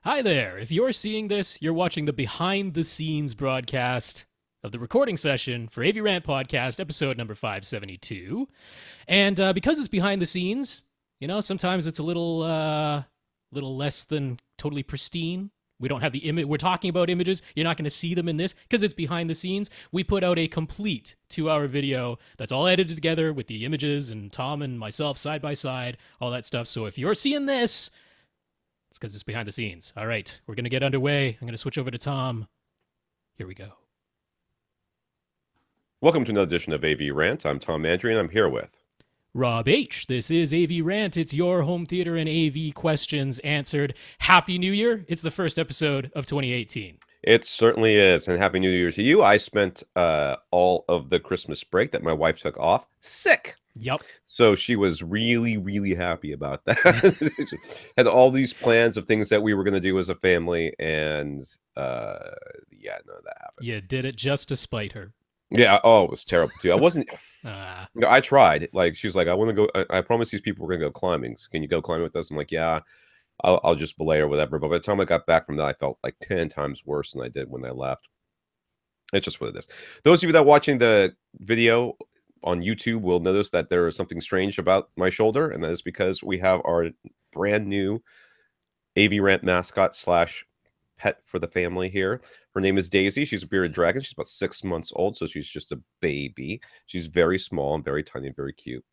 Hi there. If you're seeing this, you're watching the behind the scenes broadcast of the recording session for AV Rant Podcast, episode number 572. And because it's behind the scenes, sometimes it's a little less than totally pristine. We don't have the image. We're talking about images. You're not going to see them in this because it's behind the scenes. We put out a complete 2-hour video that's all edited together with the images and Tom and myself side by side, all that stuff. So if you're seeing this, it's because it's behind the scenes. All right, we're going to get underway. I'm going to switch over to Tom. Here we go. Welcome to another edition of AV Rant. I'm Tom Andry, and I'm here with Rob H. This is AV Rant. It's your home theater and AV questions answered. Happy New Year. It's the first episode of 2018. It certainly is, and Happy New Year to you. I spent all of the Christmas break that my wife took off sick. Yep. So she was really, really happy about that. Had all these plans of things that we were going to do as a family, and yeah, none of that happened. You did it just to spite her. Yeah. Oh, it was terrible too. I wasn't. I tried. Like, she's like, I want to go. I promise these people we're going to go climbing. So can you go climbing with us? I'm like, yeah. I'll just belay or whatever. But by the time I got back from that, I felt like 10 times worse than I did when I left. It's just what it is. Those of you that are watching the video on YouTube will notice that there is something strange about my shoulder, and that is because we have our brand new AV Rant mascot / pet for the family here. Her name is Daisy. She's a bearded dragon. She's about 6 months old, so she's just a baby. She's very small and very tiny and very cute.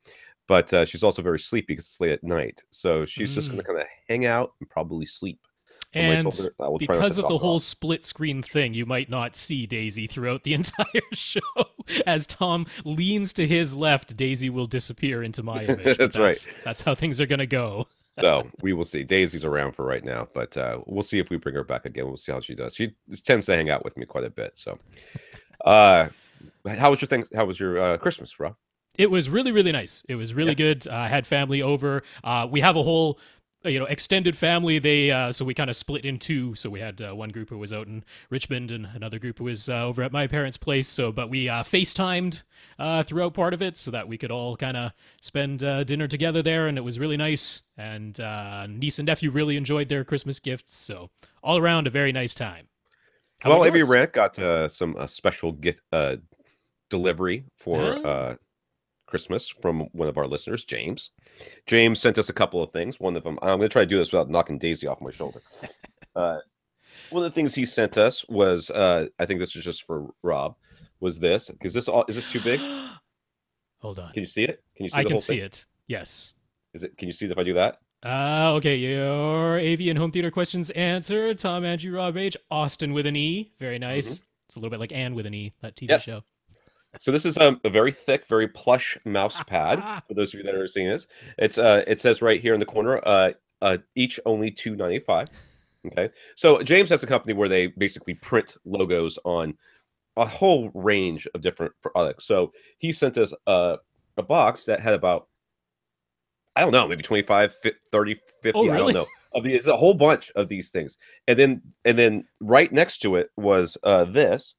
But she's also very sleepy because it's late at night. So she's just going to kind of hang out and probably sleep. And because of the whole split screen thing, you might not see Daisy throughout the entire show. As Tom leans to his left, Daisy will disappear into my image. That's right. That's how things are going to go. So we will see. Daisy's around for right now, but we'll see if we bring her back again. We'll see how she does. She tends to hang out with me quite a bit. So how was your thing? How was your Christmas, Rob? It was really, really nice. It was really good. I had family over. We have a whole, extended family. So we kind of split in two. So we had one group who was out in Richmond and another group who was over at my parents' place. But we FaceTimed throughout part of it so that we could all kind of spend dinner together there, and it was really nice. And niece and nephew really enjoyed their Christmas gifts. So all around, a very nice time. Well, AV Rant got some special gift delivery for Christmas from one of our listeners, James. James sent us a couple of things. One of them, I'm going to try to do this without knocking Daisy off my shoulder. One of the things he sent us was, I think this is just for Rob, was this. Is this too big? Hold on. Can you see it? Can you see I the can whole see thing? it. Yes. Can you see it if I do that? Okay, your AV and home theater questions answered. Tom, Andry, Rob H, Austin with an E. Very nice. Mm-hmm. It's a little bit like Anne with an E, that TV show. So this is a very thick, very plush mouse pad. For those of you that are seeing this, it says right here in the corner, each only $2.95. Okay, so James has a company where they basically print logos on a whole range of different products. So he sent us a box that had about, I don't know, maybe 25, 30, 50, really? I don't know. It's a whole bunch of these things, and then right next to it was this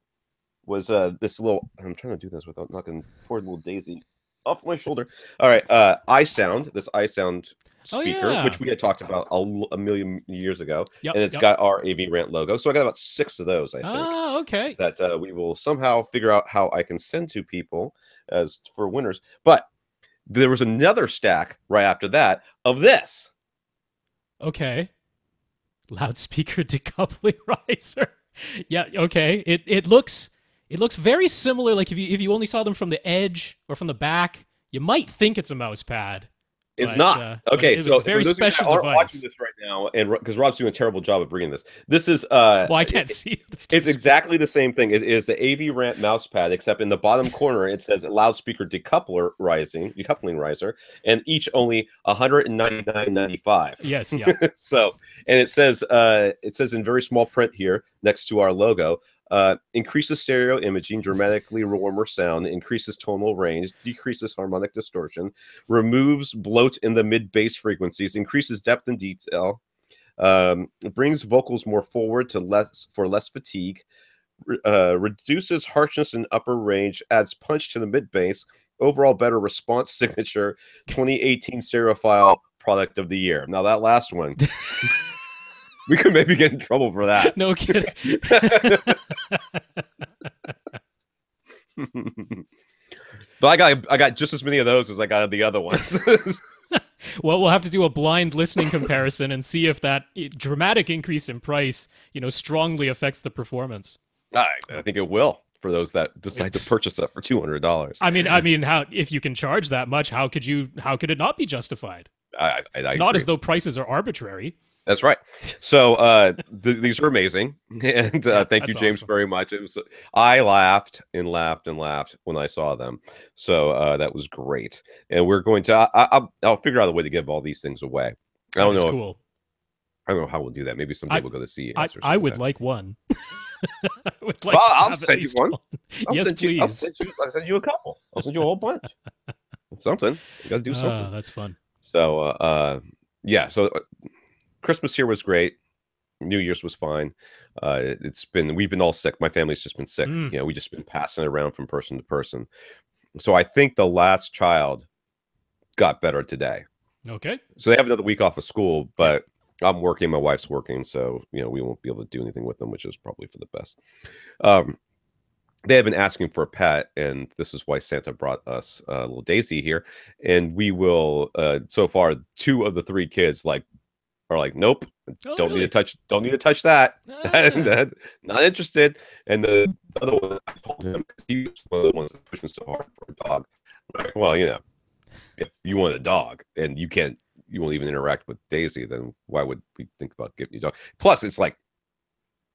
little, I'm trying to do this without knocking poor little Daisy off my shoulder. All right, iSound speaker, which we had talked about a million years ago, and it's got our AV Rant logo. So I got about 6 of those, I think. Oh, okay. That we will somehow figure out how I can send to people as for winners. But there was another stack right after that of this. Okay. Loudspeaker decoupling riser. Yeah, okay. It looks very similar. Like if you only saw them from the edge or from the back, you might think it's a mouse pad. It's not. Okay, so it's very for those special of you that aren't device. watching this right now, and because Rob's doing a terrible job of bringing this is well, I can't see it. It's exactly the same thing. It is the AV Rant mouse pad, except in the bottom corner it says loudspeaker decoupling riser, and each only $199.95. Yes, yeah. So, and it says in very small print here next to our logo. Increases stereo imaging, dramatically warmer sound, increases tonal range, decreases harmonic distortion, removes bloat in the mid-bass frequencies, increases depth and detail, brings vocals more forward for less fatigue, reduces harshness in upper range, adds punch to the mid-bass, overall better response signature, 2018 stereophile product of the year. Now that last one We could maybe get in trouble for that. No kidding. But I got just as many of those as I got of the other ones. Well, we'll have to do a blind listening comparison and see if that dramatic increase in price, strongly affects the performance. I think it will for those that decide to purchase that for $200. I mean, how if you can charge that much, how could it not be justified? It's not as though prices are arbitrary. That's right. So these are amazing, and thank you, James, awesome. very much. I laughed and laughed and laughed when I saw them. So that was great, and we're going to. I'll figure out a way to give all these things away. I don't know. Cool. I don't know how we'll do that. Maybe someday we'll go to CES. I would like one. I'll send you one. Yes, please. I'll send you a couple. I'll send you a whole bunch. Something. You got to do something. That's fun. So yeah. So. Christmas here was great. New Year's was fine. We've been all sick. My family's just been sick. We just been passing it around from person to person. So I think the last child got better today. Okay. So they have another week off of school, but I'm working. My wife's working, so we won't be able to do anything with them, which is probably for the best. They have been asking for a pet, and this is why Santa brought us little Daisy here. And we will. So far, 2 of the 3 kids are like, nope, don't need to touch that. Not interested. And the other one, I told him, because he was one of the ones that pushing so hard for a dog. Like, well, if you want a dog and you won't even interact with Daisy, then why would we think about giving you a dog? Plus, it's like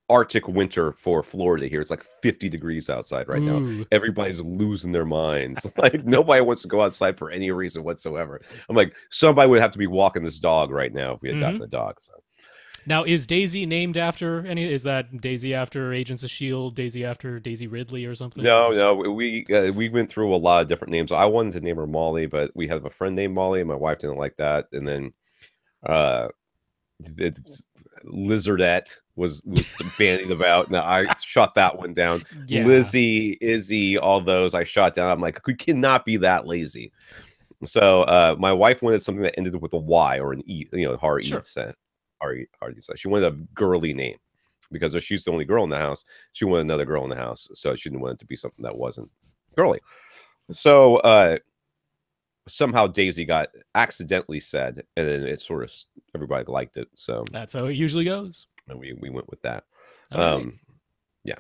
Arctic winter for Florida here. It's like 50 degrees outside right now. Everybody's losing their minds. Like nobody wants to go outside for any reason whatsoever. I'm like, somebody would have to be walking this dog right now if we had gotten a dog. So. Now, is Daisy named after any? Is that Daisy after Agents of S.H.I.E.L.D., Daisy after Daisy Ridley or something? No. We went through a lot of different names. I wanted to name her Molly, but we have a friend named Molly, and my wife didn't like that. And then Lizardette was bandied about. Now I shot that one down. Yeah. Lizzie, Izzy, all those I shot down. I'm like, we cannot be that lazy. So my wife wanted something that ended with a Y or an E, hard E. She wanted a girly name because if she's the only girl in the house, she wanted another girl in the house. So she didn't want it to be something that wasn't girly. So somehow Daisy got accidentally said, and then it sort of everybody liked it. So that's how it usually goes. And we went with that. Right. Yeah.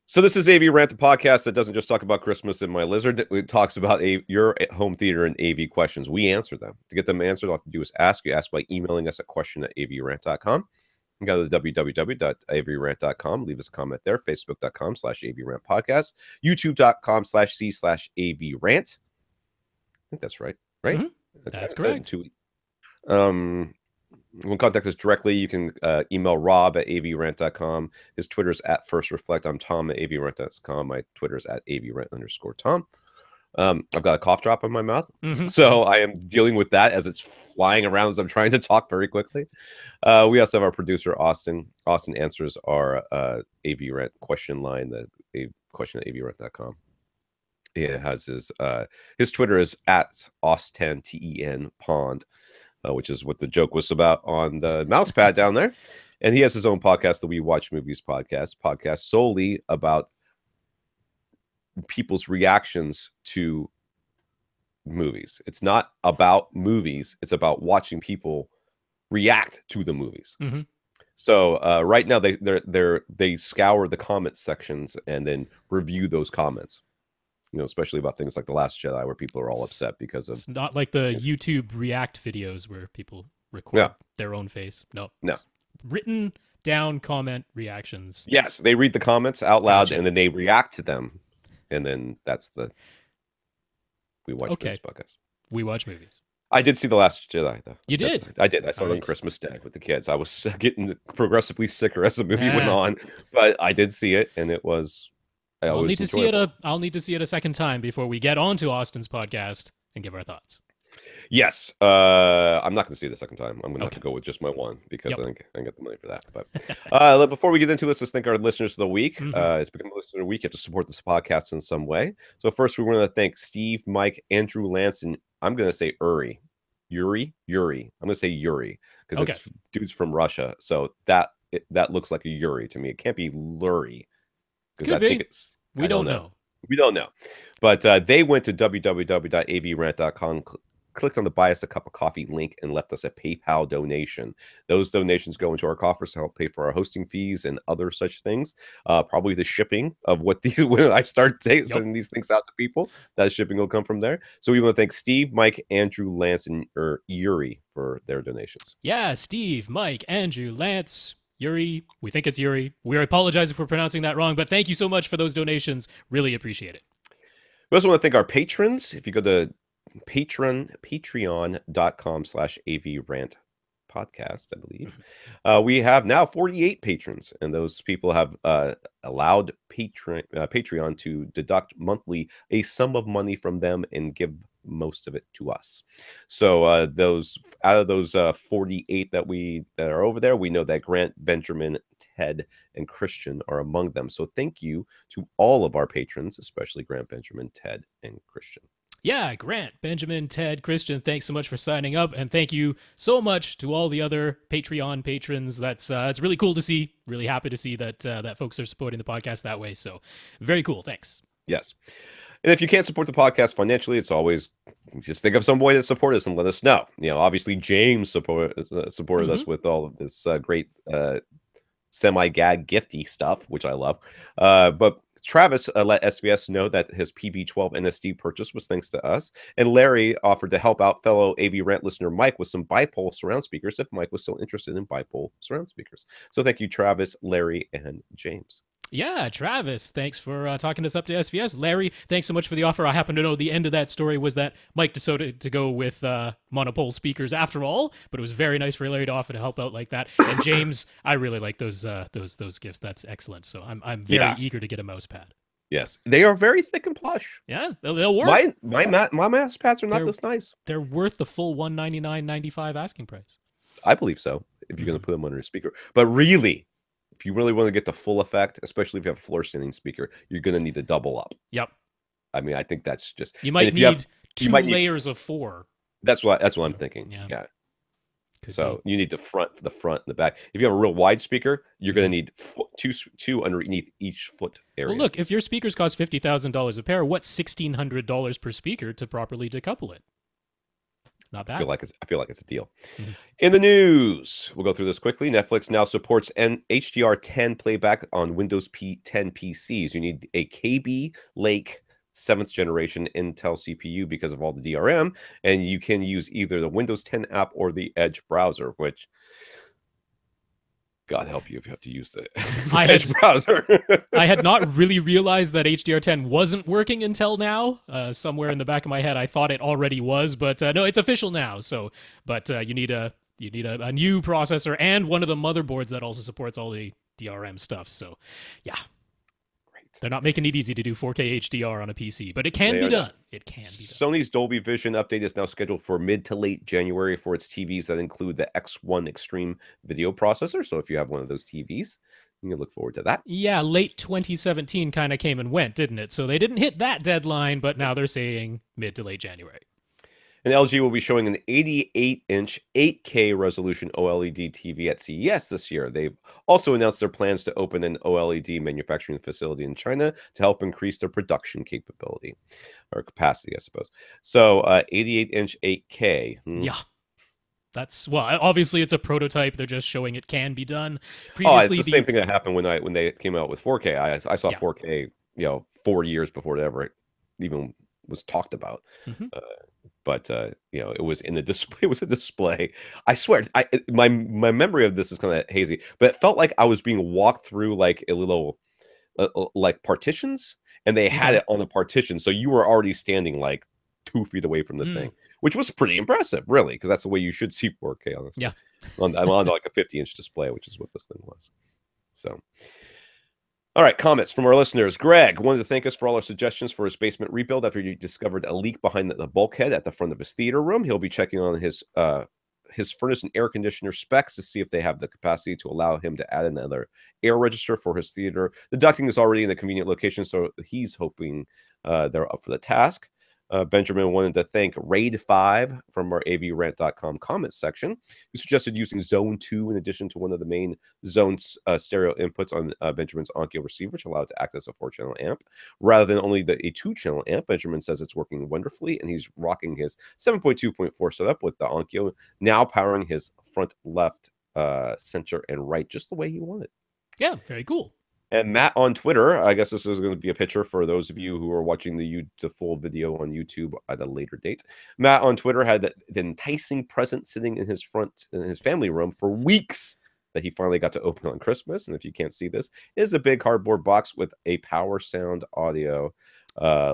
So this is AV Rant, the podcast that doesn't just talk about Christmas and my lizard. It talks about your home theater and AV questions. We answer them. To get them answered, all you have to do is ask. You ask by emailing us at question@avrant.com. You go to www.avrant.com. Leave us a comment there. Facebook.com/AVRant podcast. YouTube.com/C/AVRant. I think that's right. Right? Mm-hmm. That's correct. You can contact us directly. You can email Rob at avrant.com. His Twitter is at FirstReflect. I'm Tom at avrant.com. My Twitter is at avrant_Tom. I've got a cough drop in my mouth, so I am dealing with that as it's flying around as I'm trying to talk very quickly. We also have our producer, Austin. Austin answers our AVRant question line, the question at avrant.com. He has his Twitter is at Austin, TEN Pond. Which is what the joke was about on the mouse pad down there. And he has his own podcast, the We Watch Movies podcast solely about people's reactions to movies. It's not about movies. It's about watching people react to the movies. Mm-hmm. So right now they scour the comment sections and then review those comments. Especially about things like The Last Jedi, where people are all upset because of... It's not like the YouTube React videos where people record their own face. No. Written down comment reactions. Yes, they read the comments out loud, and then they react to them. And then that's the... We Watch Movies podcast. We Watch Movies. I did see The Last Jedi, though. You did? I did. I saw it on Christmas Day with the kids. I was getting progressively sicker as the movie went on, but I did see it, and it was... I'll need to see it a second time before we get on to Austin's podcast and give our thoughts. Yes. I'm not going to see it a second time. I'm going to have to go with just my one because I think I get the money for that. But before we get into this, let's thank our listeners of the week. It's become a listener of the week. You have to support this podcast in some way. So first, we want to thank Steve, Mike, Andrew, Lance, and I'm going to say Uri. Yuri. I'm gonna say Yuri because Okay. it's dude's from Russia, so that looks like a Yuri to me. It can't be Lurie because Could I think be. it's We I don't don't know. know. We don't know, but they went to www.avrant.com, clicked on the buy us a cup of coffee link, and left us a PayPal donation. Those donations go into our coffers to help pay for our hosting fees and other such things. Probably the shipping of what these when I start sending these things out to people, that shipping will come from there. So we want to thank Steve, Mike, Andrew, Lance, and Yuri for their donations. Yeah, Steve, Mike, Andrew, Lance, Yuri. We think it's Yuri. We apologize if we're pronouncing that wrong, but thank you so much for those donations. Really appreciate it. We also want to thank our patrons. If you go to patreon.com/AVRant podcast, I believe. We have now 48 patrons, and those people have allowed Patreon to deduct monthly a sum of money from them and give most of it to us. So those out of those 48 that are over there, we know that Grant, Benjamin, Ted, and Christian are among them. So thank you to all of our patrons, especially Grant, Benjamin, Ted, and Christian. Yeah, Grant, Benjamin, Ted, Christian, thanks so much for signing up, and thank you so much to all the other Patreon patrons. That's it's really cool to see. Really happy to see that that folks are supporting the podcast that way. So very cool. Thanks. Yes. And if you can't support the podcast financially, it's always just think of some way to support us and let us know. Obviously James supported us with all of this great semi-gag gifty stuff, which I love. But Travis let SVS know that his PB12 NSD purchase was thanks to us. And Larry offered to help out fellow AV Rant listener Mike with some bipole surround speakers if Mike was still interested in bipole surround speakers. So thank you, Travis, Larry, and James. Yeah, Travis, thanks for talking us up to SVS. Larry, thanks so much for the offer. I happen to know the end of that story was that Mike decided to go with monopole speakers after all, but it was very nice for Larry to offer to help out like that. And James, I really like those gifts. That's excellent. So I'm very eager to get a mouse pad. Yes, they are very thick and plush. Yeah, they'll work. My mouse pads are not this nice. They're worth the full $199.95 asking price. I believe so. If you're going to put them under a speaker, but really, if you really want to get the full effect, especially if you have a floor standing speaker, you're going to need to double up. Yep. I mean, I think that's just you might need two layers of 4. That's what I'm thinking. Yeah. So you need the front and the back. If you have a real wide speaker, you're going to need two underneath each foot area. Well, look, if your speakers cost $50,000 a pair, what's $1,600 per speaker to properly decouple it? Not bad. I feel like it's a deal. In the news, we'll go through this quickly. Netflix now supports an HDR10 playback on Windows 10 PCs. You need a KB Lake 7th generation Intel CPU because of all the DRM, and you can use either the Windows 10 app or the Edge browser, which God help you if you have to use the Edge browser. I had not really realized that HDR10 wasn't working until now. Somewhere in the back of my head, I thought it already was, but no, it's official now. So, but you need a new processor and one of the motherboards that also supports all the DRM stuff. So, yeah. They're not making it easy to do 4K HDR on a PC, but it can be done. It can be done. Sony's Dolby Vision update is now scheduled for mid to late January for its TVs that include the X1 Extreme video processor. So if you have one of those TVs, you can look forward to that. Yeah, late 2017 kind of came and went, didn't it? So they didn't hit that deadline, but now they're saying mid to late January. And LG will be showing an 88-inch 8K resolution OLED TV at CES this year. They've also announced their plans to open an OLED manufacturing facility in China to help increase their production capability or capacity, I suppose. So 88-inch 8K. Yeah. That's obviously it's a prototype. They're just showing it can be done. Previously, it's the same thing that happened when they came out with 4K. I saw 4K, 4 years before it ever even was talked about. But it was in the display. It was a display. I swear, my memory of this is kind of hazy, but it felt like I was being walked through like a little like partitions, and they had it on the partition, so you were already standing like 2 feet away from the thing, which was pretty impressive, really, because that's the way you should see 4K on this. Yeah, I'm on like a 50-inch display, which is what this thing was. So. All right, comments from our listeners. Greg wanted to thank us for all our suggestions for his basement rebuild after he discovered a leak behind the bulkhead at the front of his theater room. He'll be checking on his furnace and air conditioner specs to see if they have the capacity to allow him to add another air register for his theater. The ducting is already in a convenient location, so he's hoping they're up for the task. Benjamin wanted to thank Raid5 from our AVRant.com comments section, who suggested using Zone 2 in addition to one of the main Zone's stereo inputs on Benjamin's Onkyo receiver to allow it to act as a 4-channel amp. Rather than only a 2-channel amp, Benjamin says it's working wonderfully, and he's rocking his 7.2.4 setup with the Onkyo, now powering his front, left, center, and right just the way he wanted. Yeah, very cool. And Matt on Twitter, I guess this is going to be a picture for those of you who are watching the full video on YouTube at a later date. Matt on Twitter had the enticing present sitting in his family room for weeks that he finally got to open on Christmas. And if you can't see this, it is a big cardboard box with a Power Sound Audio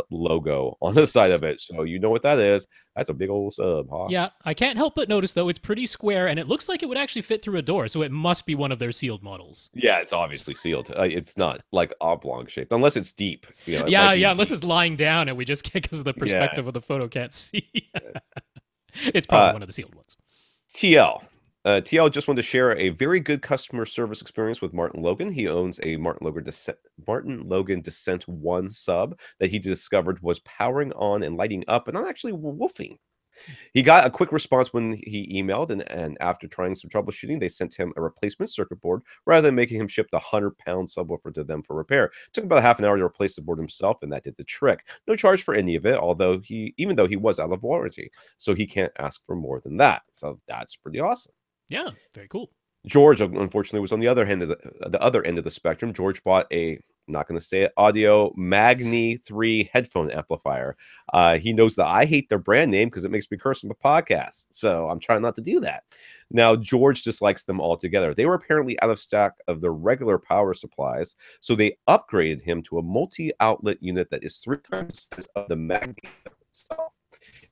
logo on the side of it. So you know what that is. That's a big old sub, Hoss. Yeah, I can't help but notice, though, it's pretty square, and it looks like it would actually fit through a door, so it must be one of their sealed models. Yeah, it's obviously sealed. It's not like oblong shaped, unless it's deep. You know, unless it's lying down, and we just can't, because of the perspective of the photo, can't see. It's probably one of the sealed ones. TL. TL just wanted to share a very good customer service experience with Martin Logan. He owns a Martin Logan Descent 1 sub that he discovered was powering on and lighting up and not actually woofing. He got a quick response when he emailed, and after trying some troubleshooting, they sent him a replacement circuit board rather than making him ship the 100-pound subwoofer to them for repair. It took about a half an hour to replace the board himself, and that did the trick. No charge for any of it, even though he was out of warranty, so he can't ask for more than that. So that's pretty awesome. Yeah, very cool. George, unfortunately, was on the other end of the spectrum. George bought I'm not going to say it, Audio Magni 3 headphone amplifier. He knows that I hate their brand name because it makes me curse on the podcast. So I'm trying not to do that. Now, George dislikes them altogether. They were apparently out of stock of the regular power supplies, so they upgraded him to a multi-outlet unit that is 3 times the size of the Magni itself.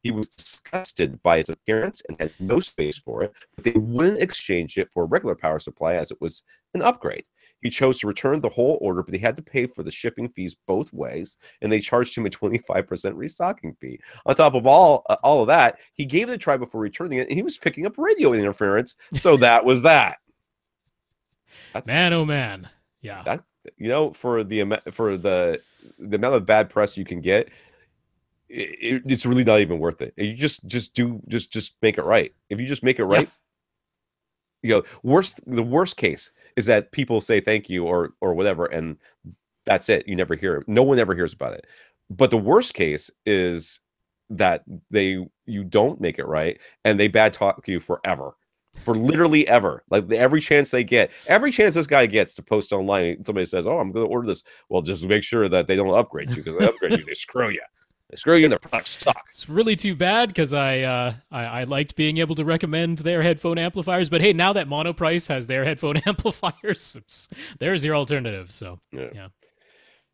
He was disgusted by its appearance and had no space for it, but they wouldn't exchange it for a regular power supply as it was an upgrade. He chose to return the whole order, but he had to pay for the shipping fees both ways, and they charged him a 25% restocking fee. On top of all of that, he gave it a try before returning it, and he was picking up radio interference, so that was that. Man, oh man. Yeah. That, for the amount of bad press you can get, it's really not even worth it. You just make it right. If you just make it right, the worst case is that people say thank you or whatever, and that's it. You never hear it. No one ever hears about it. But the worst case is that you don't make it right, and they bad talk you forever. For literally ever. Like every chance this guy gets to post online, somebody says, "Oh, I'm going to order this." Well, just make sure that they don't upgrade you, because they upgrade you, they screw you. Screw you, and the products suck. It's really too bad, because I liked being able to recommend their headphone amplifiers. But hey, now that Monoprice has their headphone amplifiers, there's your alternative. So yeah.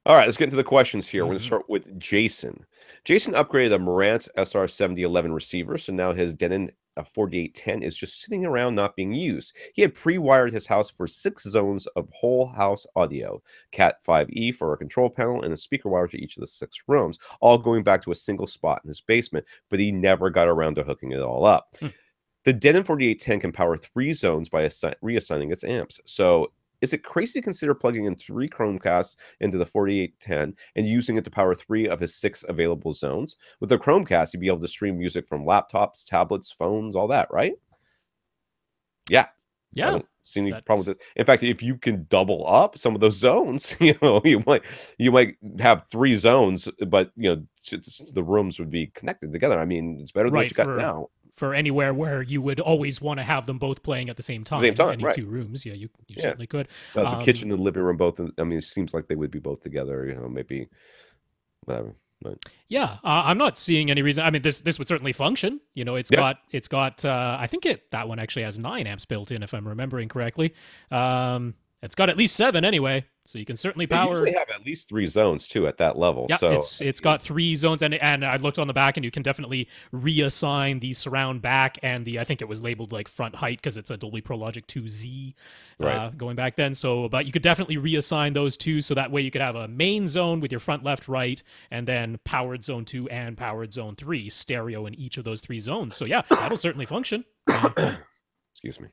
All right, let's get into the questions here. We're going to start with Jason. Jason upgraded a Marantz SR7011 receiver, so now his Denon 4810 is just sitting around not being used. He had pre-wired his house for 6 zones of whole house audio, Cat 5e for a control panel, and a speaker wire to each of the 6 rooms, all going back to a single spot in his basement, but he never got around to hooking it all up. The Denon 4810 can power 3 zones by reassigning its amps. So is it crazy to consider plugging in 3 Chromecasts into the 4810 and using it to power 3 of his 6 available zones? With the Chromecast, you'd be able to stream music from laptops, tablets, phones, all that, right? Yeah. I don't see any problem with this. In fact, if you can double up some of those zones, you might have 3 zones, but the rooms would be connected together. I mean, it's better than what you got now. For anywhere where you would always want to have them both playing at the same time. Any 2 rooms, you certainly could. The kitchen and the living room both. I mean, it seems like they would be both together. Maybe whatever. But. Yeah, I'm not seeing any reason. I mean, this would certainly function. It's got. I think that one actually has 9 amps built in, if I'm remembering correctly. It's got at least 7 anyway. So you can certainly power. You usually have at least 3 zones too at that level. Yeah, so it's got 3 zones, and I looked on the back, and you can definitely reassign the surround back and I think it was labeled like front height because it's a Dolby Pro Logic 2Z going back then. So, but you could definitely reassign those 2, so that way you could have a main zone with your front, left, right, and then powered zone 2 and powered zone 3, stereo in each of those 3 zones. So yeah, that'll certainly function. Excuse me.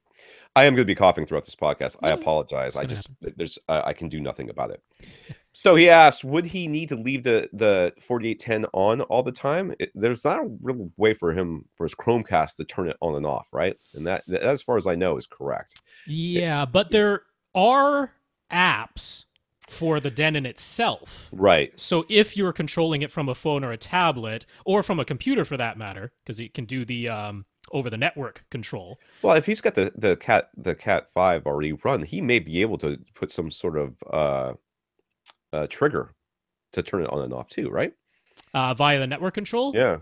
I am going to be coughing throughout this podcast. I apologize. I can do nothing about it. So he asked, would he need to leave the 4810 on all the time? There's not a real way for his Chromecast to turn it on and off, right? And that as far as I know, is correct. Yeah, but there are apps for the Denon itself. Right. So if you're controlling it from a phone or a tablet, or from a computer for that matter, because it can do the over the network control. Well, if he's got the Cat 5 already run, he may be able to put some sort of trigger to turn it on and off too, right? Via the network control? Yeah.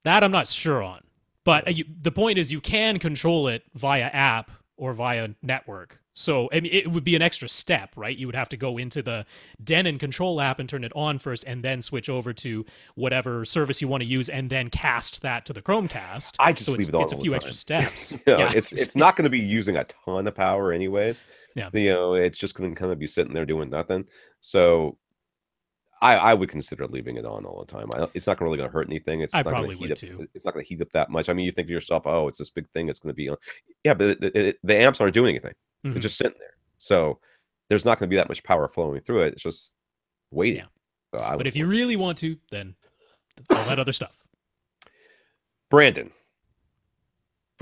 That I'm not sure on. But the point is you can control it via app or via network. So I mean, it would be an extra step, right? You would have to go into the Denon control app and turn it on first, and then switch over to whatever service you want to use, and then cast that to the Chromecast. I just leave it on. It's a few extra steps. It's not going to be using a ton of power anyways. Yeah. It's just going to kind of be sitting there doing nothing. So I would consider leaving it on all the time. It's not really going to hurt anything. It's not going to heat up. It's not going to heat up that much. I mean, you think to yourself, oh, it's this big thing. It's going to be on. Yeah, but the amps aren't doing anything. Mm-hmm. They're just sitting there. So there's not going to be that much power flowing through it. It's just waiting. Yeah. So but if you really want to, then all that other stuff. Brandon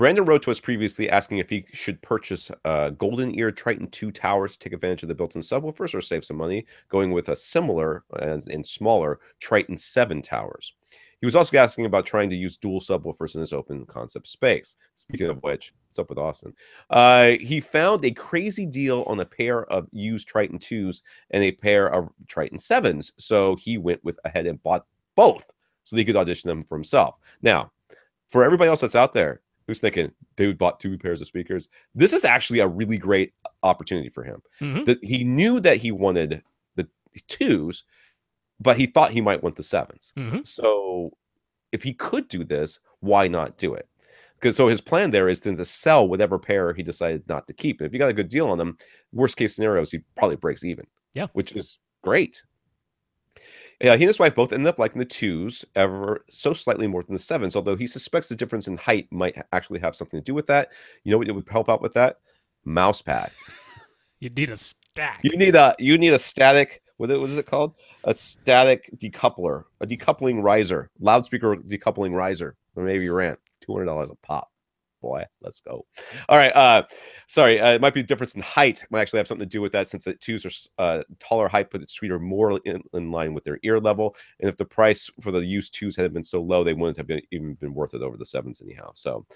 wrote to us previously asking if he should purchase Golden Ear Triton 2 towers to take advantage of the built-in subwoofers or save some money, going with a similar and smaller Triton 7 towers. He was also asking about trying to use dual subwoofers in his open concept space. Speaking of which, what's up with Austin? He found a crazy deal on a pair of used Triton 2s and a pair of Triton 7s, so he went ahead and bought both so that he could audition them for himself. Now, for everybody else that's out there who's thinking, dude bought 2 pairs of speakers, this is actually a really great opportunity for him. Mm-hmm. He knew that he wanted the 2s, but he thought he might want the 7s. Mm-hmm. So if he could do this, why not do it? Because so his plan there is to sell whatever pair he decided not to keep. If you got a good deal on them, worst case scenarios, he probably breaks even. Yeah, which is great. He and his wife both ended up liking the 2s ever so slightly more than the 7s, although he suspects the difference in height might actually have something to do with that. You know what would help out with that? Mouse pad. You need a stack. You need a static. What is it called? A static decoupler, a decoupling riser, loudspeaker decoupling riser from AV Rant. $200 a pop. Boy, let's go. All right. Sorry. It might be a difference in height. Might actually have something to do with that, since the 2s are taller height, but its street are more in line with their ear level. And if the price for the used 2s had been so low, they wouldn't have even been worth it over the 7s anyhow. So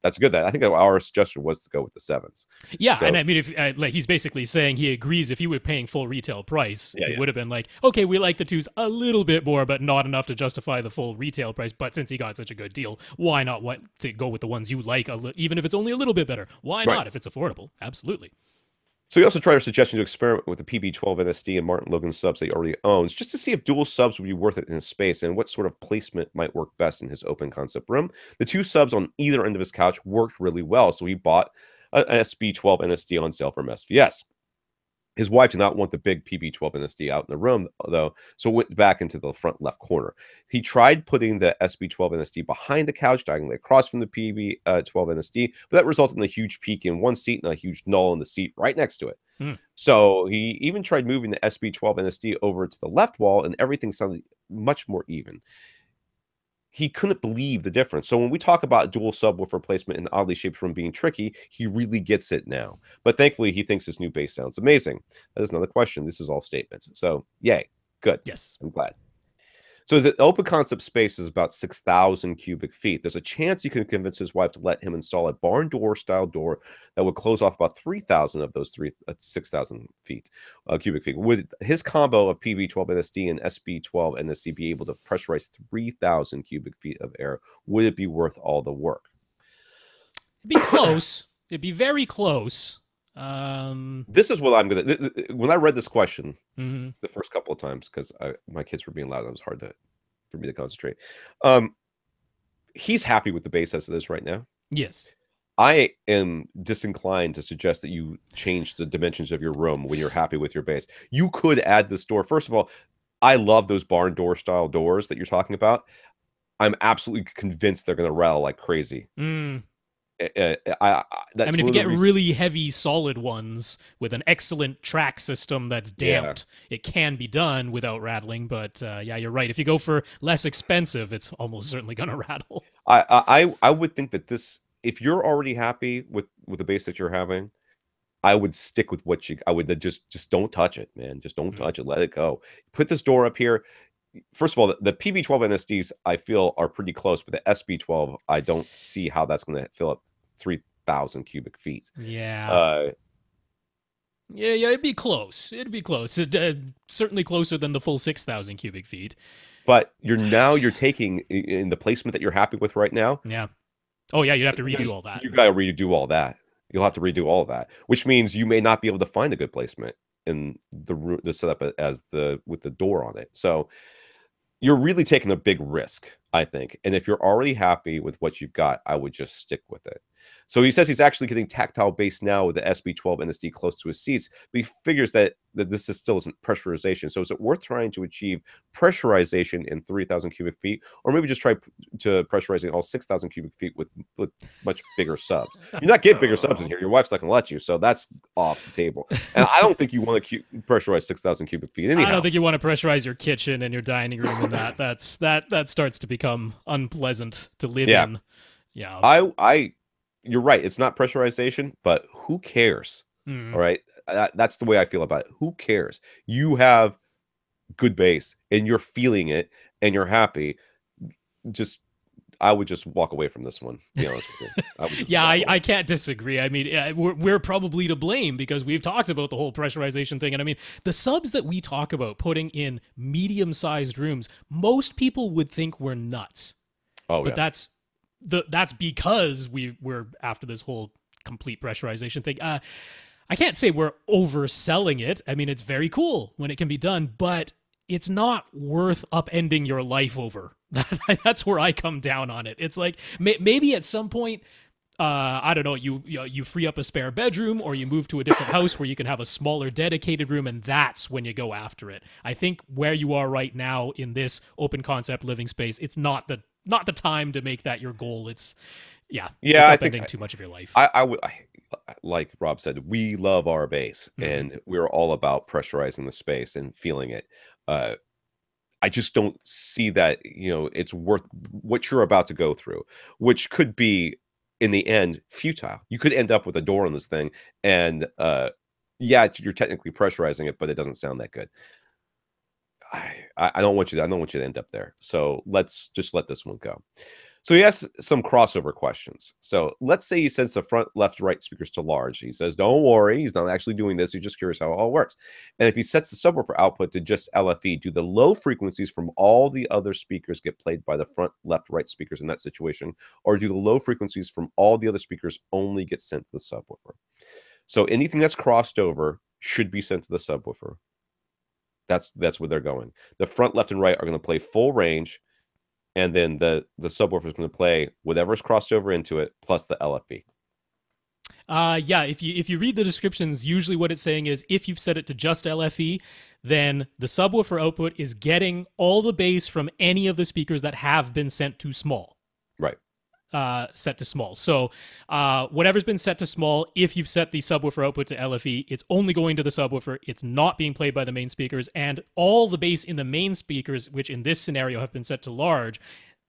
that's good. I think our suggestion was to go with the 7s. Yeah, so, and I mean, if like he's basically saying he agrees if you were paying full retail price, it would have been like, okay, we like the 2s a little bit more, but not enough to justify the full retail price. But since he got such a good deal, why not to go with the ones you like, even if it's only a little bit better? Why not if it's affordable? Absolutely. So we also tried our suggestion to experiment with the PB12 NSD and Martin Logan subs that he already owns, just to see if dual subs would be worth it in his space and what sort of placement might work best in his open concept room. The 2 subs on either end of his couch worked really well, so he bought an SB12 NSD on sale from SVS. His wife did not want the big PB12 NSD out in the room, though, so went back into the front left corner. He tried putting the SB12 NSD behind the couch, diagonally across from the PB12 NSD, but that resulted in a huge peak in one seat and a huge null in the seat right next to it. So he even tried moving the SB12 NSD over to the left wall, and everything sounded much more even. He couldn't believe the difference. So when we talk about dual subwoofer placement in oddly shaped room being tricky, he really gets it now. But thankfully, he thinks his new bass sounds amazing. That is not a question. This is all statements. So yay, good. Yes, I'm glad. So the open concept space is about 6,000 cubic feet. There's a chance you can convince his wife to let him install a barn door style door that would close off about 3,000 of those 6,000 feet, cubic feet. Would his combo of PB12 NSD and SB12 NSD be able to pressurize 3,000 cubic feet of air? Would it be worth all the work? It'd be close. It'd be very close. This is what I'm gonna. When I read this question the first couple of times, because my kids were being loud, it was hard for me to concentrate. He's happy with the bass as it is right now. Yes. I am disinclined to suggest that you change the dimensions of your room when you're happy with your bass. You could add this door. First of all, I love those barn door style doors that you're talking about. I'm absolutely convinced they're going to rattle like crazy. I That's mean, if one you of the get reasons. really heavy solid ones with an excellent track system that's Yeah, damped, it can be done without rattling. But yeah, you're right. If you go for less expensive, it's almost certainly going to rattle. I would think that this, if you're already happy with the bass that you're having, I would stick with what you. I would just don't touch it, man. Just don't Mm. touch it. Let it go. Put this door up here. First of all, the PB12 NSDs I feel are pretty close, but the SB12 I don't see how that's going to fill up 3,000 cubic feet. Yeah. Uh, Yeah, it'd be close. It'd be close. Certainly closer than the full 6,000 cubic feet. but you're taking in the placement that you're happy with right now. Yeah. Oh, yeah, you'd have to redo all that. You got to redo all that. You'll have to redo all of that, which means you may not be able to find a good placement in the setup as with the door on it. So you're really taking a big risk, I think. And if you're already happy with what you've got, I would just stick with it. So he says he's actually getting tactile bass now with the SB12 NSD close to his seats, but he figures that this still isn't pressurization. So is it worth trying to achieve pressurization in 3,000 cubic feet, or maybe just try to pressurizing all 6,000 cubic feet with much bigger subs? You're not getting bigger subs in here. Your wife's not going to let you, so that's off the table. And I don't think you want to pressurize 6,000 cubic feet. Anyhow, I don't think you want to pressurize your kitchen and your dining room and that. That starts to become unpleasant to live in. Yeah. You're right. It's not pressurization, but who cares? Mm. All right. That's the way I feel about it. Who cares? You have good bass and you're feeling it and you're happy. I would just walk away from this one. To be honest with you. Yeah, I can't disagree. I mean, we're probably to blame because we've talked about the whole pressurization thing. And I mean, the subs that we talk about putting in medium-sized rooms, most people would think we're nuts. Oh, but yeah. that's because we're after this whole complete pressurization thing. I can't say we're overselling it. I mean, it's very cool when it can be done, but it's not worth upending your life over. That's where I come down on it. It's like maybe at some point, I don't know, you free up a spare bedroom or you move to a different house where you can have a smaller dedicated room, and that's when you go after it. I think where you are right now in this open concept living space, it's not the time to make that your goal. It's I upending think too much of your life. Like Rob said, we love our bass and we're all about pressurizing the space and feeling it. I just don't see that, it's worth what you're about to go through, which could be in the end futile. You could end up with a door on this thing and you're technically pressurizing it, but it doesn't sound that good. I don't want you to end up there. So let's just let this one go. So he has some crossover questions. So let's say he sets the front, left, right speakers to large. He says, don't worry, he's not actually doing this. He's just curious how it all works. And if he sets the subwoofer output to just LFE, do the low frequencies from all the other speakers get played by the front, left, right speakers in that situation? Or do the low frequencies from all the other speakers only get sent to the subwoofer? So anything that's crossed over should be sent to the subwoofer. That's where they're going. The front, left, and right are going to play full range. And then the subwoofer is going to play whatever's crossed over into it plus the LFE. If you read the descriptions, usually what it's saying is if you've set it to just LFE, then the subwoofer output is getting all the bass from any of the speakers that have been sent to small. Right. Set to small. So whatever's been set to small, if you've set the subwoofer output to LFE, it's only going to the subwoofer. It's not being played by the main speakers. And all the bass in the main speakers, which in this scenario have been set to large,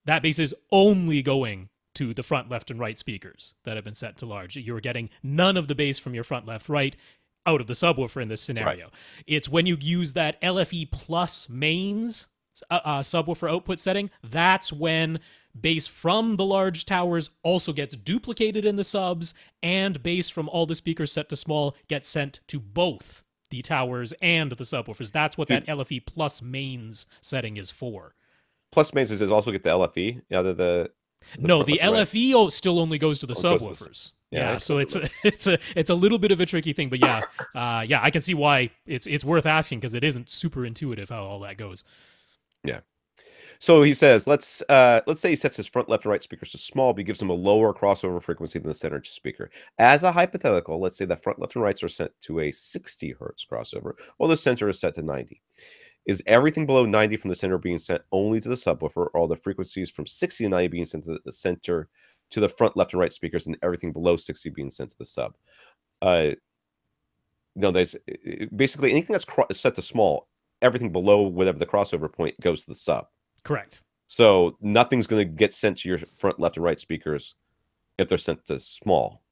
that bass is only going to the front, left, and right speakers that have been set to large. You're getting none of the bass from your front, left, right out of the subwoofer in this scenario. Right. It's when you use that LFE plus mains subwoofer output setting, that's when bass from the large towers also gets duplicated in the subs, and bass from all the speakers set to small gets sent to both the towers and the subwoofers. That's what that LFE plus mains setting is for. Plus mains is also get the LFE out of the no, the LFE still only goes to the subwoofers. Yeah, so it's a little bit of a tricky thing, but I can see why it's worth asking because it isn't super intuitive how all that goes. Yeah. So he says, let's say he sets his front, left, and right speakers to small, but he gives them a lower crossover frequency than the center speaker. As a hypothetical, let's say the front, left, and rights are set to a 60 hertz crossover, while the center is set to 90. Is everything below 90 from the center being sent only to the subwoofer, or all the frequencies from 60 to 90 being sent to the center to the front, left, and right speakers, and everything below 60 being sent to the sub. No, there's basically anything that's set to small, everything below whatever the crossover point goes to the sub. Correct. So nothing's going to get sent to your front, left, and right speakers if they're sent to small.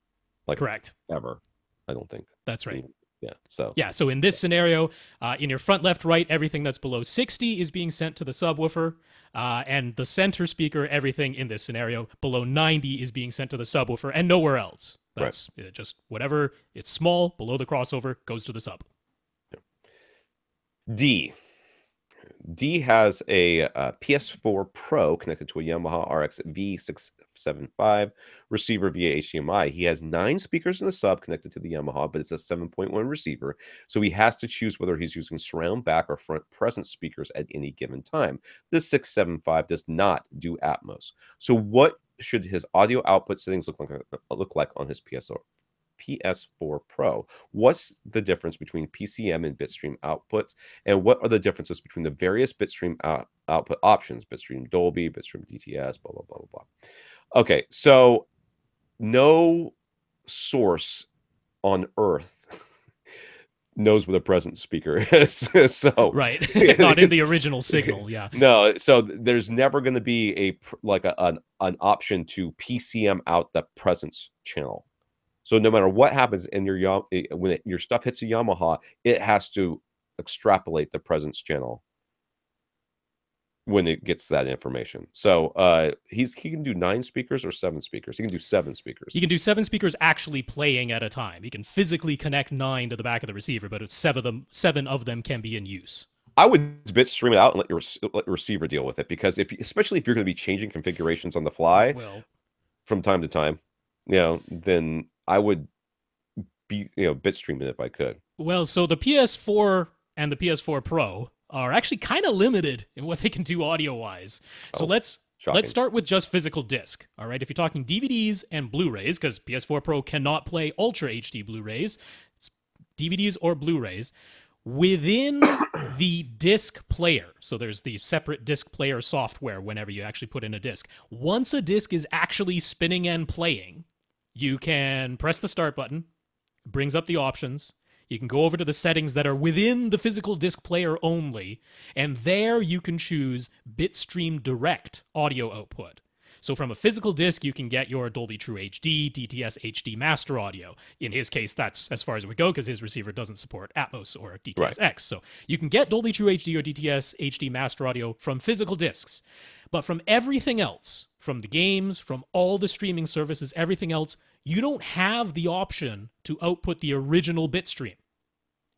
Like correct. Ever. I don't think. That's right. Yeah. So so in this scenario, in your front, left, right, everything that's below 60 is being sent to the subwoofer. And the center speaker, everything in this scenario below 90 is being sent to the subwoofer and nowhere else. That's just whatever it's small below the crossover goes to the sub. D has a PS4 Pro connected to a Yamaha RX V675 receiver via HDMI. He has 9 speakers in the sub connected to the Yamaha, but it's a 7.1 receiver. So he has to choose whether he's using surround, back, or front present speakers at any given time. This 675 does not do Atmos. So what should his audio output settings look like on his PS4 Pro? What's the difference between PCM and bitstream outputs, and what are the differences between the various bitstream output options? Bitstream Dolby, bitstream DTS, blah blah blah blah blah. Okay, so no source on earth knows what a present speaker is. So right, not in the original signal. Yeah, no. So there's never going to be an option to PCM out the presence channel. So no matter what happens in when your stuff hits a Yamaha, it has to extrapolate the presence channel when it gets that information. So he can do 9 speakers or 7 speakers. He can do 7 speakers. He can do 7 speakers actually playing at a time. He can physically connect 9 to the back of the receiver, but 7 of them can be in use. I would bitstream it out and let your receiver deal with it, because especially if you're going to be changing configurations on the fly from time to time, then I would be, bitstreaming it if I could. Well, so the PS4 and the PS4 Pro are actually kind of limited in what they can do audio-wise. So let's start with just physical disc. All right, if you're talking DVDs and Blu-rays, because PS4 Pro cannot play Ultra HD Blu-rays, it's DVDs or Blu-rays, within the disc player, so there's the separate disc player software whenever you actually put in a disc. Once a disc is actually spinning and playing, you can press the start button, it brings up the options. You can go over to the settings that are within the physical disc player only, and there you can choose Bitstream Direct audio output. So from a physical disc, you can get your Dolby True HD, DTS HD master audio. In his case, that's as far as it would go because his receiver doesn't support Atmos or DTS-X. So you can get Dolby True HD or DTS HD master audio from physical discs. But from everything else, from the games, from all the streaming services, everything else, you don't have the option to output the original bitstream.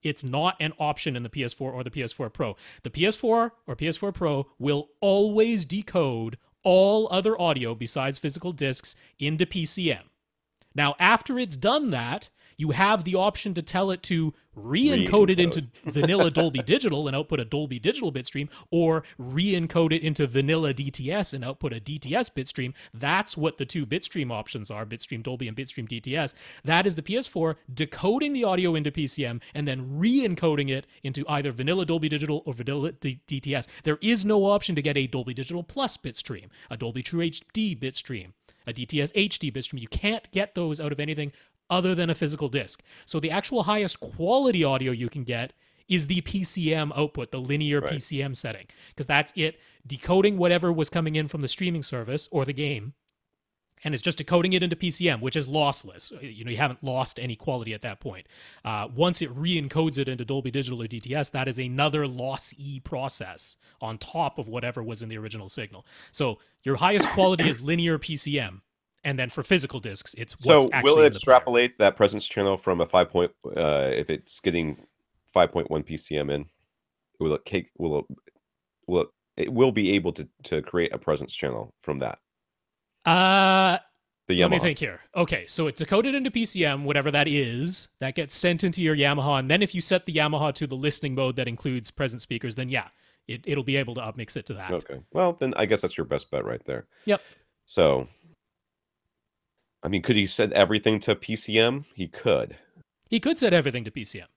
It's not an option in the PS4 or the PS4 Pro. The PS4 or PS4 Pro will always decode all other audio besides physical discs into PCM. Now, after it's done that, you have the option to tell it to re-encode it into vanilla Dolby Digital and output a Dolby Digital bitstream, or re-encode it into vanilla DTS and output a DTS bitstream. That's what the 2 bitstream options are, Bitstream Dolby and Bitstream DTS. That is the PS4 decoding the audio into PCM and then re-encoding it into either vanilla Dolby Digital or vanilla DTS. There is no option to get a Dolby Digital Plus bitstream, a Dolby True HD bitstream, a DTS HD bitstream. You can't get those out of anything other than a physical disc. So the actual highest quality audio you can get is the PCM output, the linear PCM setting, because that's it decoding whatever was coming in from the streaming service or the game, and it's just decoding it into PCM, which is lossless. You haven't lost any quality at that point. Once it re-encodes it into Dolby Digital or DTS, that is another lossy process on top of whatever was in the original signal. So your highest quality is linear PCM. And then for physical discs, it's what's actually will it extrapolate that presence channel from a 5 point? If it's getting 5.1 PCM in, it will be able to create a presence channel from that? Let me think here. Okay, so it's decoded into PCM, whatever that is. That gets sent into your Yamaha, and then if you set the Yamaha to the listening mode that includes present speakers, then it'll be able to upmix it to that. Okay. Well, then I guess that's your best bet right there. Yep. So, I mean, could he set everything to PCM? He could. He could set everything to PCM.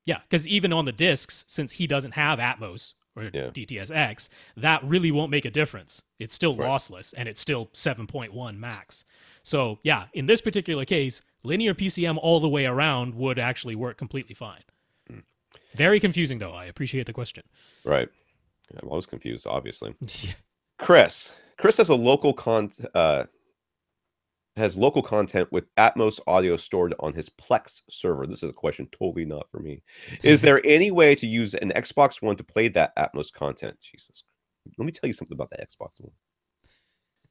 Yeah, because even on the discs, since he doesn't have Atmos or Yeah. DTS-X, that really won't make a difference. It's still Right. lossless, and it's still 7.1 max. So yeah, in this particular case, linear PCM all the way around would actually work completely fine. Very confusing, though. I appreciate the question. Right. I'm always confused, obviously. Yeah. Chris has has local content with Atmos audio stored on his Plex server. This is a question totally not for me. Is there any way to use an Xbox One to play that Atmos content? Jesus. Let me tell you something about the Xbox One.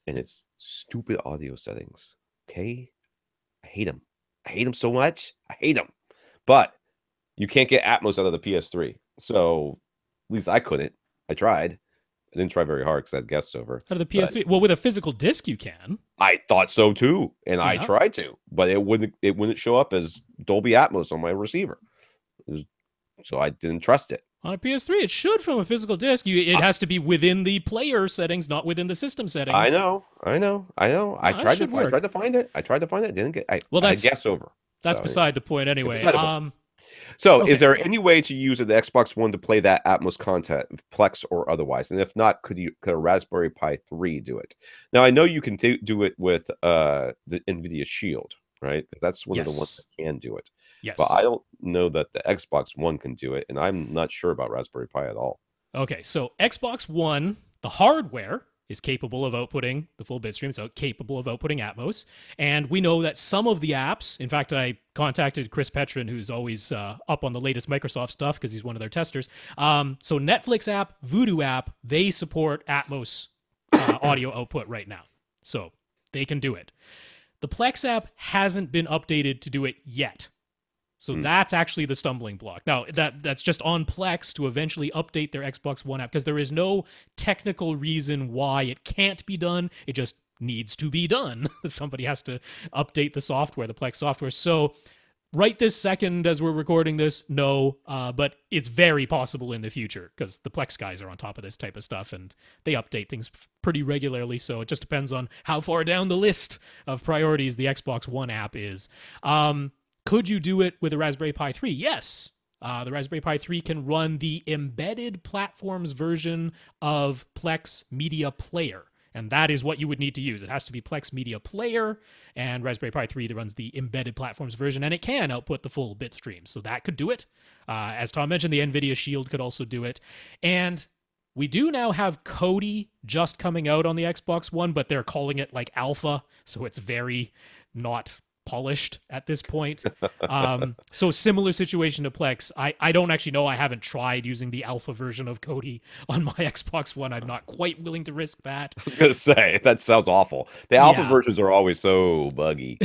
And its stupid audio settings. Okay? I hate them. I hate them so much. I hate them. But you can't get Atmos out of the PS3. So at least I couldn't. I tried. I didn't try very hard because I had guests over. Out of the PS3, well, with a physical disc, you can. I thought so too, and I Yeah. tried to, but it wouldn't show up as Dolby Atmos on my receiver. So I didn't trust it. On a PS3, it should from a physical disc. It has to be within the player settings, not within the system settings. I know. I tried to find it. Didn't get. I had guests over. That's beside the point anyway. So, Okay. is there any way to use the Xbox One to play that Atmos content, Plex or otherwise? And if not, could a Raspberry Pi 3 do it? Now, I know you can do it with the NVIDIA Shield, right? That's one of the ones that can do it. Yes. But I don't know that the Xbox One can do it, and I'm not sure about Raspberry Pi at all. Okay, so Xbox One, the hardware is capable of outputting the full bit stream, so capable of outputting Atmos. And we know that some of the apps, in fact, I contacted Chris Petrin, who's always up on the latest Microsoft stuff because he's one of their testers. So Netflix app, Voodoo app, they support Atmos audio output right now. So they can do it. The Plex app hasn't been updated to do it yet. So that's actually the stumbling block. Now, that's just on Plex to eventually update their Xbox One app because there is no technical reason why it can't be done. It just needs to be done. Somebody has to update the software, the Plex software. So right this second as we're recording this, no, but it's very possible in the future because the Plex guys are on top of this type of stuff and they update things pretty regularly. So it just depends on how far down the list of priorities the Xbox One app is. Could you do it with a Raspberry Pi 3? Yes. The Raspberry Pi 3 can run the embedded platforms version of Plex Media Player. And that is what you would need to use. It has to be Plex Media Player and Raspberry Pi 3 that runs the embedded platforms version. And it can output the full bit stream. So that could do it. As Tom mentioned, the NVIDIA Shield could also do it. And we do now have Kodi just coming out on the Xbox One, but they're calling it like alpha. So it's very not polished at this point. So similar situation to Plex. I don't actually know. I haven't tried using the alpha version of Kodi on my Xbox One. I'm not quite willing to risk that. I was gonna say that sounds awful. The alpha versions are always so buggy.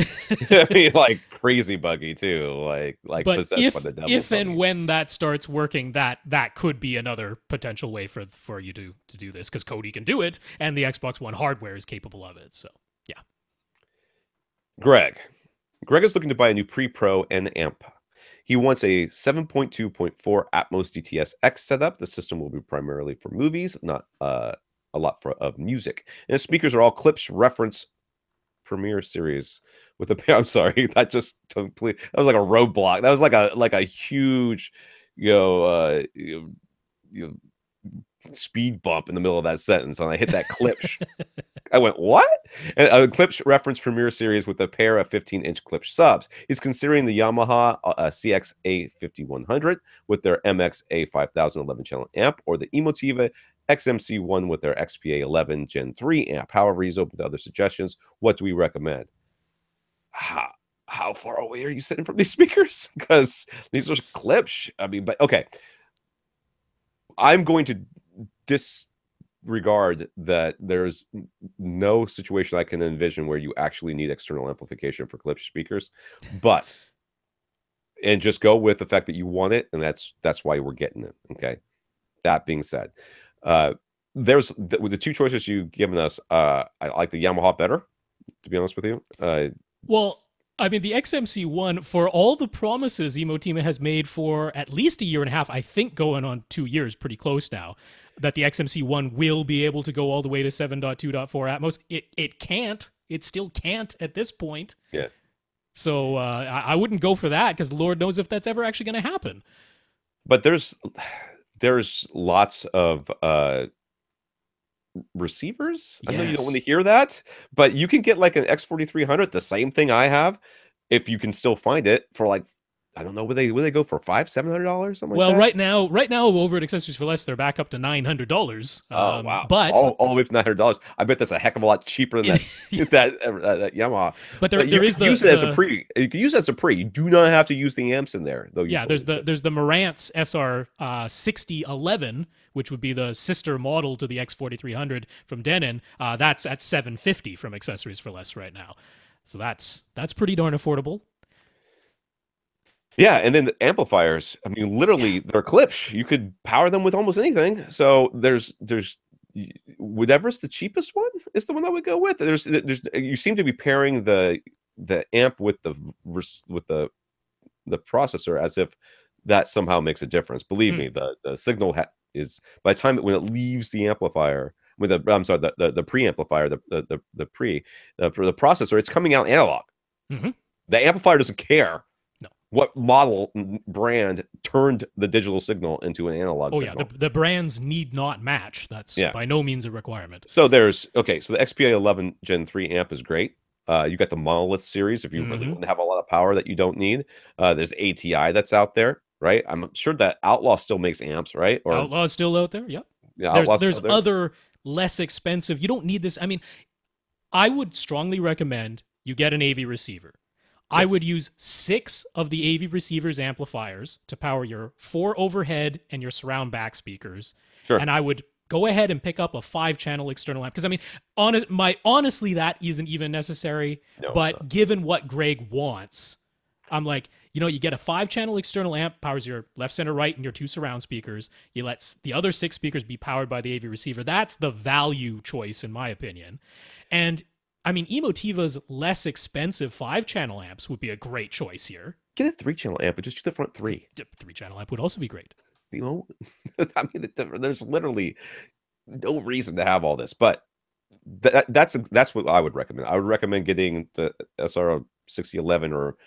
I mean, like crazy buggy too. Like but possessed by the devil. If and when that starts working, that could be another potential way for you to do this because Kodi can do it and the Xbox One hardware is capable of it. So yeah. Greg is looking to buy a new pre-pro and amp. He wants a 7.2.4 Atmos DTS-X setup. The system will be primarily for movies, not a lot of music. And the speakers are all Klipsch reference Premiere series with a. I'm sorry, that just totally. That was like a roadblock. That was like a huge, speed bump in the middle of that sentence, and I hit that Klipsch. I went, what? And a Klipsch reference Premiere series with a pair of 15-inch Klipsch subs. He's considering the Yamaha CX-A 5100 with their MX-A 5000 11-channel amp or the Emotiva XMC1 with their XPA 11 Gen 3 amp. However, he's open to other suggestions. What do we recommend? How far away are you sitting from these speakers? Because these are Klipsch. I mean, but okay. I'm going to disregard that there's no situation I can envision where you actually need external amplification for Klipsch speakers, and just go with the fact that you want it, and that's why we're getting it. Okay. That being said, there's the two choices you've given us. I like the Yamaha better, to be honest with you. Well, I mean, the XMC1, for all the promises Emotiva has made for at least a year and a half, I think going on 2 years, pretty close now, that the XMC1 will be able to go all the way to 7.2.4 Atmos. It can't. It still can't at this point. Yeah. So I wouldn't go for that because Lord knows if that's ever actually going to happen. But there's there's lots of receivers. I know you don't want to Yes. hear that, but you can get like an X4300, the same thing I have, if you can still find it for like, I don't know, would they go for $500-$700, something like Well, that? right now over at Accessories for Less, they're back up to $900. Oh wow, But all the way up to $900. I bet that's a heck of a lot cheaper than it, that Yamaha. but But you there is could use it as a pre. You can use it as a pre. You do not have to use the amps in there, though. You yeah, told me. there's the Marantz SR 6011, which would be the sister model to the X4300 from Denon. That's at $750 from Accessories for Less right now. So that's pretty darn affordable. Yeah, and then the amplifiers. I mean, literally, they're clips. You could power them with almost anything. So there's whatever's the cheapest one is the one I would go with. There's you seem to be pairing the amp with the processor as if that somehow makes a difference. Believe me, the signal is by the time when it leaves the amplifier with the I'm sorry the preamplifier the processor, it's coming out analog. Mm-hmm. The amplifier doesn't care No. what model brand turned the digital signal into an analog signal. Yeah, the brands need not match. That's by no means a requirement. So there's so the XPA 11 Gen 3 amp is great. You got the Monolith series if you really want to have a lot of power that you don't need. There's ATI that's out there, right? I'm sure that Outlaw still makes amps, right? Or Outlaw's still out there. Yep. Yeah, There's other less expensive. You don't need this. I mean, I would strongly recommend you get an AV receiver. Yes. I would use 6 of the AV receiver's amplifiers to power your 4 overhead and your surround back speakers. Sure. And I would go ahead and pick up a 5-channel external amp. Because I mean, honestly, that isn't even necessary. No, but given what Greg wants, I'm like, you get a 5-channel external amp, powers your left, center, right, and your 2 surround speakers. You let the other 6 speakers be powered by the AV receiver. That's the value choice, in my opinion. And I mean, Emotiva's less expensive 5-channel amps would be a great choice here. Get a 3-channel amp, but just do the front 3. 3-channel amp would also be great. I mean, there's literally no reason to have all this, but that's what I would recommend. I would recommend getting the SR 6011 or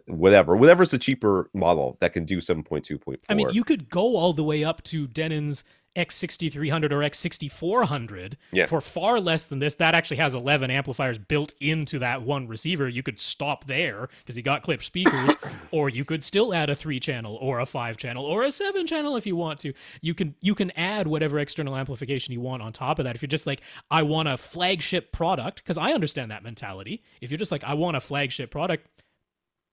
whatever's the cheaper model that can do 7.2.4. I mean, you could go all the way up to Denon's X6300 or X6400 for far less than this. That actually has 11 amplifiers built into that one receiver. You could stop there because you got clipped speakers, or you could still add a 3-channel or a 5-channel or a 7-channel if you want to. You can add whatever external amplification you want on top of that. If you're just like, I want a flagship product, because I understand that mentality. If you're just like, I want a flagship product,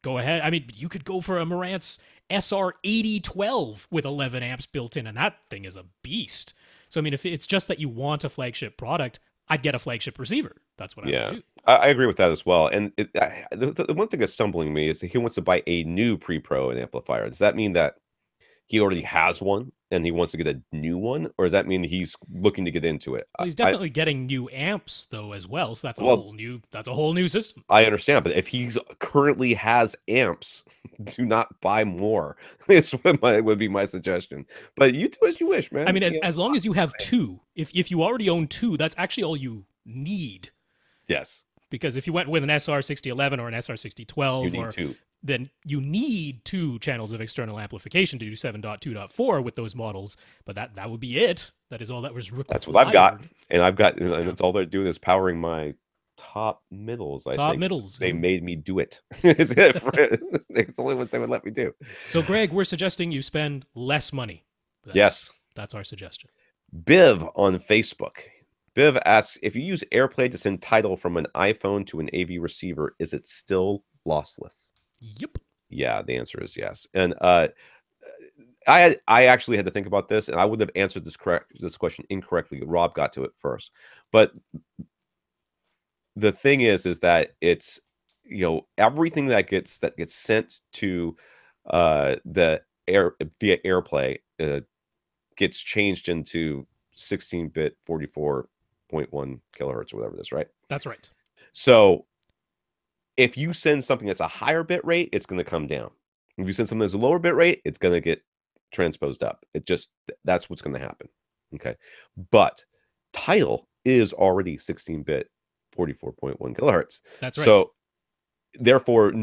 go ahead. I mean, you could go for a Marantz SR8012 with 11 amps built in, and that thing is a beast. So, I mean, if it's just that you want a flagship product, I'd get a flagship receiver. That's what I would do. I agree with that as well. And the one thing that's stumbling me is that he wants to buy a new pre-pro amplifier. Does that mean that he already has one and he wants to get a new one, or does that mean he's looking to get into it? Well, he's definitely getting new amps though as well, so that's a whole new system. I understand, but if he's currently has amps, do not buy more. It's what would be my suggestion. But you do as you wish, man. I mean, as long as you have 2, if you already own 2, that's actually all you need. Yes. Because if you went with an SR6011 or an SR6012, you need 2. Then you need 2 channels of external amplification to do 7.2.4 with those models. But that would be it. That is all that was required. That's what I've got. And it's all they're doing is powering my top middles. Top middles. They made me do it. It's the only ones they would let me do. So, Greg, we're suggesting you spend less money. That's our suggestion. Biv on Facebook. Biv asks, if you use AirPlay to send title from an iPhone to an AV receiver, is it still lossless? Yep. Yeah, the answer is yes. And I actually had to think about this, and I would have answered this question incorrectly. Rob got to it first. But the thing is that it's everything that gets sent to the air via AirPlay gets changed into 16-bit 44.1 kilohertz or whatever it is, right? That's right. So if you send something that's a higher bit rate, it's going to come down. If you send something that's a lower bit rate, it's going to get transposed up. That's what's going to happen. Okay. But title is already 16-bit 44.1 kilohertz. That's right. So therefore,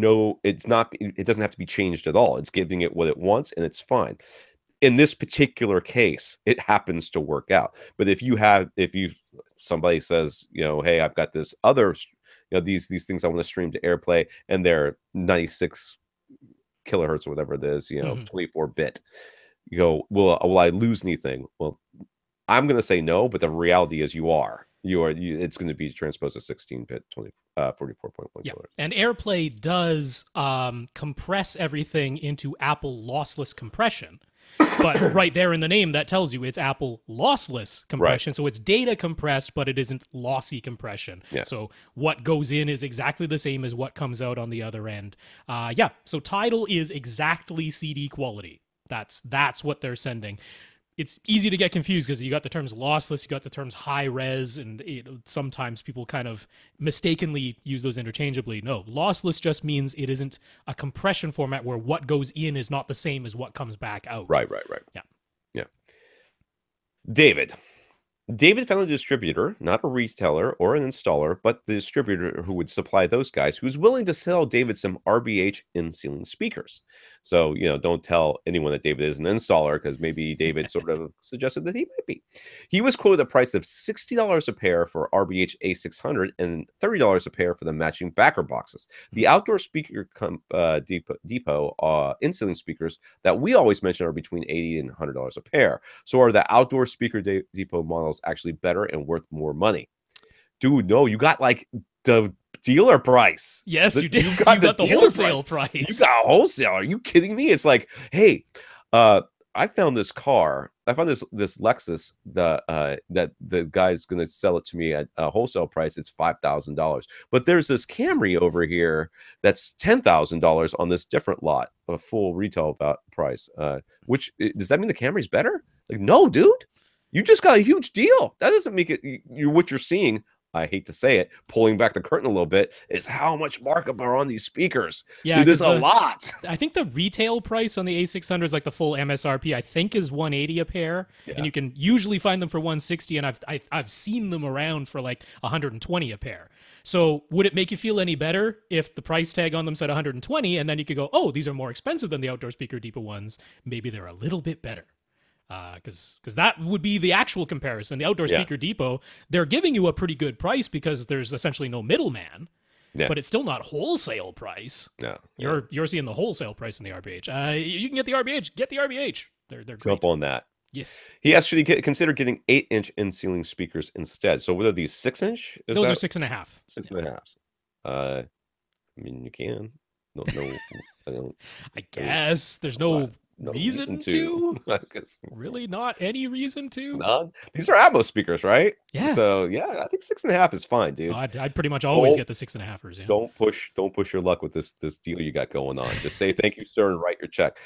it doesn't have to be changed at all. It's giving it what it wants and it's fine. in this particular case, it happens to work out. But if somebody says, hey, I've got this other, these things I want to stream to AirPlay, and they're 96 kilohertz or whatever it is, 24-bit, you go, will I lose anything? Well, I'm going to say no, but the reality is it's going to be transposed to 16-bit 44.1 yeah. kilohertz. And AirPlay does compress everything into Apple lossless compression. But right there in the name, that tells you it's Apple lossless compression. Right. So it's data compressed, but it isn't lossy compression. Yeah. So what goes in is exactly the same as what comes out on the other end. So Tidal is exactly CD quality. That's what they're sending. It's easy to get confused because you got the terms lossless, you got the terms high res, and sometimes people kind of mistakenly use those interchangeably. No, lossless just means it isn't a compression format where what goes in is not the same as what comes back out. Right. Yeah. David found a distributor, not a retailer or an installer, but the distributor who would supply those guys, who's willing to sell David some RBH in-ceiling speakers. So, don't tell anyone that David is an installer, because maybe David sort of suggested that he might be. He was quoted a price of $60 a pair for RBH A600 and $30 a pair for the matching backer boxes. The outdoor speaker depot in-ceiling speakers that we always mention are between $80 and $100 a pair. So are the outdoor speaker depot models actually better and worth more money? Dude, no, you got like the dealer price. Yes, you did. You got the wholesale price. You got a wholesale. Are you kidding me? It's like, hey, I found this car. I found this Lexus that the guy's going to sell it to me at a wholesale price. It's $5,000. But there's this Camry over here that's $10,000 on this different lot, a full retail price. Which does that mean the Camry's better? Like, no, dude. You just got a huge deal. That doesn't make it. What you're seeing, I hate to say it, pulling back the curtain a little bit, is how much markup are on these speakers. Yeah, dude, there's a lot. I think the retail price on the A600 is like the full MSRP. I think is $180 a pair, and you can usually find them for $160. And I've seen them around for like $120 a pair. So would it make you feel any better if the price tag on them said $120, and then you could go, oh, these are more expensive than the Outdoor Speaker Depot ones. Maybe they're a little bit better. Because that would be the actual comparison. The Outdoor Speaker Depot, they're giving you a pretty good price because there's essentially no middleman, but it's still not wholesale price. No, you're seeing the wholesale price in the RBH. You can get the RBH. Get the RBH. They're great. Jump on that. Yes. He asked, should he consider getting 8-inch in-ceiling speakers instead? So what are these, 6-inch? Those are 6.5. 6.5. I mean, you can. No, I don't. I guess there's no reason to. Really, not any reason to. None. These are Atmos speakers, right? Yeah. So I think 6.5 is fine, dude. I'd pretty much always get the 6.5ers. Yeah. Don't push your luck with this deal you got going on. Just say thank you, sir, and write your check.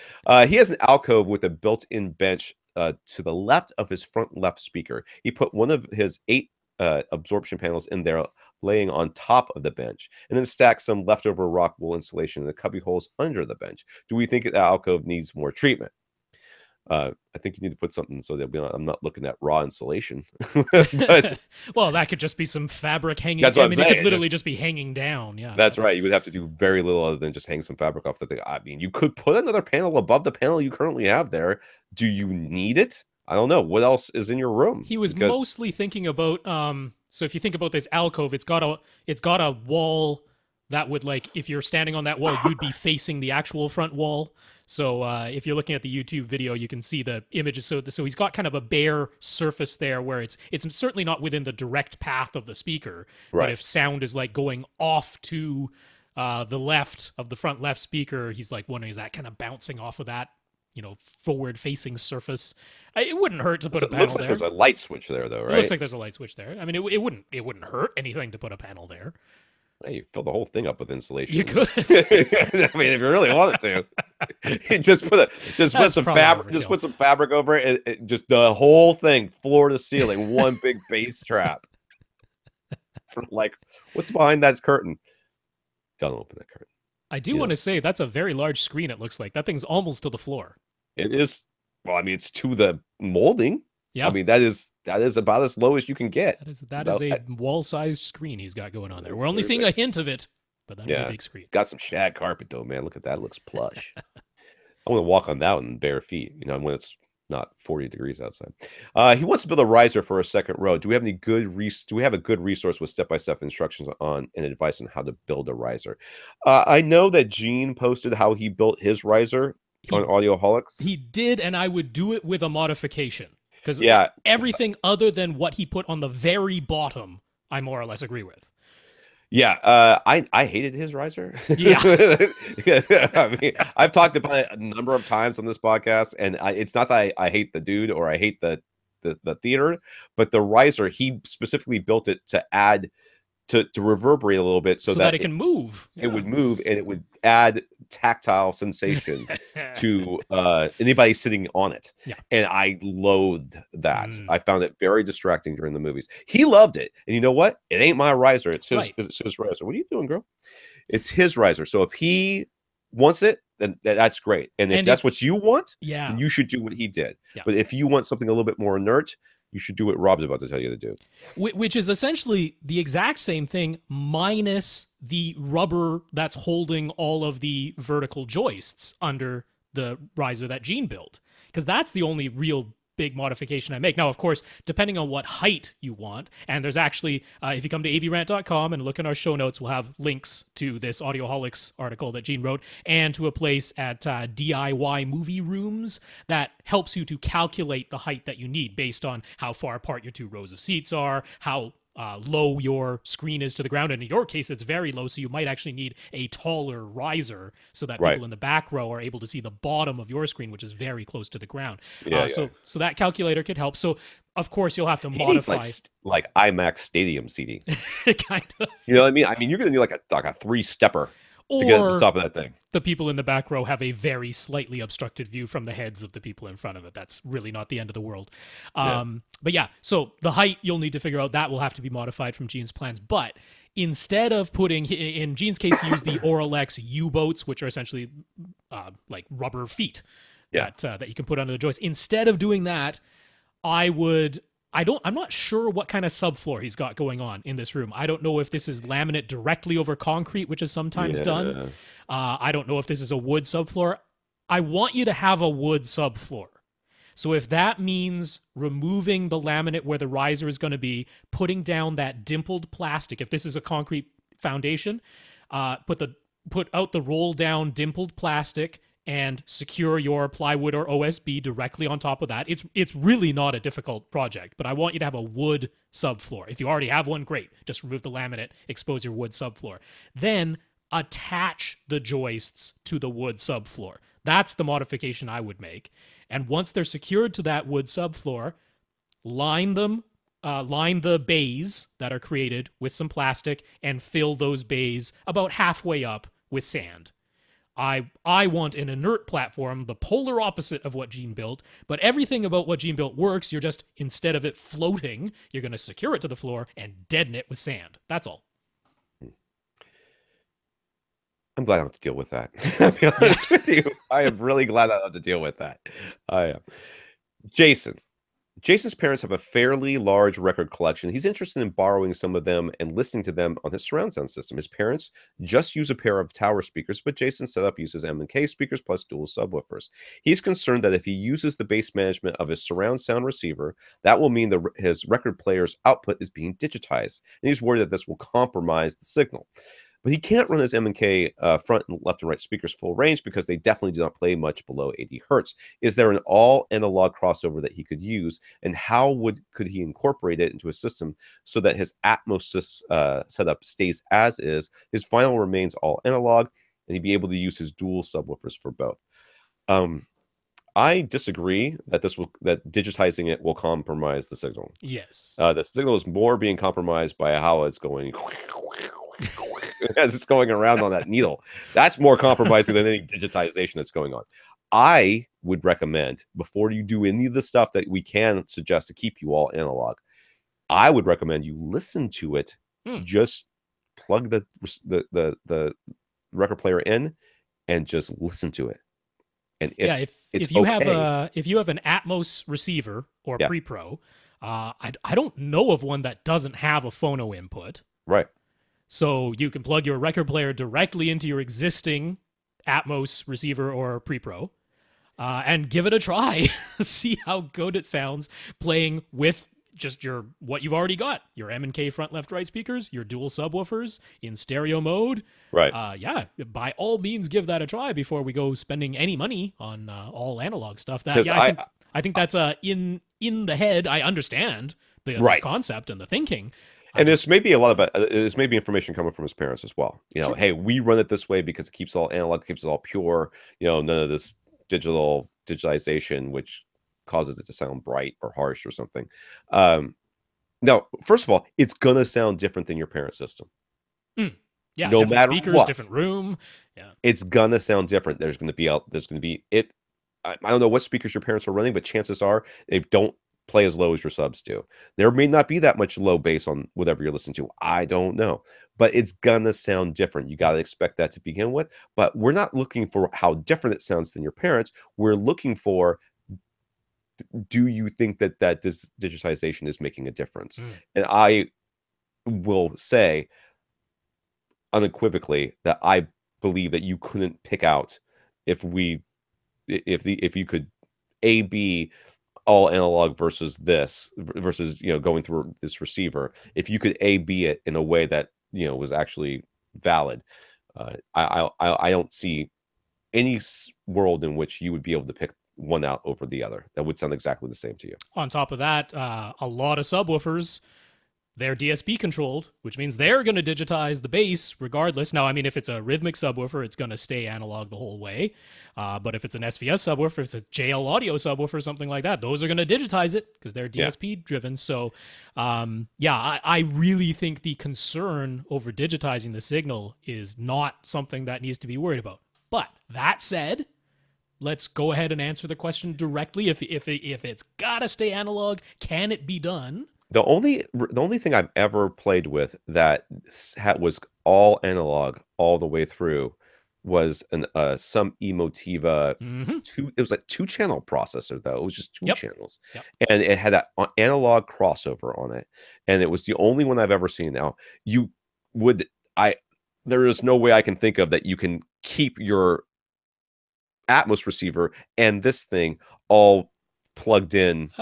He has an alcove with a built-in bench to the left of his front left speaker. He put one of his 8 absorption panels in there, laying on top of the bench, and then stack some leftover rock wool insulation in the cubby holes under the bench. Do we think the alcove needs more treatment? I think you need to put something so that I'm not looking at raw insulation. But, well, that could just be some fabric hanging. That's what I mean, it could literally just be hanging down. Yeah, that's right. You would have to do very little other than just hang some fabric off the thing. I mean, you could put another panel above the panel you currently have there. Do you need it? I don't know. What else is in your room? He was mostly thinking about so if you think about this alcove, it's got a wall that would, like, if you're standing on that wall, you'd be facing the actual front wall. So if you're looking at the YouTube video, you can see the images. So he's got kind of a bare surface there where it's certainly not within the direct path of the speaker. Right. But if sound is like going off to the left of the front left speaker, he's like wondering, is that kind of bouncing off of that, forward-facing surface? It wouldn't hurt to put a panel looks like there. There's a light switch there, though, right? It looks like there's a light switch there. I mean, it wouldn't hurt anything to put a panel there. Hey, you fill the whole thing up with insulation. You could. I mean, if you really wanted to, just put some fabric. Just put some fabric over it. Just the whole thing, floor to ceiling, one big bass trap. Like, what's behind that curtain? Don't open that curtain. I do want to say that's a very large screen. It looks like that thing's almost to the floor. It is. Well, I mean, it's to the molding. Yeah. I mean, that is about as low as you can get. That is a wall-sized screen he's got going on there. We're only seeing a hint of it, but that is a big screen. Got some shag carpet though, man. Look at that. It looks plush. I want to walk on that one bare feet. When it's not 40 degrees outside. He wants to build a riser for a second row. Do we have any good do we have a good resource with step-by-step instructions on and advice on how to build a riser? I know that Gene posted how he built his riser on Audioholics. He did, and I would do it with a modification. Because everything other than what he put on the very bottom, I more or less agree with. Yeah, I hated his riser. Yeah. I mean, I've talked about it a number of times on this podcast, and it's not that I hate the dude or I hate the theater, but the riser, he specifically built it to add to reverberate a little bit so that it can move. It would move, and it would add tactile sensation to anybody sitting on it. Yeah. And I loathed that. I found it very distracting during the movies. He loved it. And you know what? It ain't my riser. It's his, it's his riser. What are you doing, girl? It's his riser. So if he wants it, then that's great. And if that's what you want, then you should do what he did. Yeah. But if you want something a little bit more inert, you should do what Rob's about to tell you to do. Which is essentially the exact same thing, minus the rubber that's holding all of the vertical joists under the riser that Gene built. Because that's the only real big modification I make. Now, of course, depending on what height you want, and there's actually, if you come to avrant.com and look in our show notes, we'll have links to this Audioholics article that Gene wrote, and to a place at DIY Movie Rooms that helps you to calculate the height that you need based on how far apart your two rows of seats are, how low your screen is to the ground. And in your case, it's very low, so you might actually need a taller riser so that people in the back row are able to see the bottom of your screen, which is very close to the ground. So that calculator could help. So of course you'll have to modify like IMAX stadium seating. Kind of. You know what I mean? I mean, you're going to need like a 3-stepper. To get to the top of that thing. The people in the back row have a very slightly obstructed view from the heads of the people in front of it. That's really not the end of the world. But yeah, so the height you'll need to figure out. That will have to be modified from Gene's plans. But instead of putting, in Gene's case, he used the Oralex U-boats, which are essentially like rubber feet that you can put under the joist. Instead of doing that, I'm not sure what kind of subfloor he's got going on in this room. I don't know if this is laminate directly over concrete, which is sometimes done. I don't know if this is a wood subfloor. I want you to have a wood subfloor. So if that means removing the laminate where the riser is going to be, putting down that dimpled plastic, if this is a concrete foundation, put out the roll down dimpled plastic, and secure your plywood or OSB directly on top of that. It's really not a difficult project, but I want you to have a wood subfloor. If you already have one, great. Just remove the laminate, expose your wood subfloor. Then attach the joists to the wood subfloor. That's the modification I would make. And once they're secured to that wood subfloor, line the bays that are created with some plastic and fill those bays about halfway up with sand. I want an inert platform, the polar opposite of what Gene built, but everything about what Gene built works. You're just, instead of it floating, you're going to secure it to the floor and deaden it with sand. That's all. I'm glad I don't have to deal with that. I'll be honest with you. I am really glad I don't have to deal with that. I am. Jason's parents have a fairly large record collection. He's interested in borrowing some of them and listening to them on his surround sound system. His parents just use a pair of tower speakers, but Jason's setup uses M&K speakers plus dual subwoofers. He's concerned that if he uses the bass management of his surround sound receiver, that will mean his record player's output is being digitized, and he's worried that this will compromise the signal. But he can't run his M&K front and left and right speakers full range because they definitely do not play much below 80 hertz. Is there an all analog crossover that he could use, and how could he incorporate it into a system so that his Atmos setup stays as is, his final remains all analog, and he'd be able to use his dual subwoofers for both? I disagree that that digitizing it will compromise the signal. Yes. The signal is more being compromised by how it's going as it's going around on that needle. That's more compromising than any digitization that's going on. I would recommend, before you do any of the stuff that we can suggest to keep you all analog, I would recommend you listen to it. Just plug the record player in and just listen to it. And if you have an Atmos receiver or pre-pro, I don't know of one that doesn't have a phono input. Right. So you can plug your record player directly into your existing Atmos receiver or pre-pro. and give it a try. See how good it sounds playing with just what you've already got, your M&K front, left, right speakers, your dual subwoofers in stereo mode. Right. Yeah, by all means, give that a try before we go spending any money on all analog stuff. I think that's in the head. I understand the concept and the thinking. And this may be a lot about this may be information coming from his parents as well. Sure. Hey, we run it this way because it keeps it all analog, keeps it all pure. None of this digitalization, which causes it to sound bright or harsh or something. Now, first of all, it's gonna sound different than your parent system. Yeah, no matter speakers, what, different room. Yeah, it's gonna sound different. There's gonna be it. I don't know what speakers your parents are running, but chances are they don't play as low as your subs do. There may not be that much low bass on whatever you're listening to. I don't know, but it's gonna sound different. You got to expect that to begin with. But we're not looking for how different it sounds than your parents. We're looking for, do you think that this digitization is making a difference? And I will say unequivocally that I believe that you couldn't pick out if you could A/B all analog versus going through this receiver. If you could A/B it in a way that was actually valid, I don't see any world in which you would be able to pick one out over the other that would sound exactly the same to you. On top of that, a lot of subwoofers, they're DSP controlled, which means they're going to digitize the bass regardless. Now, I mean, if it's a rhythmic subwoofer, it's going to stay analog the whole way. But if it's an SVS subwoofer, if it's a JL audio subwoofer, something like that, those are going to digitize it because they're DSP driven. So, I really think the concern over digitizing the signal is not something that needs to be worried about. But that said, let's go ahead and answer the question directly. If it's got to stay analog, can it be done? The only thing I've ever played with that was all analog all the way through was some Emotiva. It was like 2-channel processor though. It was just two channels, and it had that analog crossover on it, and it was the only one I've ever seen. Now there is no way I can think of that you can keep your Atmos receiver and this thing all plugged in.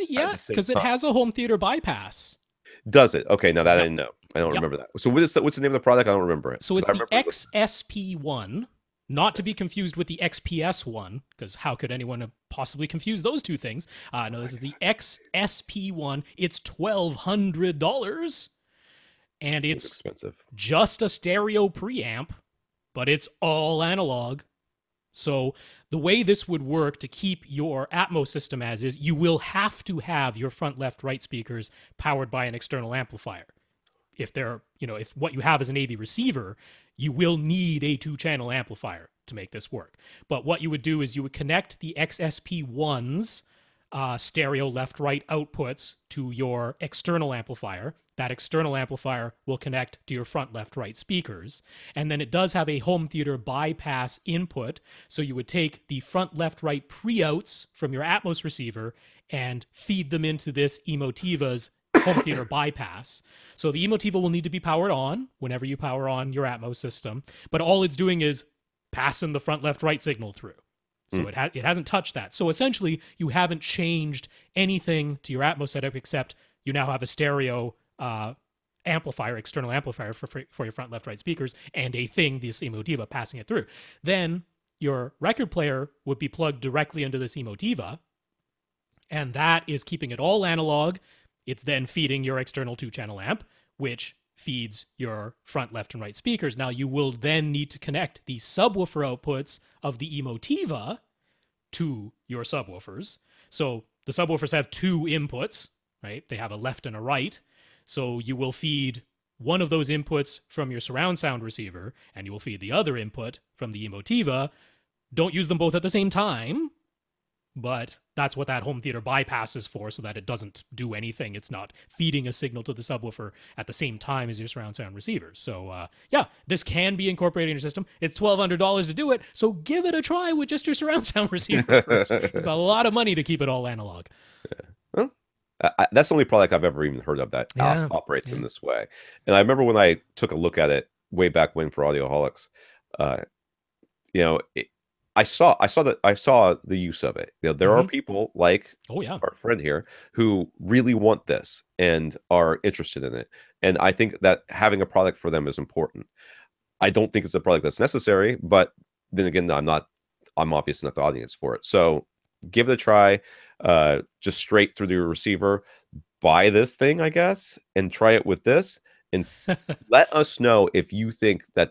Yeah, because it has a home theater bypass. Does it? Okay, now that I didn't know. I don't remember that. So what's the name of the product? I don't remember it. So it's the XSP1, not to be confused with the XPS1, because how could anyone possibly confuse those two things? No, this is the XSP1. It's $1,200, and it's expensive. Just a stereo preamp, but it's all analog. So the way this would work to keep your Atmos system as is, you will have to have your front, left, right speakers powered by an external amplifier. If if what you have is an AV receiver, you will need a 2-channel amplifier to make this work. But what you would do is you would connect the XSP1's stereo left, right outputs to your external amplifier. That external amplifier will connect to your front, left, right speakers. And then it does have a home theater bypass input. So you would take the front, left, right pre-outs from your Atmos receiver and feed them into this Emotiva's home theater bypass. So the Emotiva will need to be powered on whenever you power on your Atmos system. But all it's doing is passing the front, left, right signal through. So it hasn't touched that. So essentially, you haven't changed anything to your Atmos setup except you now have a stereo amplifier, external amplifier for your front, left, right speakers, and this Emotiva passing it through. Then your record player would be plugged directly into this Emotiva, and that is keeping it all analog. It's then feeding your external 2-channel amp, which feeds your front, left, and right speakers. Now you will then need to connect the subwoofer outputs of the Emotiva to your subwoofers. So the subwoofers have 2 inputs, right? They have a left and a right. So you will feed one of those inputs from your surround sound receiver, and you will feed the other input from the Emotiva. Don't use them both at the same time, but that's what that home theater bypass is for, so that it doesn't do anything. It's not feeding a signal to the subwoofer at the same time as your surround sound receiver. So, this can be incorporated in your system. It's $1,200 to do it, so give it a try with just your surround sound receiver first. It's a lot of money to keep it all analog. Well, that's the only product I've ever even heard of that operates in this way. And I remember when I took a look at it way back when for Audioholics, I saw the use of it. You know, there are people like our friend here who really want this and are interested in it. And I think that having a product for them is important. I don't think it's a product that's necessary, but then again, I'm obviously not the audience for it. So give it a try, just straight through the receiver. Buy this thing, I guess, and try it with this, and let us know if you think that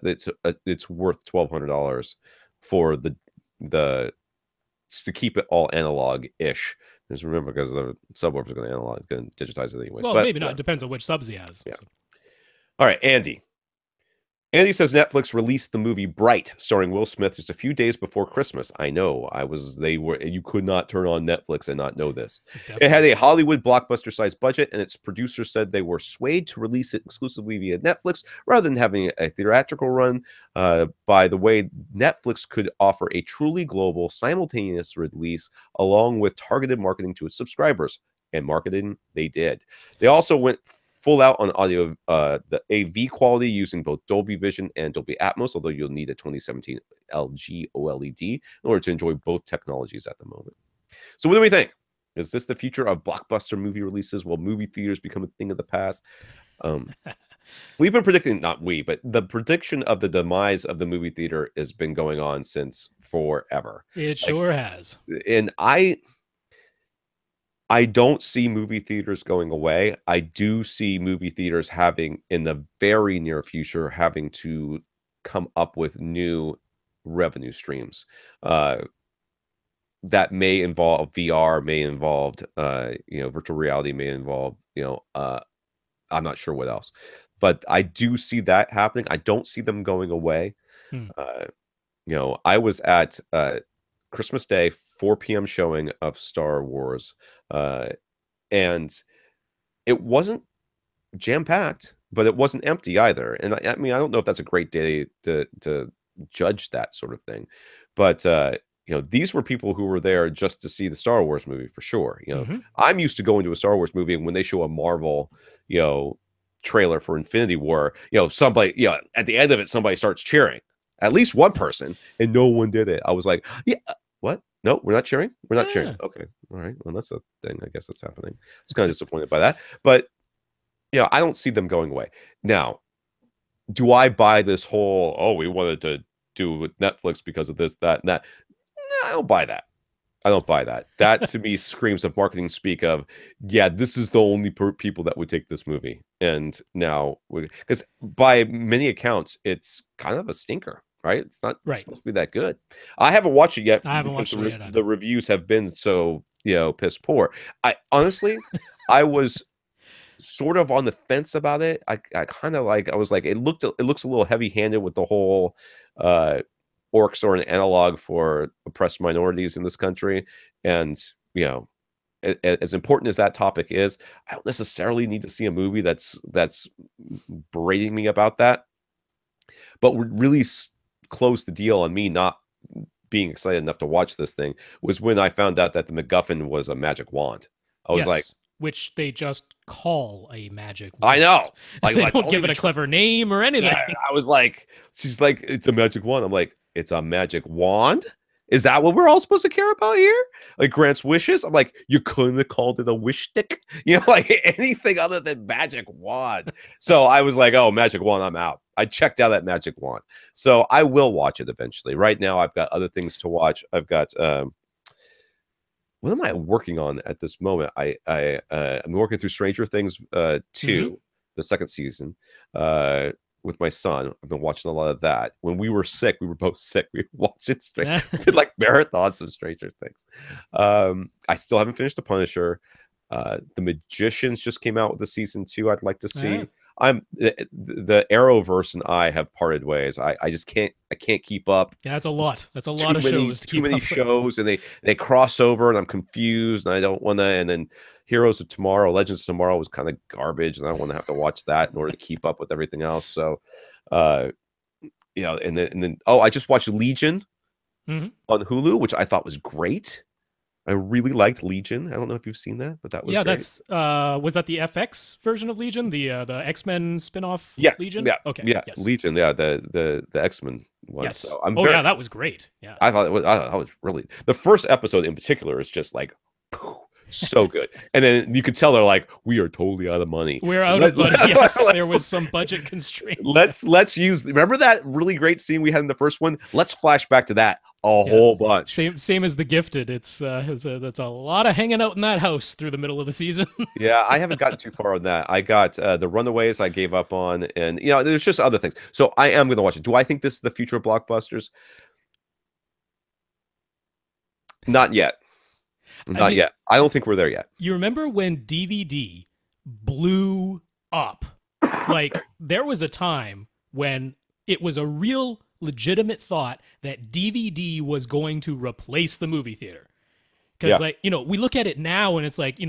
it's worth $1,200 for the to keep it all analog-ish. Just remember, because the subwoofer is going to digitize it anyways. Well, maybe not. It depends on which subs he has. Yeah. So. All right, Andy. Andy says Netflix released the movie Bright, starring Will Smith, just a few days before Christmas. I know. You could not turn on Netflix and not know this. Definitely. It had a Hollywood blockbuster-sized budget, and its producers said they were swayed to release it exclusively via Netflix rather than having a theatrical run. By the way, Netflix could offer a truly global, simultaneous release along with targeted marketing to its subscribers. And marketing they did. They also went full out on audio, the AV quality using both Dolby Vision and Dolby Atmos, although you'll need a 2017 LG OLED in order to enjoy both technologies at the moment. So what do we think? Is this the future of blockbuster movie releases? Will movie theaters become a thing of the past? We've been predicting, not we, but the prediction of the demise of the movie theater has been going on since forever. It sure has. And I don't see movie theaters going away. I do see movie theaters in the very near future, having to come up with new revenue streams that may involve VR, may involve virtual reality, may involve I'm not sure what else, but I do see that happening. I don't see them going away. I was at Christmas Day 4 p.m. showing of Star Wars, and it wasn't jam-packed, but it wasn't empty either. And I mean, I don't know if that's a great day to judge that sort of thing, but these were people who were there just to see the Star Wars movie for sure. I'm used to going to a Star Wars movie, and when they show a Marvel trailer for Infinity War, somebody at the end of it, somebody starts cheering, at least one person, and no one did it. I was like, yeah, what? No, we're not cheering. We're not cheering. Okay, all right. Well, that's a thing. I guess that's happening. I was kind of disappointed by that, but I don't see them going away. Now, do I buy this whole? Oh, we wanted to do with Netflix because of this, that, and that. No, I don't buy that. I don't buy that. That to me screams of marketing speak of, yeah, this is the only people that would take this movie. And now, because by many accounts, it's kind of a stinker. Right? It's not supposed to be that good. I haven't watched it yet. I haven't watched it yet. The reviews have been so, piss poor. I honestly, I was sort of on the fence about it. I kind of I was like, it looks a little heavy-handed with the whole orcs or an analog for oppressed minorities in this country. And, as important as that topic is, I don't necessarily need to see a movie that's berating me about that. But really closed the deal on me not being excited enough to watch this thing was when I found out that the MacGuffin was a magic wand. I was like, which they just call a magic wand. I know. They don't give it a clever name or anything. I was like, she's like, it's a magic wand. I'm like, it's a magic wand? Is that what we're all supposed to care about here? Like grants wishes? I'm like, you couldn't have called it a wish stick? Like anything other than magic wand. So I was like, oh, magic wand, I'm out. I checked out that magic wand. So I will watch it eventually. Right now, I've got other things to watch. I've got, what am I working on at this moment? I'm working through Stranger Things 2, the second season. With my son, I've been watching a lot of that. When we were sick, we were both sick. We watched it straight, like marathons of Stranger Things. I still haven't finished The Punisher. The Magicians just came out with the season 2. I'd like to see. The Arrowverse and I have parted ways. I just can't keep up. Yeah, that's a lot. That's a lot of shows. Too many shows, and they cross over, and I'm confused, and I don't want to. And then Heroes of Tomorrow, Legends of Tomorrow was kind of garbage, and I don't want to have to watch that in order to keep up with everything else. So, and then I just watched Legion on Hulu, which I thought was great. I really liked Legion. I don't know if you've seen that, but that was Yeah, great. that's was that the FX version of Legion, the X-Men spin-off Yeah, Legion? yeah, Okay, yeah. yes. Legion, yeah, the X-Men one. Yes. So I'm Oh very. yeah, that was great. Yeah. I thought it was really the first episode in particular is just like so good, and then you could tell they're like, we are totally out of money. We're So out of money. Yes, there was let's some budget constraints. let's use. Remember that really great scene we had in the first one? Let's flash back to that a Yeah. whole bunch. Same as The Gifted. It's that's a lot of hanging out in that house through the middle of the season. Yeah, I haven't gotten too far on that. I got the Runaways I gave up on, and there's just other things. So I am going to watch it. Do I think this is the future of blockbusters? Not yet. Not yet. I don't think we're there yet. You remember when DVD blew up? Like, there was a time when it was a real legitimate thought that DVD was going to replace the movie theater. Because, we look at it now and it's like,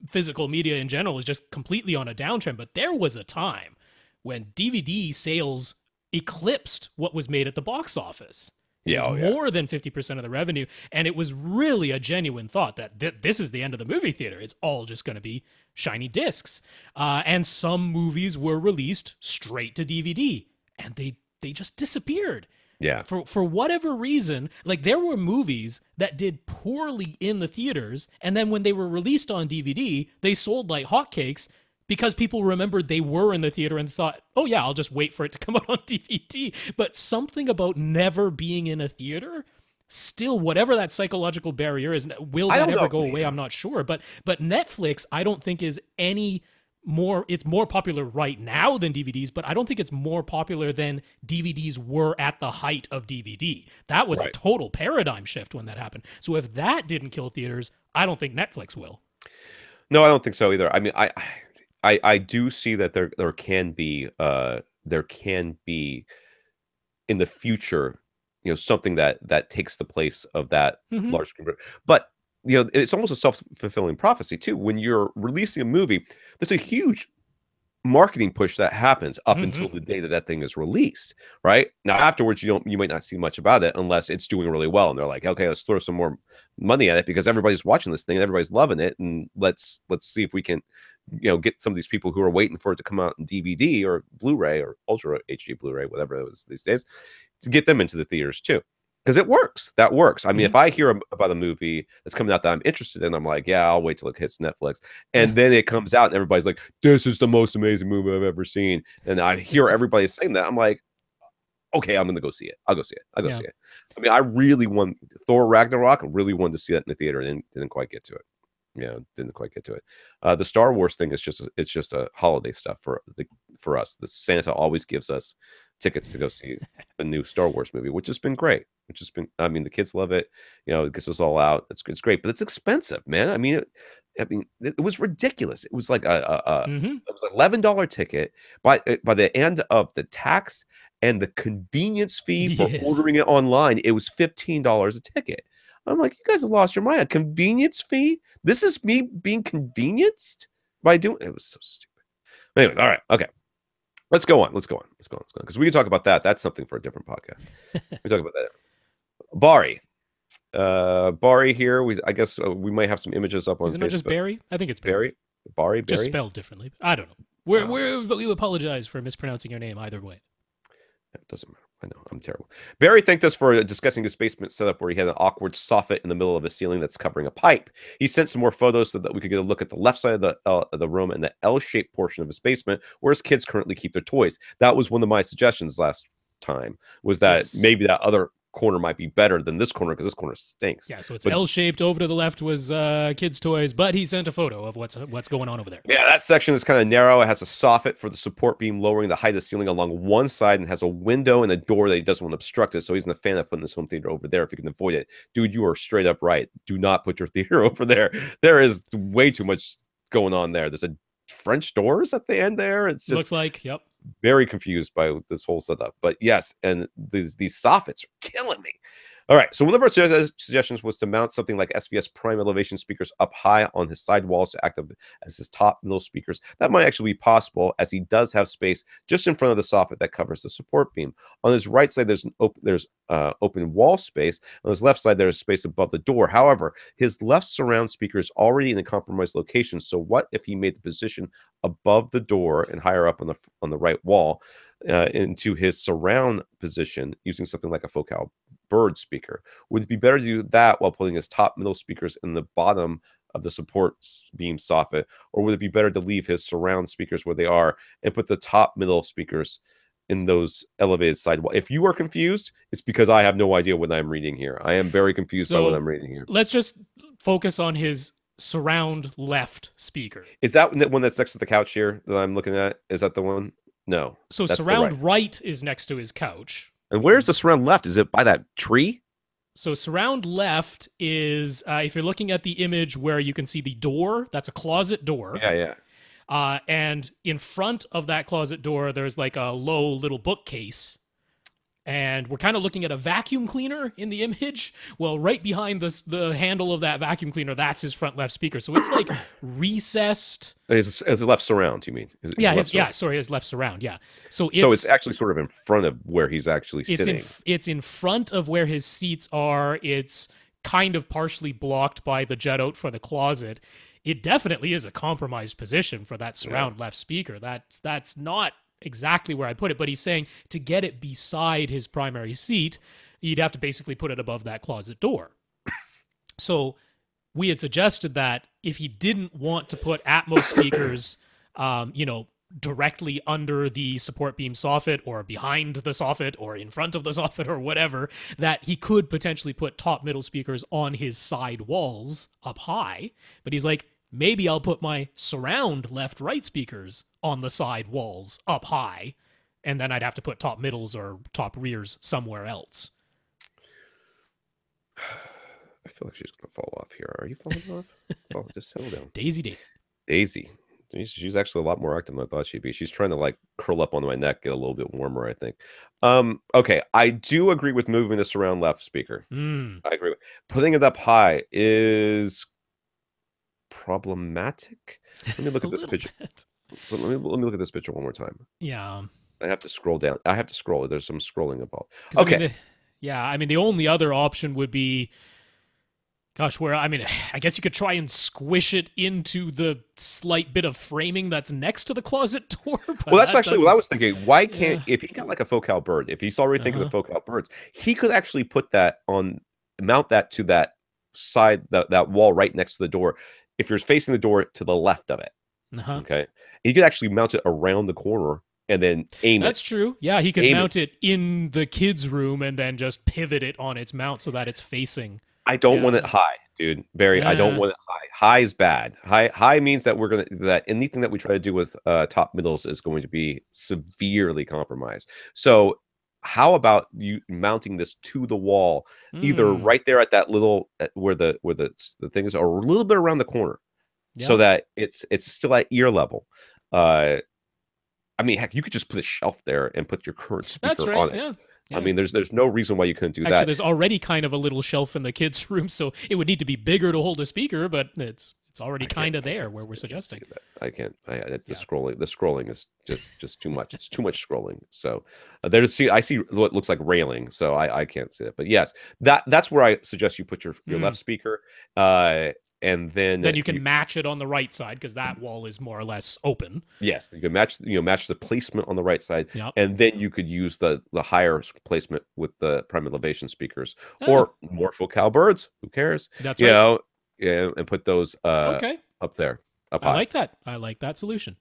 physical media in general is just completely on a downtrend. But there was a time when DVD sales eclipsed what was made at the box office. It was more than 50% of the revenue. And it was really a genuine thought that this is the end of the movie theater. It's all just going to be shiny discs. And some movies were released straight to DVD. And they just disappeared. Yeah. For whatever reason, like there were movies that did poorly in the theaters. And then when they were released on DVD, they sold like hotcakes. Because people remembered they were in the theater and thought, oh, yeah, I'll just wait for it to come out on DVD. But something about never being in a theater, still, whatever that psychological barrier is, will that ever go away? I'm not sure. But Netflix, I don't think is it's more popular right now than DVDs, but I don't think it's more popular than DVDs were at the height of DVD. That was a total paradigm shift when that happened. So if that didn't kill theaters, I don't think Netflix will. No, I don't think so either. I mean, I do see that there can be in the future, something that takes the place of that large screen. But it's almost a self-fulfilling prophecy too. When you're releasing a movie, there's a huge marketing push that happens up until the day that thing is released. Right now, afterwards, you might not see much about it unless it's doing really well, and they're like, okay, let's throw some more money at it because everybody's watching this thing and everybody's loving it, and let's see if we can get some of these people who are waiting for it to come out in DVD or Blu-ray or Ultra HD Blu-ray, whatever it was these days, to get them into the theaters too. Because it works. That works. I mean, if I hear about a movie that's coming out that I'm interested in, I'm like, yeah, I'll wait till it hits Netflix. And then it comes out and everybody's like, this is the most amazing movie I've ever seen. And I hear everybody saying that. I'm like, okay, I'm going to go see it. I'll go see it. I'll go see it. I mean, I really want Thor Ragnarok. I really wanted to see that in the theater and didn't quite get to it. Yeah, didn't quite get to it. The Star Wars thing is just a holiday stuff for us. The Santa always gives us tickets to go see a new Star Wars movie, which has been great. I mean, the kids love it. It gets us all out. It's great, but it's expensive, man. I mean, it was ridiculous. It was like it was $11 ticket by the end of the tax and the convenience fee for ordering it online. It was $15 a ticket. I'm like, you guys have lost your mind. A convenience fee? This is me being convenienced by doing it. Was so stupid. Anyway, all right, okay. Let's go on. Because we can talk about that. That's something for a different podcast. We talk about that. Bari here. I guess we might have some images up on Facebook. Is it not just Barry? I think it's Barry. Bari. Just spelled differently. I don't know. We apologize for mispronouncing your name either way. It doesn't matter. I know, I'm terrible. Barry thanked us for discussing his basement setup where he had an awkward soffit in the middle of a ceiling that's covering a pipe. He sent some more photos so that we could get a look at the left side of the room and the L-shaped portion of his basement where his kids currently keep their toys. That was one of my suggestions last time, was that maybe that other corner might be better than this corner because this corner stinks. Yeah, so it's L-shaped. Over to the left was kids' toys, but he sent a photo of what's going on over there. Yeah, that section is kind of narrow. It has a soffit for the support beam, lowering the height of the ceiling along one side, and has a window and a door that he doesn't want to obstruct it. So he's a fan of putting his home theater over there if you can avoid it. Dude, you are straight up right. Do not put your theater over there. There is way too much going on there. There's a French doors at the end there. It's just looks like, yep. Very confused by this whole setup. But yes, and these soffits are killing me. All right. So one of our suggestions was to mount something like SVS prime elevation speakers up high on his side walls to act as his top middle speakers. That might actually be possible, as he does have space just in front of the soffit that covers the support beam. On his right side, there's open wall space. On his left side, there's space above the door. However, his left surround speaker is already in a compromised location. So what if he made the position above the door and higher up on the right wall into his surround position using something like a focal bird speaker? Would it be better to do that while putting his top middle speakers in the bottom of the support beam soffit, or would it be better to leave his surround speakers where they are and put the top middle speakers in those elevated sidewall? If you are confused, it's because I have no idea what I'm reading here. I am very confused by what I'm reading here. Let's just focus on his surround left speaker. Is that the one that's next to the couch here that I'm looking at? Is that the one? No. So surround right is next to his couch. And where's the surround left? Is it by that tree? So surround left is, if you're looking at the image where you can see the door, that's a closet door. Yeah. And in front of that closet door, there's like a low little bookcase. And we're kind of looking at a vacuum cleaner in the image. Well, right behind the handle of that vacuum cleaner, that's his front left speaker. So it's like recessed. It's a left surround, you mean? His left surround, yeah. So it's actually sort of in front of where he's actually sitting. It's in front of where his seats are. It's kind of partially blocked by the jut out for the closet. It definitely is a compromised position for that surround left speaker. That's not exactly where I put it, but he's saying to get it beside his primary seat, you'd have to basically put it above that closet door. So we had suggested that if he didn't want to put Atmos speakers, directly under the support beam soffit or behind the soffit or in front of the soffit or whatever, that he could potentially put top middle speakers on his side walls up high. But he's like, maybe I'll put my surround left-right speakers on the side walls up high, and then I'd have to put top middles or top rears somewhere else. I feel like she's going to fall off here. Are you falling off? Oh, just settle down. Daisy. She's actually a lot more active than I thought she'd be. She's trying to like curl up on my neck, get a little bit warmer, I think. Okay, I do agree with moving the surround left speaker. I agree. Putting it up high is problematic. Let me look at this picture. Let me look at this picture one more time. Yeah. I have to scroll down. I have to scroll. There's some scrolling involved. Okay. I mean, the only other option would be, I guess you could try and squish it into the slight bit of framing that's next to the closet door. Well, that's actually what I was thinking. Why can't, if he got like a focal bird, if he's already thinking of focal birds, he could actually mount that to that side, that wall right next to the door. If you're facing the door to the left of it, okay, he could actually mount it around the corner and then aim it. That's true. Yeah, he could mount it in the kids' room and then just pivot it on its mount so that it's facing. I don't want it high, dude. Barry, I don't want it high. High is bad. High means that that anything that we try to do with top middles is going to be severely compromised. So how about you mounting this to the wall, either right there at that little where the thing is, or a little bit around the corner, so that it's still at ear level. I mean, heck, you could just put a shelf there and put your current speaker on it. Yeah. I mean, there's no reason why you couldn't do that. Actually, there's already kind of a little shelf in the kids' room, so it would need to be bigger to hold a speaker, but it's already kind of there where we're suggesting. I can't. The scrolling is just too much. It's too much scrolling. So I see what looks like railing, so I can't see it. But yes, that's where I suggest you put your left speaker. And then you can match it on the right side because that wall is more or less open. Yes, you can match the placement on the right side, and then you could use the higher placement with the prime elevation speakers or more focal birds. Who cares? That's right. And put those up there. Up high. I like that solution.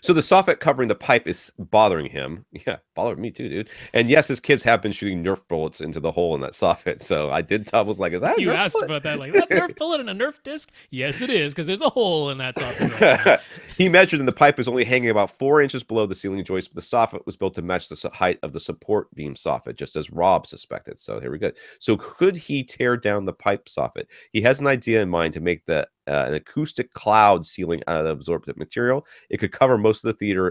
So the soffit covering the pipe is bothering him. Yeah, bothered me too, dude. And yes, his kids have been shooting Nerf bullets into the hole in that soffit. So I was like, is that you asked about that? Like, that Nerf bullet and a Nerf disc? Yes, it is, because there's a hole in that soffit. Right. He measured, and the pipe is only hanging about 4 inches below the ceiling joist, but the soffit was built to match the height of the support beam soffit, just as Rob suspected. So here we go. So could he tear down the pipe soffit? He has an idea in mind to make an acoustic cloud ceiling out of absorptive material. It could cover most of the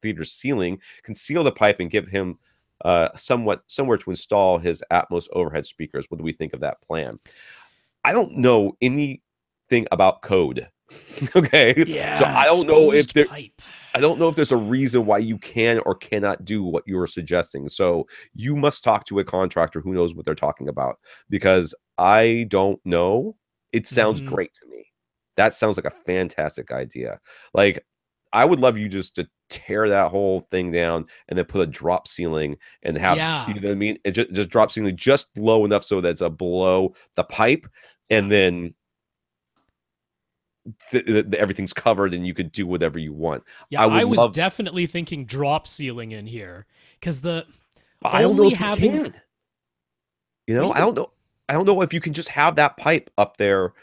theater's ceiling, conceal the pipe, and give him somewhat somewhere to install his Atmos overhead speakers. What do we think of that plan? I don't know anything about code. Okay, so Yeah, I don't know if exposed pipe. I don't know if there's a reason why you can or cannot do what you are suggesting. So you must talk to a contractor who knows what they're talking about, because I don't know. It sounds Mhm. great to me. That sounds like a fantastic idea. Like, I would love you just to tear that whole thing down and then put a drop ceiling and have, Yeah. you know what I mean? And just drop ceiling just low enough so that it's below the pipe, and then everything's covered and you could do whatever you want. Yeah, I I would was love. definitely thinking drop ceiling in here because the I don't know only if you having can. You what do know, you I mean? don't know. I don't know if you can just have that pipe up there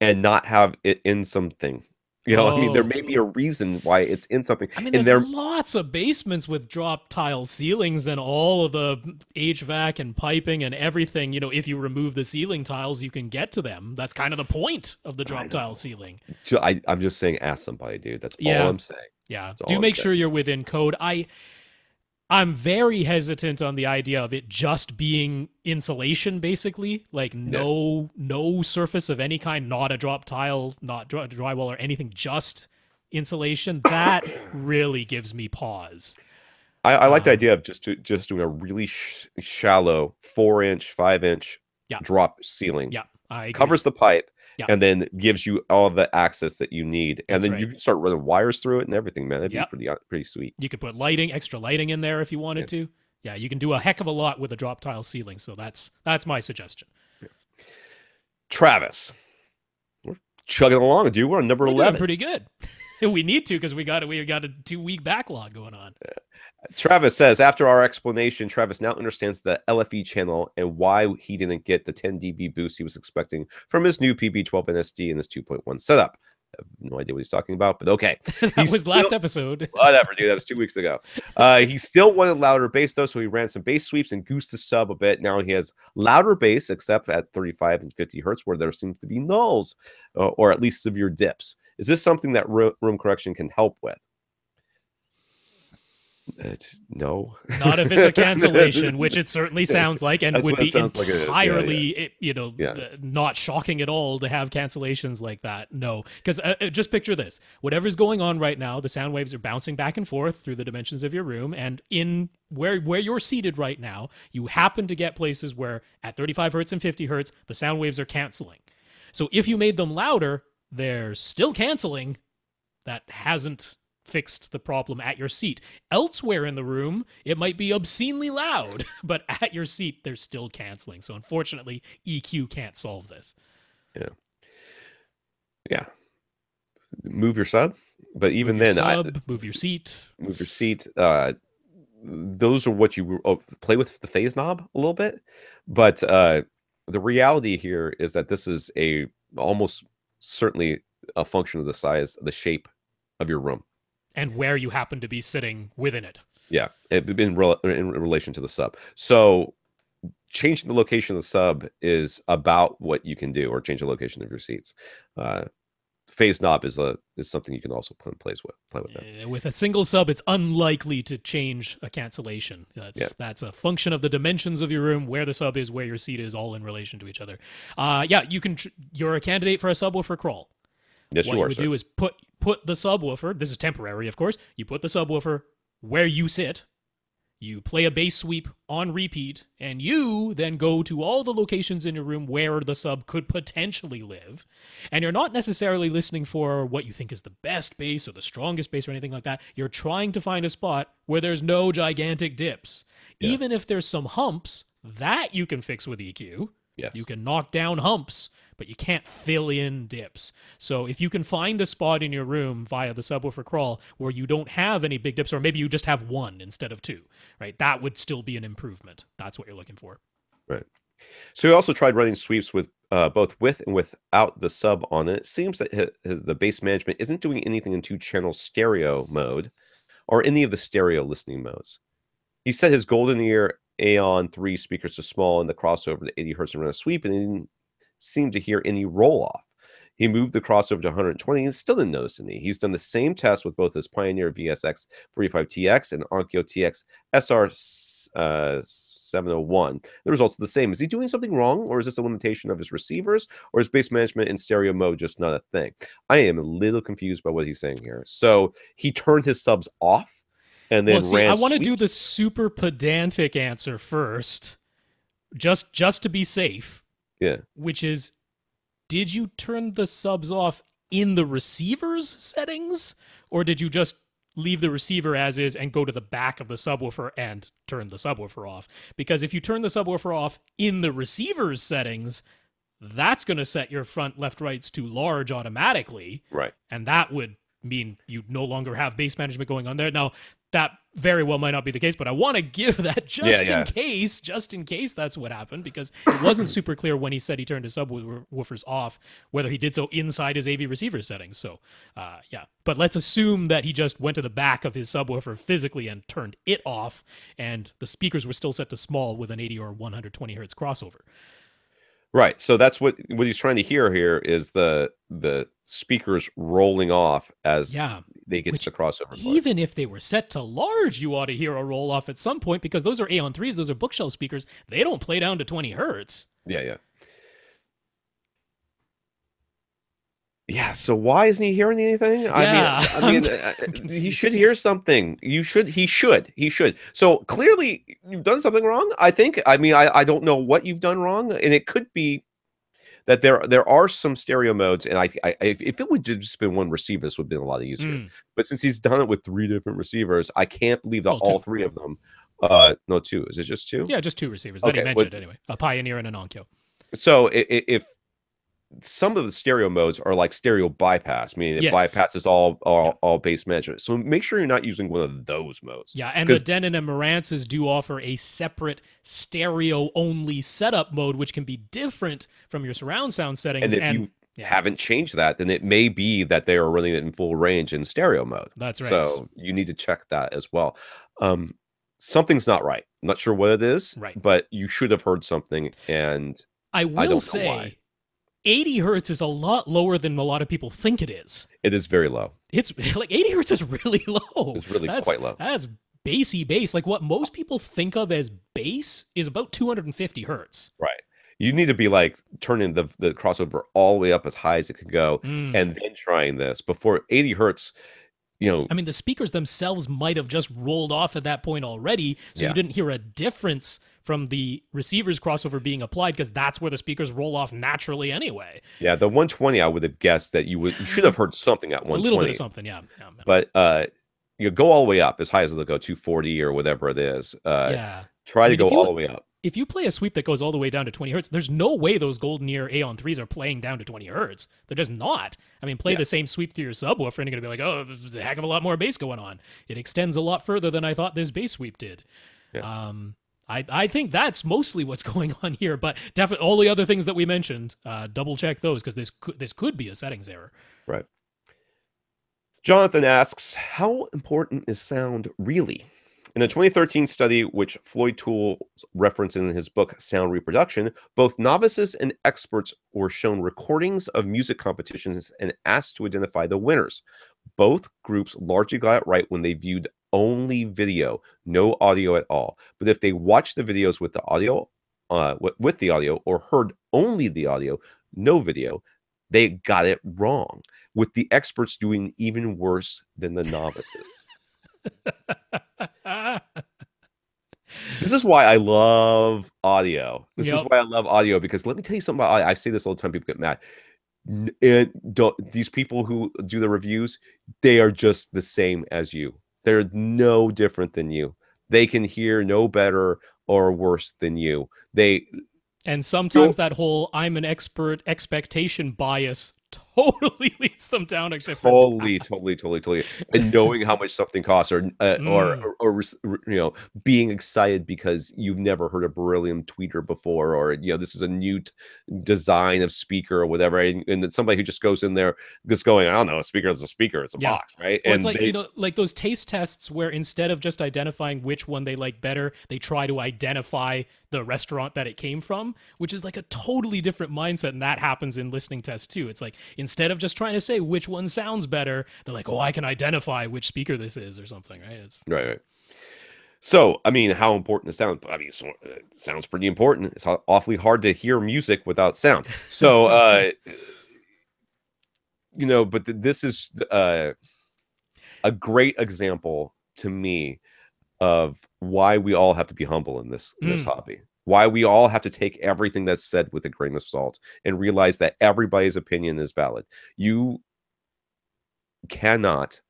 and not have it in something. You know, I mean, there Oh, may be a reason why it's in something. I mean, And there's there, lots of basements with drop tile ceilings and all of the HVAC and piping and everything. You know, if you remove the ceiling tiles, you can get to them. That's kind of the point of the I drop tile know. ceiling. I'm just saying, ask somebody, dude. That's all Yeah, I'm saying. yeah. That's all Do I'm make saying. sure you're within code. I'm very hesitant on the idea of it just being insulation, basically, like Yeah, no surface of any kind, not a drop tile, not drywall or anything, just insulation. That really gives me pause. I like the Um, idea of just doing a really shallow 4-inch, 5-inch yeah, drop ceiling. yeah, I agree. Covers the pipe, Yeah, and then gives you all the access that you need, and that's then you right. can start running wires through it and everything, man. That'd be Yep, pretty sweet. you could put lighting, extra lighting in there if you Yeah. wanted to. Yeah, you can do a heck of a lot with a drop tile ceiling. So that's my suggestion. Travis, we're chugging along, dude. We're on number We're doing 11. pretty good. We need to because we got a 2 week backlog going on. Travis says, after our explanation, Travis now understands the LFE channel and why he didn't get the 10 dB boost he was expecting from his new PB12 NSD and his 2.1 setup. I have no idea what he's talking about, but okay. That was last episode. Whatever, dude. That was 2 weeks ago. He still wanted louder bass, though, so he ran some bass sweeps and goosed the sub a bit. Now he has louder bass, except at 35 and 50 hertz, where there seems to be nulls, or at least severe dips. Is this something that room correction can help with? No. Not if it's a cancellation, which it certainly sounds like, and That's would what it be sounds like it is. entirely, Yeah. not shocking at all to have cancellations like that. No, because just picture this: whatever's going on right now, the sound waves are bouncing back and forth through the dimensions of your room, and in where you're seated right now, you happen to get places where at 35 hertz and 50 hertz, the sound waves are canceling. So if you made them louder, they're still canceling. That hasn't fixed the problem at your seat. Elsewhere in the room, it might be obscenely loud, but at your seat, they're still canceling. So unfortunately, EQ can't solve this. Yeah. Yeah. Move your sub. But even Move your then, sub, move your seat. move your seat. Those are what you play with the phase knob a little bit. But the reality here is that this is almost certainly a function of the size, the shape of your room. And where you happen to be sitting within it. Yeah, in relation to the sub. So changing the location of the sub is about what you can do, or change the location of your seats. Phase knob is something you can also play with that. With a single sub, it's unlikely to change a cancellation. That's a function of the dimensions of your room, where the sub is, where your seat is, all in relation to each other. You can. You're a candidate for a subwoofer crawl. Yes, what you would do is put the subwoofer. This is temporary, of course. You put the subwoofer where you sit. You play a bass sweep on repeat, and you then go to all the locations in your room where the sub could potentially live. And you're not necessarily listening for what you think is the best bass or the strongest bass or anything like that. You're trying to find a spot where there's no gigantic dips. Yeah. Even if there's some humps, that you can fix with EQ. Yes. You can knock down humps, but you can't fill in dips. So if you can find a spot in your room via the subwoofer crawl where you don't have any big dips, or maybe you just have one instead of two, right? That would still be an improvement. That's what you're looking for. Right. So we also tried running sweeps with both with and without the sub on it. It seems that the bass management isn't doing anything in 2-channel stereo mode or any of the stereo listening modes. He set his Golden Ear Aeon 3 speakers to small in the crossover to 80 hertz and ran a sweep, and he didn't seem to hear any roll off. He moved the crossover to 120 and still didn't notice any. He's done the same test with both his Pioneer VSX 45TX and Onkyo TX SR 701. The results are the same. Is he doing something wrong, or is this a limitation of his receivers, or is bass management in stereo mode just not a thing? I am a little confused by what he's saying here. So he turned his subs off and then ran I want to do the sweeps? super pedantic answer first, just to be safe. Yeah. Which is, did you turn the subs off in the receiver's settings, or did you just leave the receiver as is and go to the back of the subwoofer and turn the subwoofer off? Because if you turn the subwoofer off in the receiver's settings, that's going to set your front left rights to large automatically. Right. And that would mean you no longer have bass management going on there. Now, that very well might not be the case, but I want to give that just in case that's what happened, because it wasn't super clear when he said he turned his subwoofers off, whether he did so inside his AV receiver settings. So, yeah. But let's assume that he just went to the back of his subwoofer physically and turned it off, and the speakers were still set to small with an 80 or 120 hertz crossover. Right. So that's what he's trying to hear here is the speakers rolling off as they get to the crossover. Even if they were set to large, you ought to hear a roll off at some point, because those are A-on-3s, those are bookshelf speakers. They don't play down to 20 hertz. Yeah. Yeah, so why isn't he hearing anything? Yeah, I mean, he should hear something. He should. So clearly you've done something wrong, I think. I mean, I don't know what you've done wrong, and it could be that there are some stereo modes, and if it would just been one receiver, this would have been a lot easier. But since he's done it with 3 different receivers, I can't believe that all 3 of them. No, 2. Is it just 2? Yeah, just 2 receivers. That he mentioned anyway. A Pioneer and an Onkyo. So if some of the stereo modes are like stereo bypass, meaning it bypasses all bass management. So make sure you're not using one of those modes. Yeah, and the Denon and Marantz's do offer a separate stereo-only setup mode, which can be different from your surround sound settings. And if you haven't changed that, then it may be that they are running it in full range in stereo mode. That's right. So you need to check that as well. Something's not right. I'm not sure what it is, but you should have heard something, and I will say, why. 80 hertz is a lot lower than a lot of people think it is. It is very low. It's like 80 hertz is really low. It's really quite low. That's bassy bass. Like what most people think of as bass is about 250 hertz. Right. You need to be like turning the crossover all the way up as high as it can go, and then trying this before 80 hertz. You know, I mean, the speakers themselves might have just rolled off at that point already, so you didn't hear a difference from the receiver's crossover being applied, because that's where the speakers roll off naturally anyway. Yeah, the 120, I would have guessed that you should have heard something at 120. A little bit of something, yeah. But you go all the way up as high as it'll go, 240 or whatever it is. Try to go all the way up. If you play a sweep that goes all the way down to 20 hertz, there's no way those Golden Ear A-on-3s are playing down to 20 hertz. They're just not. I mean, play the same sweep to your subwoofer, and you're going to be like, oh, there's a heck of a lot more bass going on. It extends a lot further than I thought this bass sweep did. Yeah. I think that's mostly what's going on here, but definitely all the other things that we mentioned, double check those, because this could be a settings error. Right. Jonathan asks, how important is sound really? In the 2013 study, which Floyd Toole referenced in his book Sound Reproduction, both novices and experts were shown recordings of music competitions and asked to identify the winners. Both groups largely got it right when they viewed only video, no audio at all. But if they watched the videos with the audio, or heard only the audio, no video, they got it wrong, with the experts doing even worse than the novices. This is why I love audio. This is why I love audio, because let me tell you something about audio. I say this all the time. People get mad. These people who do the reviews, they are just the same as you. They're no different than you. They can hear no better or worse than you. And sometimes that whole "I'm an expert" expectation bias totally leads them down a different totally. And knowing how much something costs, or being excited because you've never heard a beryllium tweeter before, or this is a new design of speaker or whatever, and then somebody who just goes in there just going, I don't know, a speaker is a speaker, it's a box, right? Well, and it's like like those taste tests where instead of just identifying which one they like better, they try to identify the restaurant that it came from, which is like a totally different mindset. And that happens in listening tests too. It's like, instead of just trying to say which one sounds better, they're like, oh, I can identify which speaker this is or something, right? It's Right. So, I mean, how important is sound? I mean, it sounds pretty important. It's awfully hard to hear music without sound. So, you know, but this is a great example to me of why we all have to be humble in this hobby. Why we all have to take everything that's said with a grain of salt and realize that everybody's opinion is valid. You cannot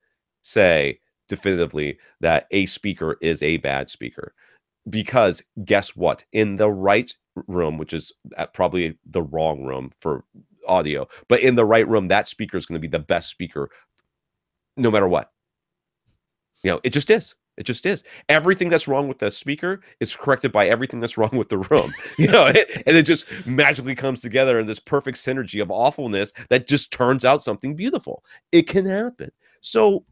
say definitively that a speaker is a bad speaker, because guess what? In the right room, which is probably the wrong room for audio, but in the right room, that speaker is going to be the best speaker no matter what. You know, it just is. It just is. Everything that's wrong with the speaker is corrected by everything that's wrong with the room. You know, and it just magically comes together in this perfect synergy of awfulness that just turns out something beautiful. It can happen. So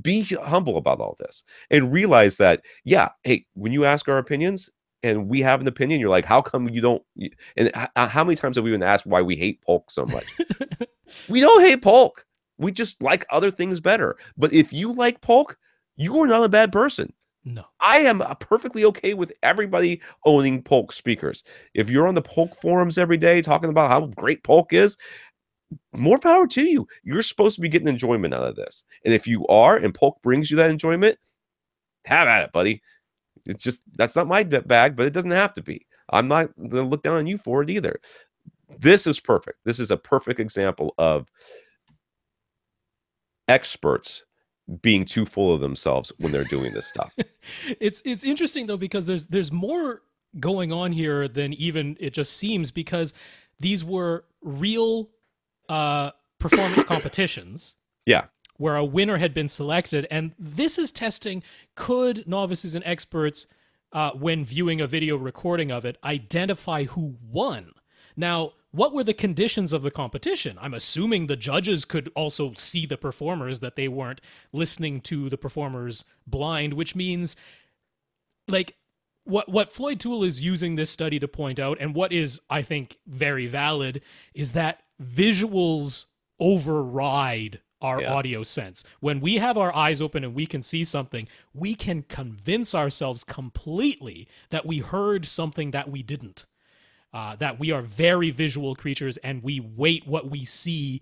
be humble about all this and realize that, yeah, hey, when you ask our opinions and we have an opinion, you're like, how come you don't? And how many times have we been asked why we hate Polk so much? We don't hate Polk. We just like other things better. But if you like Polk, you are not a bad person. No. I am perfectly okay with everybody owning Polk speakers. If you're on the Polk forums every day talking about how great Polk is, more power to you. You're supposed to be getting enjoyment out of this. And if you are, and Polk brings you that enjoyment, have at it, buddy. It's just, that's not my bag, but it doesn't have to be. I'm not going to look down on you for it either. This is perfect. This is a perfect example of experts being too full of themselves when they're doing this stuff. It's interesting though, because there's more going on here than even it just seems, because these were real performance competitions. Yeah. Where a winner had been selected, and this is testing, could novices and experts, when viewing a video recording of it, identify who won? Now, what were the conditions of the competition? I'm assuming the judges could also see the performers, that they weren't listening to the performers blind, which means, like, what Floyd Toole is using this study to point out, and what is, I think, very valid, is that visuals override our audio sense. When we have our eyes open and we can see something, we can convince ourselves completely that we heard something that we didn't. That we are very visual creatures, and we weight what we see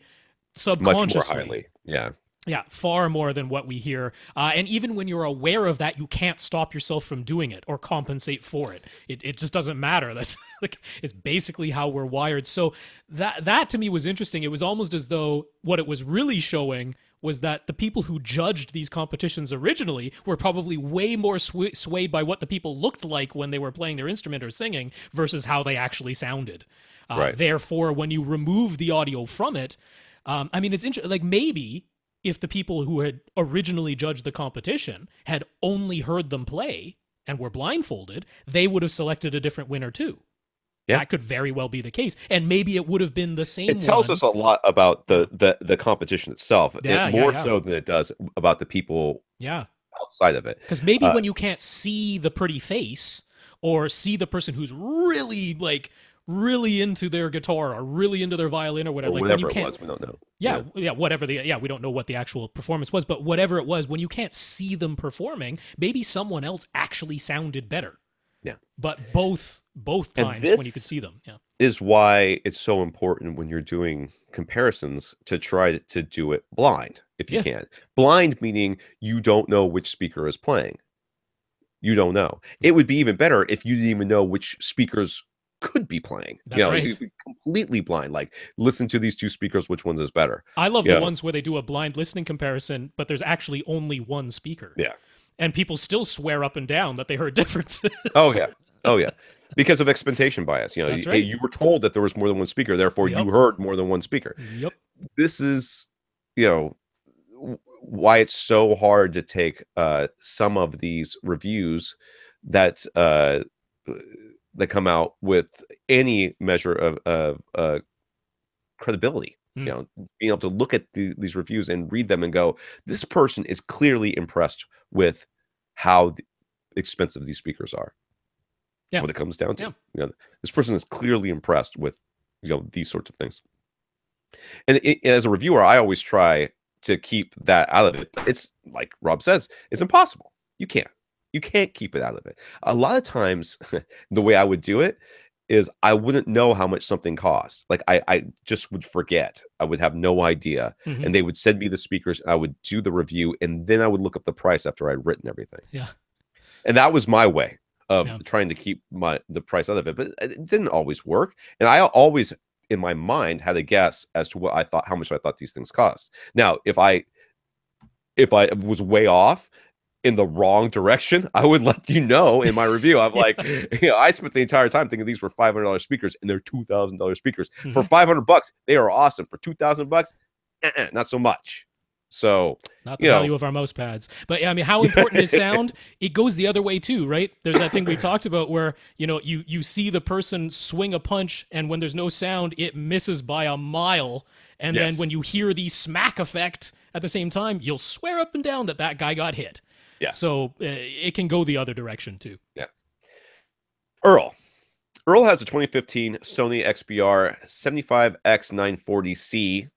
subconsciously. Much more highly. Yeah. Yeah, far more than what we hear. And even when you're aware of that, you can't stop yourself from doing it or compensate for it. It just doesn't matter. That's like, it's basically how we're wired. So that to me was interesting. It was almost as though what it was really showing was that the people who judged these competitions originally were probably way more swayed by what the people looked like when they were playing their instrument or singing versus how they actually sounded. Right. Therefore, when you remove the audio from it, I mean, it's interesting. Like, maybe if the people who had originally judged the competition had only heard them play and were blindfolded, they would have selected a different winner too. Yeah. That could very well be the case. And maybe it would have been the same. It tells us a lot about the competition itself. More so than it does about the people outside of it. Because maybe when you can't see the pretty face or see the person who's really into their guitar or really into their violin or whatever. Or whatever it was, we don't know. Whatever we don't know what the actual performance was, but whatever it was, when you can't see them performing, maybe someone else actually sounded better. Yeah. But both times when you could see them. Yeah. Is why it's so important when you're doing comparisons to try to do it blind, if you can. Blind meaning you don't know which speaker is playing. You don't know. It would be even better if you didn't even know which speakers could be playing. That's right. You'd be completely blind. Like, listen to these two speakers, which one's is better? I love the ones where they do a blind listening comparison, but there's actually only one speaker. Yeah. And people still swear up and down that they heard differences. Oh yeah. Because of expectation bias. That's right. You were told that there was more than one speaker, therefore you heard more than one speaker. Yep. This is, why it's so hard to take some of these reviews that come out with any measure of credibility. Being able to look at these reviews and read them and go, this person is clearly impressed with how expensive these speakers are. That's what it comes down to. Yeah. You know, this person is clearly impressed with, you know, these sorts of things. And as a reviewer, I always try to keep that out of it. But it's like Rob says, it's impossible. You can't keep it out of it. A lot of times, the way I would do it is I wouldn't know how much something costs. Like I just would forget. I would have no idea. Mm-hmm. And they would send me the speakers. I would do the review, and then I would look up the price after I'd written everything. Yeah. And that was my way of trying to keep the price out of it. But it didn't always work. And I always, in my mind, had a guess as to what I thought, how much I thought these things cost. Now, if I was way off in the wrong direction, I would let you know in my review. I'm like, you know, I spent the entire time thinking these were $500 speakers, and they're $2,000 speakers. Mm-hmm. For $500, they are awesome. For $2,000, not so much. So, not the value of our mouse pads. But I mean, how important is sound? It goes the other way too, right? There's that thing we talked about where, you know, you see the person swing a punch, and when there's no sound, it misses by a mile. And then when you hear the smack effect at the same time, you'll swear up and down that guy got hit. Yeah. So it can go the other direction too. Yeah. Earl has a 2015 Sony XBR 75X940C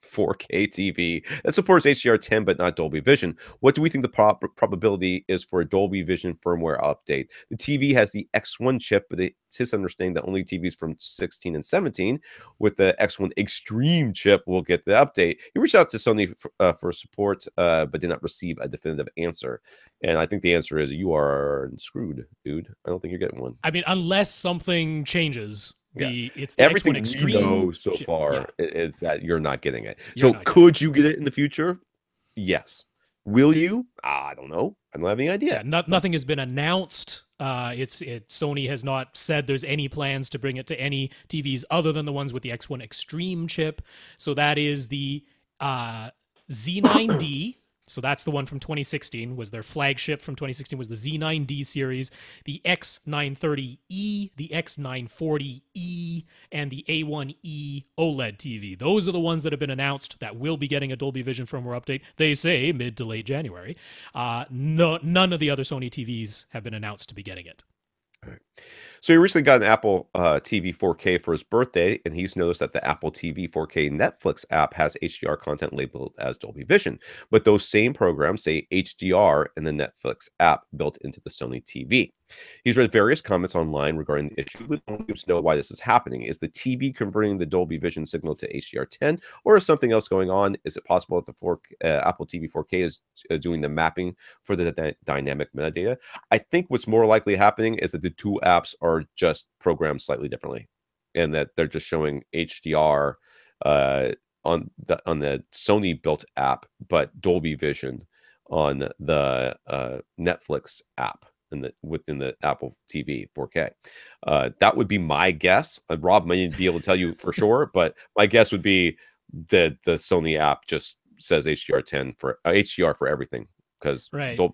4K TV that supports HDR10 but not Dolby Vision. What do we think the probability is for a Dolby Vision firmware update? The TV has the X1 chip, but it's his understanding that only TVs from 16 and 17 with the X1 Extreme chip will get the update. He reached out to Sony for support, but did not receive a definitive answer. And I think the answer is you are screwed, dude. I don't think you're getting one. I mean, unless something changes. It's the everything X1 Extreme we know so far is that you're not getting it. Could you get it in the future? Yes. Will you? I don't know. I don't have any idea. Yeah, nothing has been announced. Sony has not said there's any plans to bring it to any TVs other than the ones with the X1 Extreme chip. So that is the Z9D. So that's the one from 2016, was their flagship from 2016, was the Z9D series, the X930E, the X940E, and the A1E OLED TV. Those are the ones that have been announced that will be getting a Dolby Vision firmware update. They say mid to late January. None of the other Sony TVs have been announced to be getting it. All right. So he recently got an Apple TV 4K for his birthday, and he's noticed that the Apple TV 4K Netflix app has HDR content labeled as Dolby Vision, but those same programs say HDR in the Netflix app built into the Sony TV. He's read various comments online regarding the issue, but no one seems to know why this is happening. Is the TV converting the Dolby Vision signal to HDR10, or is something else going on? Is it possible that the Apple TV 4K is doing the mapping for the dynamic metadata? I think what's more likely happening is that the two apps are just programmed slightly differently, and that they're just showing HDR on the Sony built app, but Dolby Vision on the Netflix app within the Apple TV 4K. That would be my guess. Rob may be able to tell you for sure, but my guess would be that the Sony app just says HDR10 for HDR for everything, because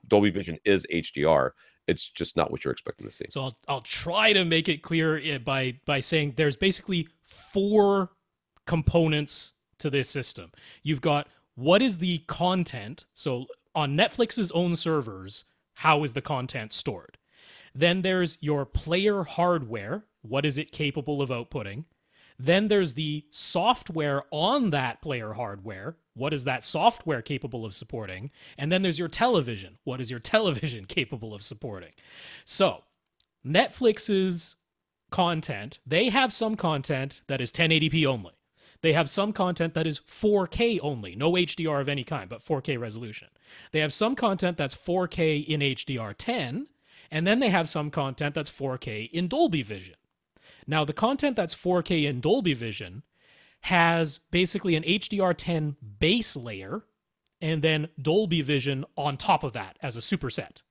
Dolby Vision is HDR. It's just not what you're expecting to see. So I'll try to make it clear by saying there's basically 4 components to this system. You've got what is the content. So on Netflix's own servers, how is the content stored? Then there's your player hardware. What is it capable of outputting? Then there's the software on that player hardware. What is that software capable of supporting? And then there's your television. What is your television capable of supporting? So Netflix's content, they have some content that is 1080p only. They have some content that is 4K only, no HDR of any kind, but 4K resolution. They have some content that's 4K in HDR10, and then they have some content that's 4K in Dolby Vision. Now, the content that's 4K in Dolby Vision has basically an HDR10 base layer and then Dolby Vision on top of that as a superset.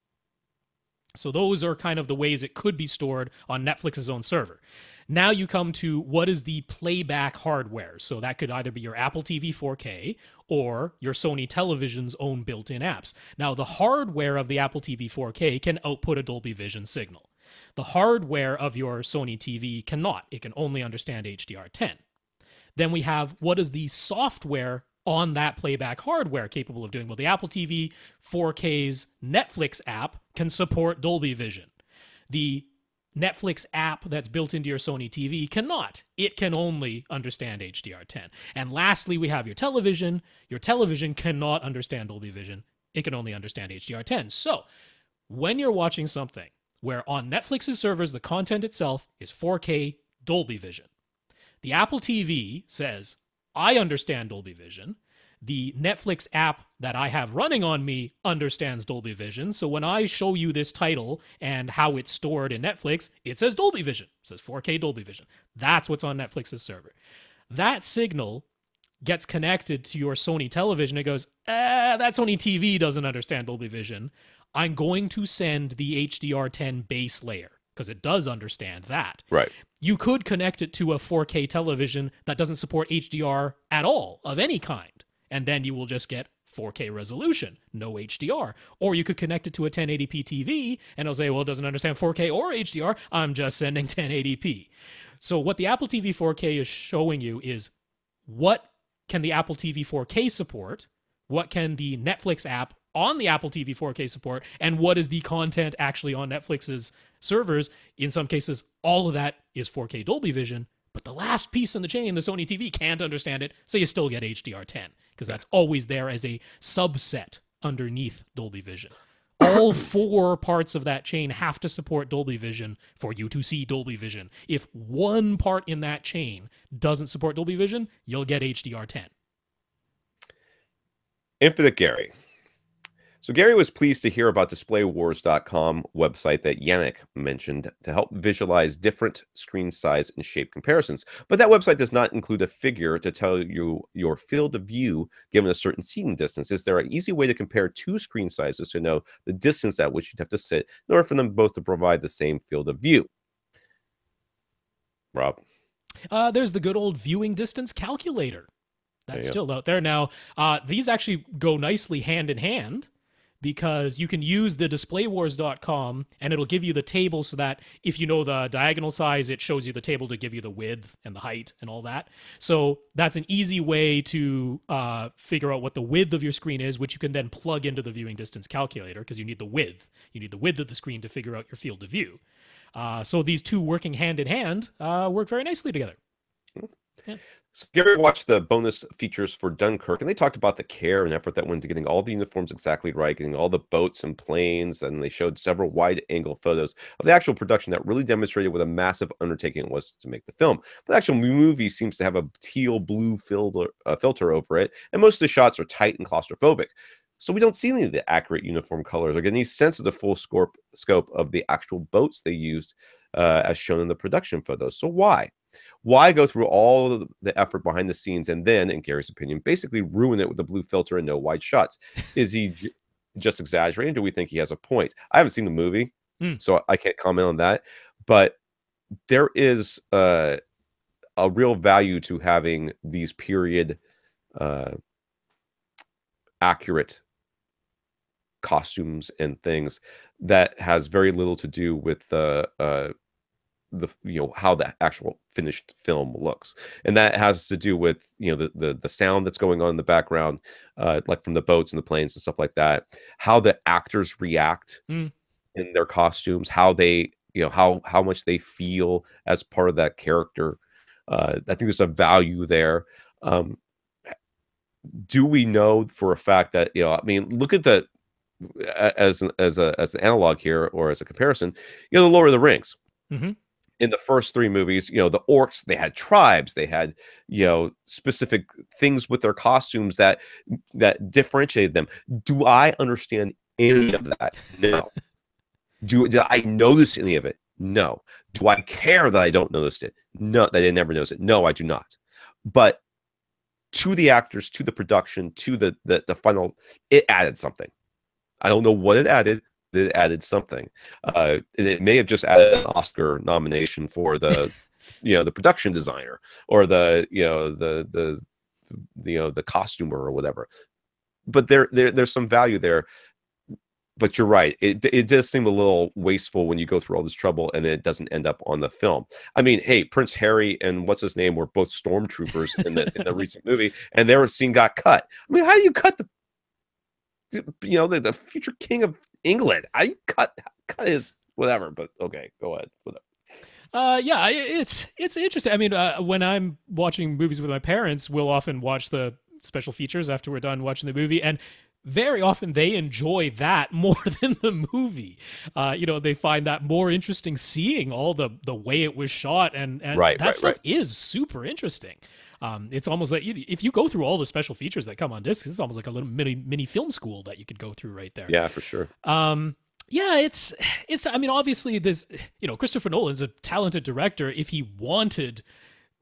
So those are kind of the ways it could be stored on Netflix's own server. Now you come to what is the playback hardware. So that could either be your Apple TV 4K or your Sony Television's own built-in apps. Now the hardware of the Apple TV 4K can output a Dolby Vision signal. The hardware of your Sony TV cannot. It can only understand HDR10. Then we have what is the software on that playback hardware capable of doing? Well, the Apple TV 4K's Netflix app can support Dolby Vision. The Netflix app that's built into your Sony TV cannot. It can only understand HDR10. And lastly, we have your television. Your television cannot understand Dolby Vision. It can only understand HDR10. So when you're watching something where on Netflix's servers, the content itself is 4K Dolby Vision, the Apple TV says, I understand Dolby Vision. The Netflix app that I have running on me understands Dolby Vision. So when I show you this title and how it's stored in Netflix, it says Dolby Vision. It says 4K Dolby Vision. That's what's on Netflix's server. That signal gets connected to your Sony television. It goes, that Sony TV doesn't understand Dolby Vision. I'm going to send the HDR10 base layer because it does understand that. Right. You could connect it to a 4K television that doesn't support HDR at all of any kind. And then you will just get 4K resolution, no HDR. Or you could connect it to a 1080p TV and it'll say, well, it doesn't understand 4K or HDR. I'm just sending 1080p. So what the Apple TV 4K is showing you is what can the Apple TV 4K support? What can the Netflix app on the Apple TV 4K support? And what is the content actually on Netflix's servers? In some cases, all of that is 4K Dolby Vision. But the last piece in the chain, the Sony TV, can't understand it, so you still get HDR10, because that's always there as a subset underneath Dolby Vision. All four parts of that chain have to support Dolby Vision for you to see Dolby Vision. If one part in that chain doesn't support Dolby Vision, you'll get HDR10. Infinite Gary. So Gary was pleased to hear about DisplayWars.com website that Yannick mentioned to help visualize different screen size and shape comparisons. But that website does not include a figure to tell you your field of view given a certain seating distance. Is there an easy way to compare two screen sizes to know the distance at which you'd have to sit in order for them both to provide the same field of view? Rob? There's the good old viewing distance calculator. That's still out there. Now, these actually go nicely hand in hand, because you can use the DisplayWars.com and it'll give you the table so that if you know the diagonal size, it shows you the table to give you the width and the height and all that. So that's an easy way to figure out what the width of your screen is, which you can then plug into the viewing distance calculator, because you need the width. You need the width of the screen to figure out your field of view. So these two working hand in hand work very nicely together. Yeah. So Gary watched the bonus features for Dunkirk, and they talked about the care and effort that went into getting all the uniforms exactly right, getting all the boats and planes, and they showed several wide-angle photos of the actual production that really demonstrated what a massive undertaking it was to make the film. But the actual movie seems to have a teal-blue filter over it, and most of the shots are tight and claustrophobic. So we don't see any of the accurate uniform colors or get any sense of the full scope of the actual boats they used as shown in the production photos. So why? Why go through all of the effort behind the scenes and then, in Gary's opinion, basically ruin it with the blue filter and no wide shots? Is he just exaggerating? Do we think he has a point? I haven't seen the movie, so I can't comment on that. But there is a real value to having these period accurate costumes and things that has very little to do with how the actual finished film looks, and that has to do with the sound that's going on in the background, like from the boats and the planes and stuff like that, how the actors react in their costumes, how they how much they feel as part of that character. I think there's a value there. Do we know for a fact that I mean, look at the as an analog here, or as a comparison, the Lord of the Rings. In the first three movies, the orcs, they had tribes, they had, specific things with their costumes that differentiated them. Do I understand any of that? No. Did I notice any of it? No. Do I care that I don't notice it? No, that I never noticed it. No, I do not. But to the actors, to the production, to the final, it added something. I don't know what it added. It added something. It may have just added an Oscar nomination for the, the production designer, or the costumer or whatever. But there's some value there. But you're right. It does seem a little wasteful when you go through all this trouble and it doesn't end up on the film. I mean, hey, Prince Harry and what's his name were both stormtroopers in the recent movie, and their scene got cut. I mean, how do you cut the future king of England? I cut his whatever, but okay, go ahead. Whatever. Yeah, it's interesting. I mean, when I'm watching movies with my parents, we'll often watch the special features after we're done watching the movie, and very often they enjoy that more than the movie. They find that more interesting, seeing all the way it was shot, and that stuff is super interesting. It's almost like if you go through all the special features that come on discs, it's almost like a little mini film school that you could go through right there. Yeah, for sure. Yeah, it's. I mean, obviously, this. Christopher Nolan's a talented director. If he wanted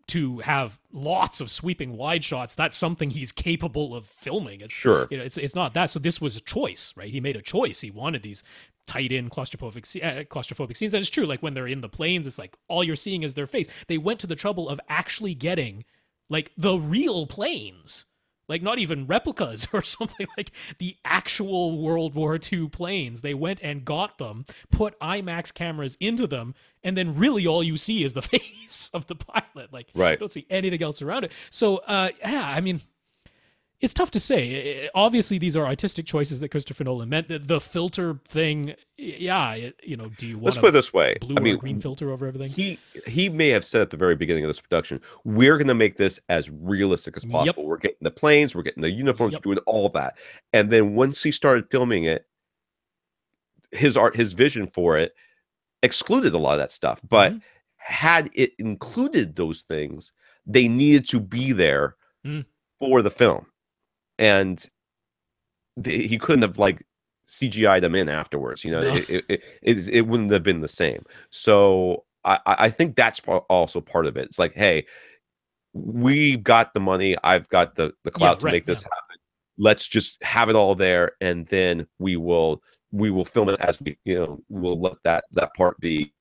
to have lots of sweeping wide shots, that's something he's capable of filming. It's, sure. It's not that. So this was a choice, right? He made a choice. He wanted these tight in claustrophobic scenes. And it's true. Like when they're in the planes, it's like all you're seeing is their face. They went to the trouble of actually getting like the real planes. Like not even replicas or something, like the actual World War II planes. They went and got them, put IMAX cameras into them, and then really all you see is the face of the pilot. Like, you don't see anything else around it. So, I mean, it's tough to say. Obviously, these are artistic choices that Christopher Nolan meant. The filter thing, do you want Let's put it this way? Blue or green filter over everything? He may have said at the very beginning of this production, we're going to make this as realistic as possible. Yep. We're getting the planes, we're getting the uniforms, we're doing all that. And then once he started filming it, his vision for it excluded a lot of that stuff. But had it included those things, they needed to be there for the film. And he couldn't have like CGI'd them in afterwards. No. It wouldn't have been the same. So I think that's also part of it. It's like, hey, we've got the money. I've got the clout to make this happen. Let's just have it all there, and then we will film it as we'll let that part be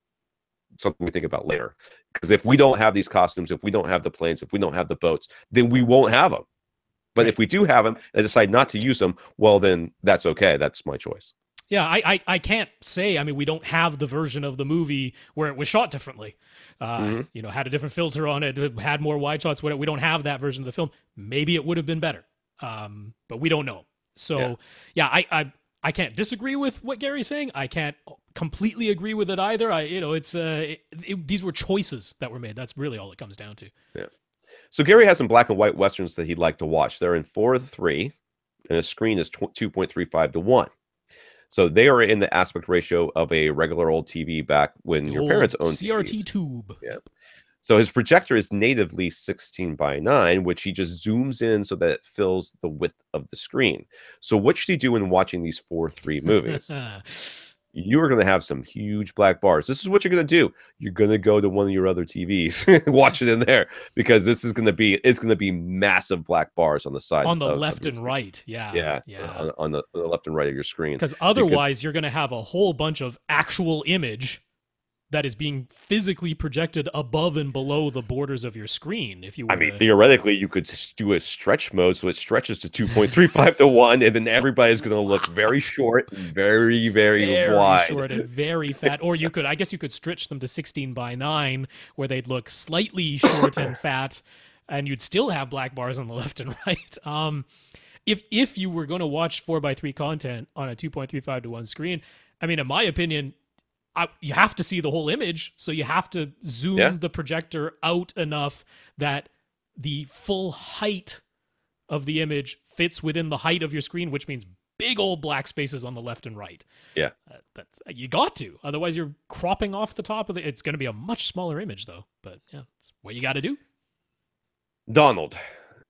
something we think about later. Because if we don't have these costumes, if we don't have the planes, if we don't have the boats, then we won't have them. But if we do have them and decide not to use them, well, then that's okay. That's my choice. Yeah, I can't say. I mean, we don't have the version of the movie where it was shot differently. Had a different filter on it, had more wide shots. We don't have that version of the film. Maybe it would have been better, but we don't know. So, I can't disagree with what Gary's saying. I can't completely agree with it either. These were choices that were made. That's really all it comes down to. Yeah. So Gary has some black and white westerns that he'd like to watch. They're in 4:3, and the screen is 2.35:1. So they are in the aspect ratio of a regular old TV back when your parents owned CRT TVs. tube. Yep. So his projector is natively 16:9, which he just zooms in so that it fills the width of the screen. So what should he do when watching these 4:3 movies? You are going to have some huge black bars. This is what you're going to do. You're going to go to one of your other TVs, watch it in there, because this is going to be massive black bars on the side, on the left and right. Yeah. On the left and right of your screen. Because otherwise, you're going to have a whole bunch of actual image that is being physically projected above and below the borders of your screen. If you, theoretically, you could do a stretch mode so it stretches to 2.35:1, and then everybody's going to look very short, and very, very wide, short and very fat. Or you could stretch them to 16:9, where they'd look slightly short and fat, and you'd still have black bars on the left and right. If you were going to watch 4:3 content on a 2.35:1 screen, I mean, in my opinion, you have to see the whole image, so you have to zoom the projector out enough that the full height of the image fits within the height of your screen, which means big old black spaces on the left and right. Yeah. You got to. Otherwise, you're cropping off the top of it. It's going to be a much smaller image, though. But yeah, it's what you got to do. Donald.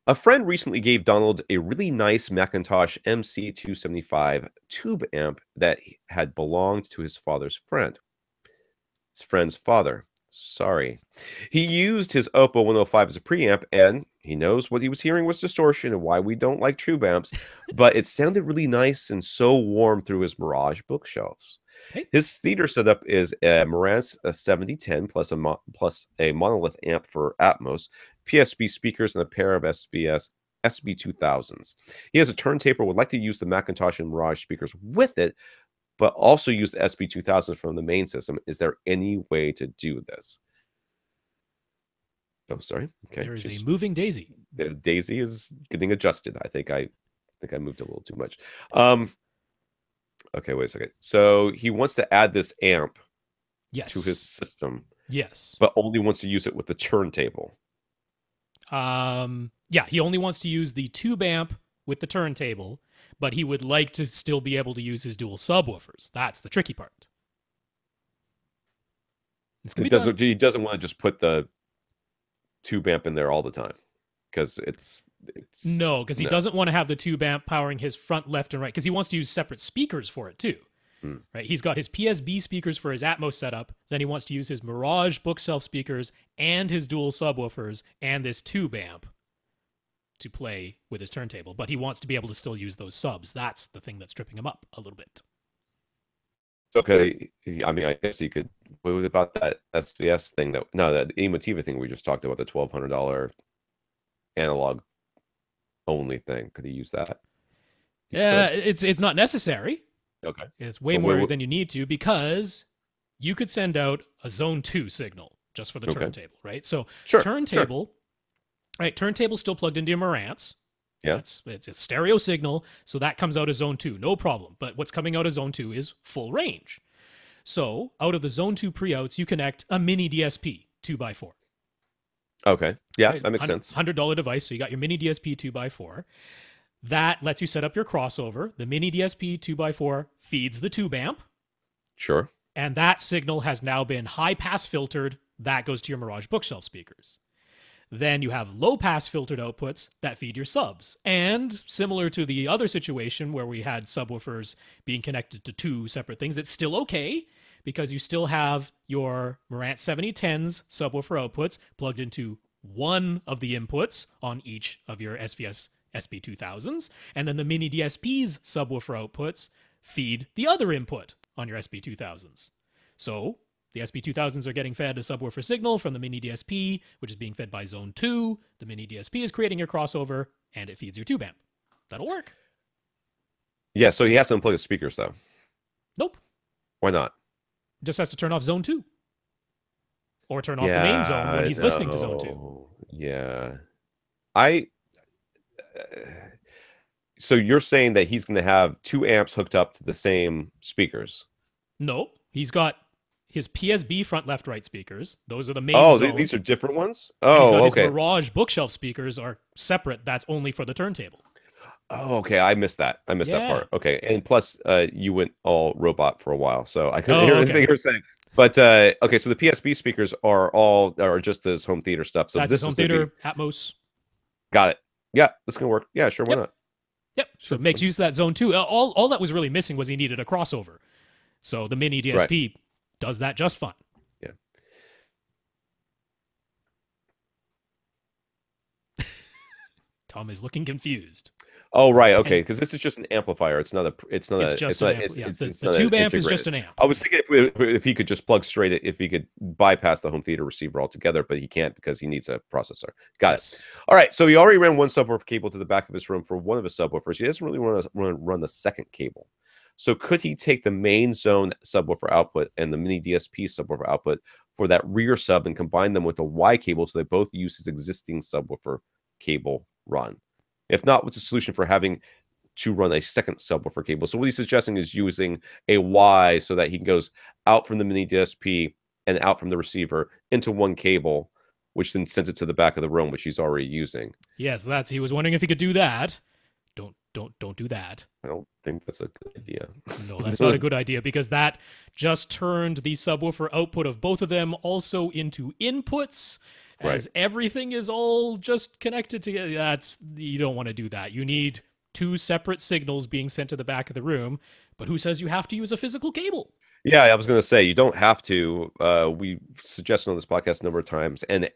A friend recently gave Donald a really nice Macintosh MC275 tube amp that had belonged to his father's friend. His friend's father. Sorry. He used his Oppo 105 as a preamp, and he knows what he was hearing was distortion and why we don't like tube amps, but it sounded really nice and so warm through his Mirage bookshelves. Hey. His theater setup is a Marantz 7010 plus a monolith amp for Atmos, PSP speakers, and a pair of SB2000s. He has a turntable, would like to use the Macintosh and Mirage speakers with it, but also use the SB2000 from the main system. Is there any way to do this? Oh, sorry. Okay. There is a moving daisy. The daisy is getting adjusted. I think I moved a little too much. Okay, wait a second. So he wants to add this amp to his system. Yes. but only wants to use it with the turntable. Yeah, he only wants to use the tube amp with the turntable, but he would like to still be able to use his dual subwoofers. That's the tricky part. It's gonna be done. He doesn't want to just put the tube amp in there all the time because it's no, because he doesn't want to have the tube amp powering his front, left, and right, because he wants to use separate speakers for it too. Right? He's got his PSB speakers for his Atmos setup. Then he wants to use his Mirage bookshelf speakers and his dual subwoofers and this tube amp to play with his turntable. But he wants to be able to still use those subs. That's the thing that's tripping him up a little bit. Okay. I mean, I guess he could. What was about that SVS thing? That Emotiva thing we just talked about, the $1,200 analog only thing. Could he use that? Yeah, it's not necessary. Okay. It's way more than you need to, because you could send out a zone 2 signal just for the turntable, right? So turntable, right? Turntable still plugged into your Marantz. Yeah. It's a stereo signal, so that comes out of zone 2, no problem. But what's coming out of zone 2 is full range. So out of the zone 2 pre-outs, you connect a mini DSP 2x4. Okay. Yeah, right? That makes sense. $100 device, so you got your mini DSP 2x4. That lets you set up your crossover. The mini DSP 2x4 feeds the tube amp. Sure. And that signal has now been high pass filtered. That goes to your Mirage bookshelf speakers. Then you have low pass filtered outputs that feed your subs. And similar to the other situation where we had subwoofers being connected to 2 separate things, it's still okay, because you still have your Marantz 7010's subwoofer outputs plugged into one of the inputs on each of your SVS SP2000s, and then the mini DSP's subwoofer outputs feed the other input on your SP2000s. So the SP2000s are getting fed a subwoofer signal from the mini DSP, which is being fed by zone 2. The mini DSP is creating your crossover, and it feeds your tube amp. That'll work. Yeah, so he has to unplug the speakers, though. Nope. Why not? Just has to turn off zone 2. Or turn off the main zone when he's listening to zone 2. Yeah. So you're saying that he's going to have 2 amps hooked up to the same speakers? No, he's got his PSB front, left, right speakers. Those are the main. These are different ones? His Mirage bookshelf speakers are separate. That's only for the turntable. Oh, okay. I missed that. That part. Okay. And plus, you went all robot for a while, so I couldn't hear anything you were saying. But okay, so the PSB speakers are just this home theater stuff. So that's this home is theater, Atmos. Got it. Yeah, that's gonna work. Yeah, sure. Why not? Yep. So it makes use of that zone 2. All that was really missing was he needed a crossover. So the mini DSP does that just fine. Yeah. Tom is looking confused. Oh, right. Okay, because this is just an amplifier. It's not a. The tube amp is just an amp. I was thinking if he could just plug straight, if he could bypass the home theater receiver altogether, but he can't because he needs a processor. Got it. All right. So he already ran one subwoofer cable to the back of his room for one of his subwoofers. He doesn't really want to run the second cable. So could he take the main zone subwoofer output and the mini DSP subwoofer output for that rear sub and combine them with a Y cable so they both use his existing subwoofer cable run? If not, what's the solution for having to run a second subwoofer cable? So what he's suggesting is using a Y so that he goes out from the mini DSP and out from the receiver into one cable, which then sends it to the back of the room, which he's already using. Yes, he was wondering if he could do that. Don't do that. I don't think that's a good idea. No, that's not a good idea, because that just turned the subwoofer output of both of them also into inputs. As everything is all just connected together. You don't want to do that. You need 2 separate signals being sent to the back of the room. But who says you have to use a physical cable? Yeah, I was going to say, you don't have to. We suggested on this podcast a number of times, and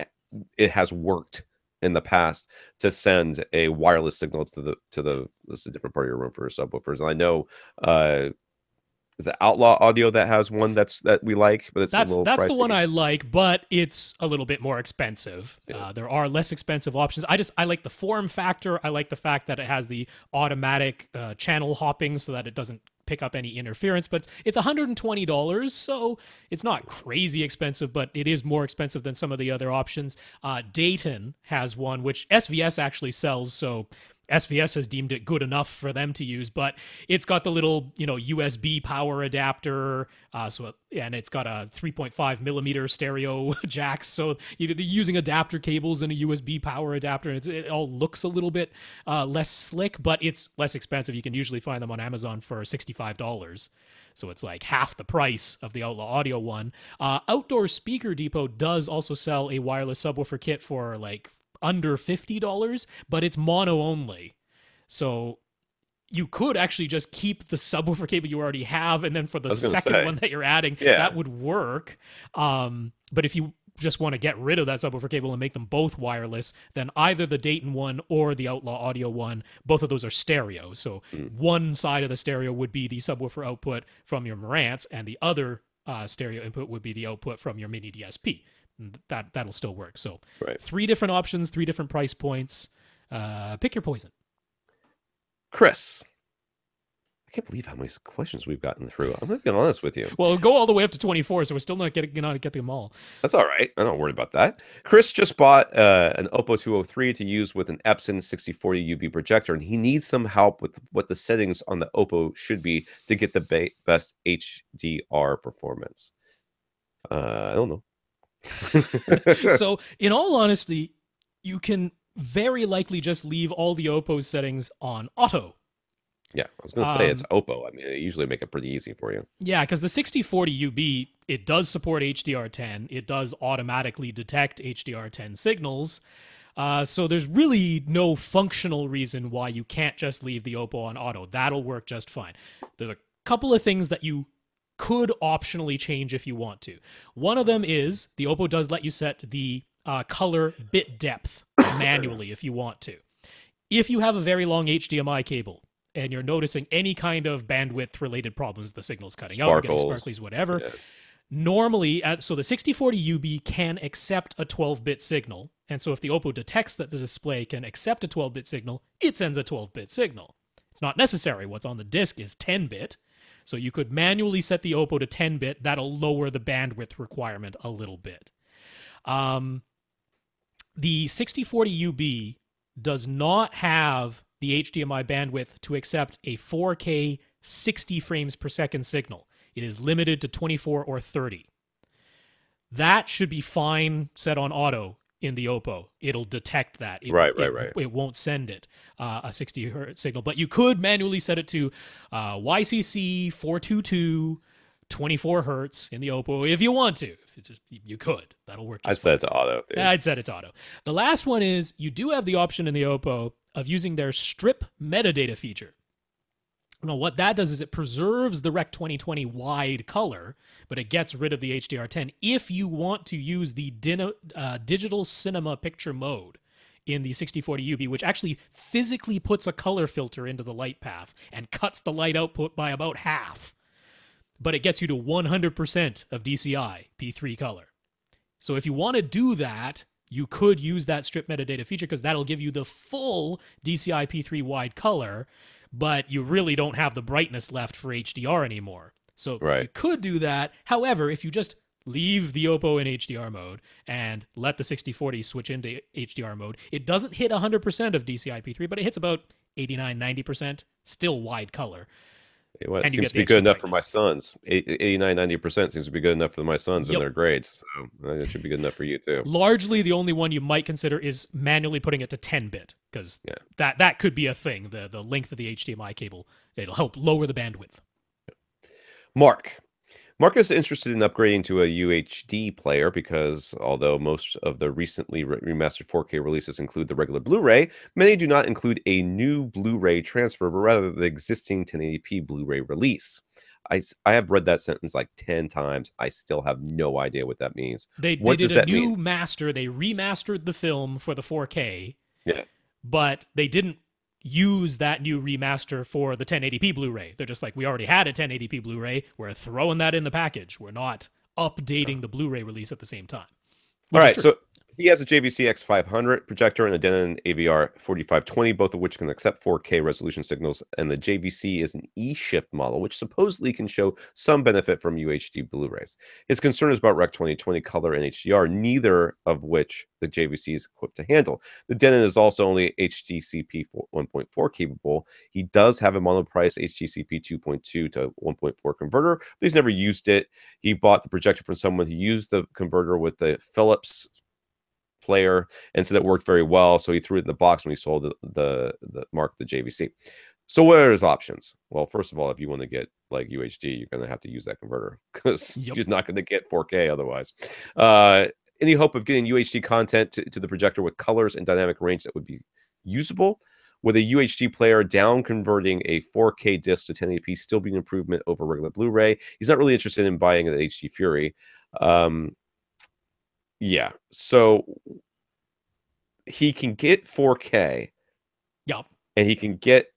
it has worked in the past to send a wireless signal to the this is a different part of your room for subwoofers. And I know is it Outlaw Audio that has one that we like, but that's a little pricey. The one I like, but it's a little bit more expensive. Yeah. There are less expensive options. I like the form factor. I like the fact that it has the automatic channel hopping so that it doesn't pick up any interference, but it's $120, so it's not crazy expensive, but it is more expensive than some of the other options. Dayton has one, which SVS actually sells, so SVS has deemed it good enough for them to use, but it's got the little, USB power adapter. And it's got a 3.5 millimeter stereo jack. So they're using adapter cables and a USB power adapter. And it all looks a little bit less slick, but it's less expensive. You can usually find them on Amazon for $65. So it's like half the price of the Outlaw Audio one. Outdoor Speaker Depot does also sell a wireless subwoofer kit for like under $50, but it's mono only. So you could actually just keep the subwoofer cable you already have, and then for the second one that you're adding, that would work. But if you just want to get rid of that subwoofer cable and make them both wireless, then either the Dayton one or the Outlaw Audio one, both of those are stereo. So one side of the stereo would be the subwoofer output from your Marantz, and the other stereo input would be the output from your Mini DSP. That'll still work. So 3 different options, 3 different price points. Pick your poison. Chris, I can't believe how many questions we've gotten through. I'm going to be honest with you. Well, go all the way up to 24, so we're still not getting them all. That's all right. I'm not worried about that. Chris just bought an Oppo 203 to use with an Epson 6040 UV projector, and he needs some help with what the settings on the Oppo should be to get the best HDR performance. I don't know. So, in all honesty, you can very likely just leave all the Oppo settings on auto. Yeah, I was going to say it's Oppo. I mean, they usually make it pretty easy for you. Yeah, because the 6040 UB, it does support HDR10. It does automatically detect HDR10 signals. So there's really no functional reason why you can't just leave the Oppo on auto. That'll work just fine. There's a couple of things that you could optionally change if you want to. One of them is the Oppo does let you set the color bit depth manually if you want to. If you have a very long HDMI cable and you're noticing any kind of bandwidth related problems, the signal's cutting out, getting sparklies, whatever, normally, so the 6040 UB can accept a 12-bit signal. And so if the Oppo detects that the display can accept a 12-bit signal, it sends a 12-bit signal. It's not necessary. What's on the disc is 10-bit. So you could manually set the Oppo to 10-bit. That'll lower the bandwidth requirement a little bit. The 6040 UB does not have the HDMI bandwidth to accept a 4K 60 frames per second signal. It is limited to 24 or 30. That should be fine set on auto in the Oppo. It'll detect that. It won't send it a 60 hertz signal, but you could manually set it to YCC 422 24 hertz in the Oppo if you want to. You could. That'll work. I'd set it to auto. I'd set it to auto. The last one is you do have the option in the Oppo of using their strip metadata feature. Now, what that does is it preserves the Rec 2020 wide color, but it gets rid of the HDR10 if you want to use the digital cinema picture mode in the 6040 UB, which actually physically puts a color filter into the light path and cuts the light output by about half. But it gets you to 100% of DCI P3 color. So if you want to do that, you could use that strip metadata feature because that'll give you the full DCI P3 wide color, but you really don't have the brightness left for HDR anymore. So you could do that. However, if you just leave the Oppo in HDR mode and let the 6040 switch into HDR mode, it doesn't hit 100% of DCI P3, but it hits about 89, 90%, still wide color. Well, it seems to be good enough for my sons. 89, 90% seems to be good enough for my sons in their grades. So it should be good enough for you too. Largely, the only one you might consider is manually putting it to 10-bit, because that could be a thing. The length of the HDMI cable, it'll help lower the bandwidth. Mark is interested in upgrading to a UHD player because although most of the recently remastered 4K releases include the regular Blu-ray, many do not include a new Blu-ray transfer, but rather the existing 1080p Blu-ray release. I have read that sentence like 10 times. I still have no idea what that means. They did a new master. They remastered the film for the 4K. Yeah. But they didn't use that new remaster for the 1080p Blu-ray. They're just like, we already had a 1080p Blu-ray. We're throwing that in the package. We're not updating the Blu-ray release at the same time. All right, He has a JVC X500 projector and a Denon AVR 4520, both of which can accept 4K resolution signals. And the JVC is an E-Shift model, which supposedly can show some benefit from UHD Blu-rays. His concern is about Rec 2020 color and HDR, neither of which the JVC is equipped to handle. The Denon is also only HDCP 1.4 capable. He does have a monoprice HDCP 2.2 to 1.4 converter, but he's never used it. He bought the projector from someone who used the converter with the Philips player and said it worked very well, so he threw it in the box when he sold the JVC. So what are his options? Well, first of all, if you want to get like UHD, you're going to have to use that converter because you're not going to get 4K otherwise. Any hope of getting UHD content to the projector with colors and dynamic range that would be usable? With a UHD player, down converting a 4K disc to 1080p still be an improvement over regular Blu-ray. He's not really interested in buying an HD Fury. Yeah, so he can get 4K. Yep. And he can get...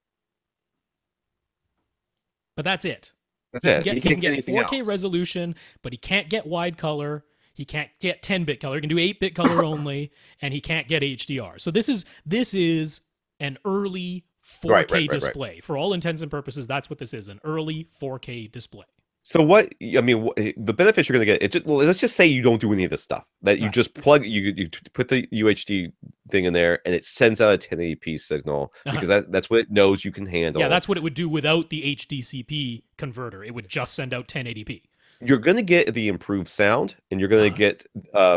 But that's it. That's it. He can get 4K resolution, but he can't get wide color. He can't get 10-bit color. He can do 8-bit color only, and he can't get HDR. So this is an early 4K display. For all intents and purposes, that's what this is, an early 4K display. So what, I mean, the benefits you're going to get, let's just say you don't do any of this stuff, that you just plug, you put the UHD thing in there and it sends out a 1080p signal because that's what it knows you can handle. Yeah, that's what it would do without the HDCP converter. It would just send out 1080p. You're going to get the improved sound, and you're going to get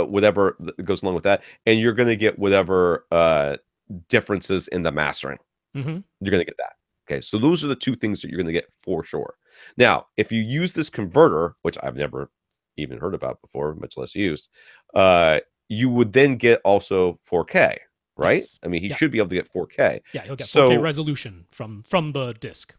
whatever goes along with that, and you're going to get whatever differences in the mastering. You're going to get that. Okay, so those are the two things that you're going to get for sure. Now, if you use this converter, which I've never even heard about before, much less used, you would then get also 4K, right? Yes. I mean, he should be able to get 4K. Yeah, he'll get 4K resolution from the disc.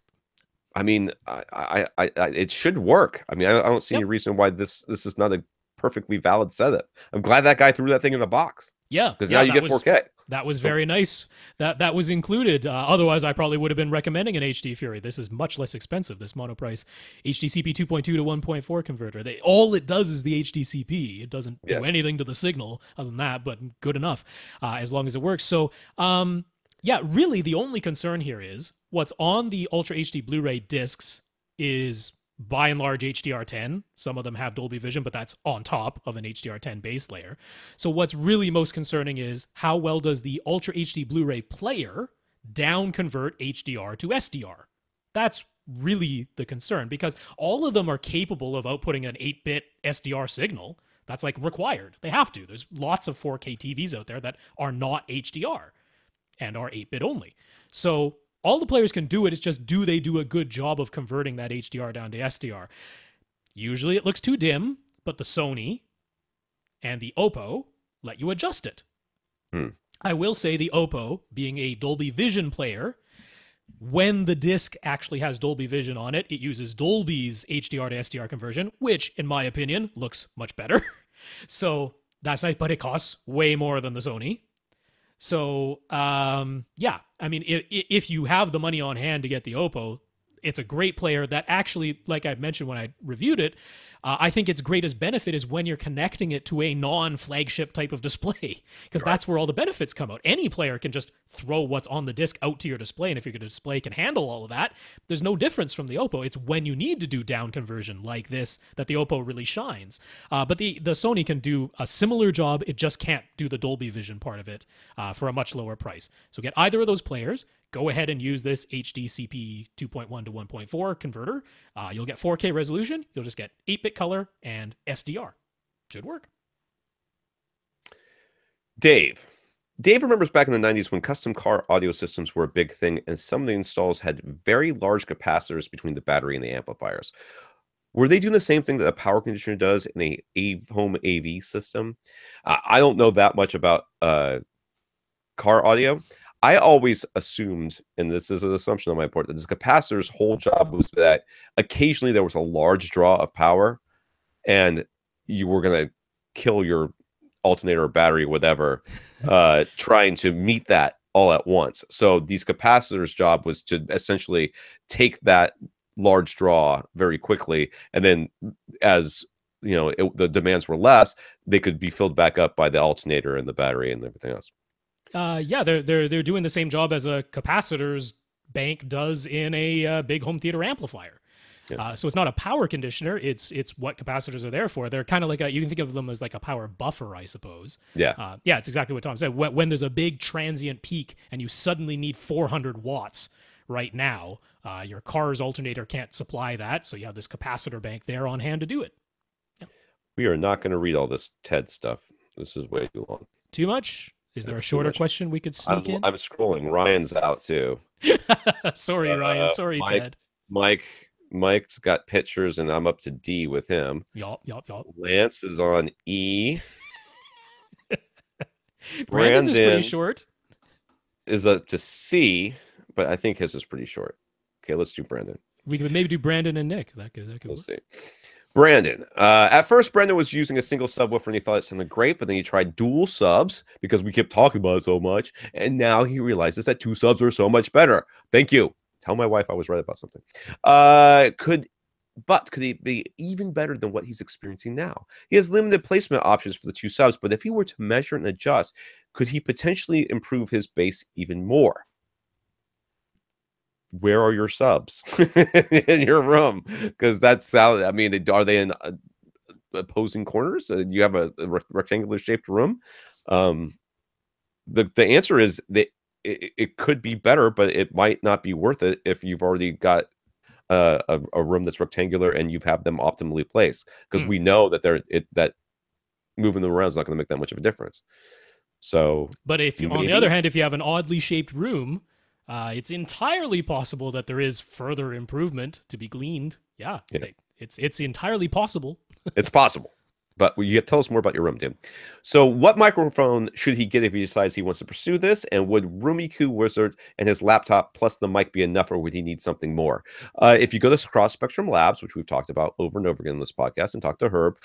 I mean, I it should work. I mean, I don't see any reason why this is not a perfectly valid setup. I'm glad that guy threw that thing in the box. Yeah, because now you get 4K. That was very nice. That was included. Otherwise, I probably would have been recommending an HD Fury. This is much less expensive, this monoprice HDCP 2.2 to 1.4 converter. All it does is the HDCP. It doesn't do anything to the signal other than that, but good enough as long as it works. So, yeah, really the only concern here is what's on the Ultra HD Blu-ray discs is by and large HDR10. Some of them have Dolby Vision, but that's on top of an HDR10 base layer. So what's really most concerning is how well does the Ultra HD Blu-ray player down convert HDR to SDR? That's really the concern, because all of them are capable of outputting an 8-bit SDR signal. That's like required. They have to. There's lots of 4K TVs out there that are not HDR and are 8-bit only. So all the players can do it. It's just, do they do a good job of converting that HDR down to SDR? Usually it looks too dim, but the Sony and the Oppo let you adjust it. I will say the Oppo, being a Dolby Vision player, when the disc actually has Dolby Vision on it, it uses Dolby's HDR to SDR conversion, which, in my opinion, looks much better. So that's nice, but it costs way more than the Sony. So, yeah, I mean, if you have the money on hand to get the Oppo, it's a great player that actually, like I mentioned when I reviewed it, I think its greatest benefit is when you're connecting it to a non-flagship type of display, because that's where all the benefits come out. Any player can just throw what's on the disc out to your display, and if your display can handle all of that, there's no difference from the Oppo. It's when you need to do down conversion like this that the Oppo really shines. But the Sony can do a similar job. It just can't do the Dolby Vision part of it for a much lower price. So get either of those players. Go ahead and use this HDCP 2.1 to 1.4 converter. You'll get 4K resolution. You'll just get 8-bit color and SDR. Should work. Dave remembers back in the 90s when custom car audio systems were a big thing, and some of the installs had very large capacitors between the battery and the amplifiers. Were they doing the same thing that a power conditioner does in a home AV system? I don't know that much about car audio. I always assumed, and this is an assumption on my part, that this capacitor's whole job was that occasionally there was a large draw of power and you were going to kill your alternator or battery, whatever, trying to meet that all at once. So these capacitors' job was to essentially take that large draw very quickly, and then as the demands were less, they could be filled back up by the alternator and the battery and everything else. Yeah, they're doing the same job as a capacitor's bank does in a big home theater amplifier. Yeah. So it's not a power conditioner. It's what capacitors are there for. They're kind of like you can think of them as like a power buffer, I suppose. Yeah. Yeah, it's exactly what Tom said. When there's a big transient peak and you suddenly need 400 watts right now, your car's alternator can't supply that. So you have this capacitor bank there on hand to do it. Yeah. We are not going to read all this TED stuff. This is way too long. Too much? Is there a shorter question we could sneak in? I'm scrolling. Ryan's out too. Sorry, Ryan. Sorry, Ted. Mike's got pictures, and I'm up to D with him. Yup. Lance is on E. Brandon's is pretty short. Is up to C, but I think his is pretty short. Okay, let's do Brandon. We could maybe do Brandon and Nick. That could we'll see. Brandon. At first, Brandon was using a single subwoofer and he thought it sounded great, but then he tried dual subs because we kept talking about it so much. And now he realizes that 2 subs are so much better. Thank you. Tell my wife I was right about something. Could it be even better than what he's experiencing now? He has limited placement options for the 2 subs, but if he were to measure and adjust, could he potentially improve his bass even more? Where are your subs in your room? Because that's how, I mean, are they in opposing corners? You have a rectangular shaped room. The answer is that it could be better, but it might not be worth it if you've already got a room that's rectangular and you have them optimally placed, because we know that that moving them around is not going to make that much of a difference. So, but if on the other hand, if you have an oddly shaped room, it's entirely possible that there is further improvement to be gleaned. Yeah. It's entirely possible. It's possible. But you have to tell us more about your room, Tim. So what microphone should he get if he decides he wants to pursue this? And would Rumiku Wizard and his laptop plus the mic be enough, or would he need something more? If you go to Cross Spectrum Labs, which we've talked about over and over again in this podcast, and talk to Herb,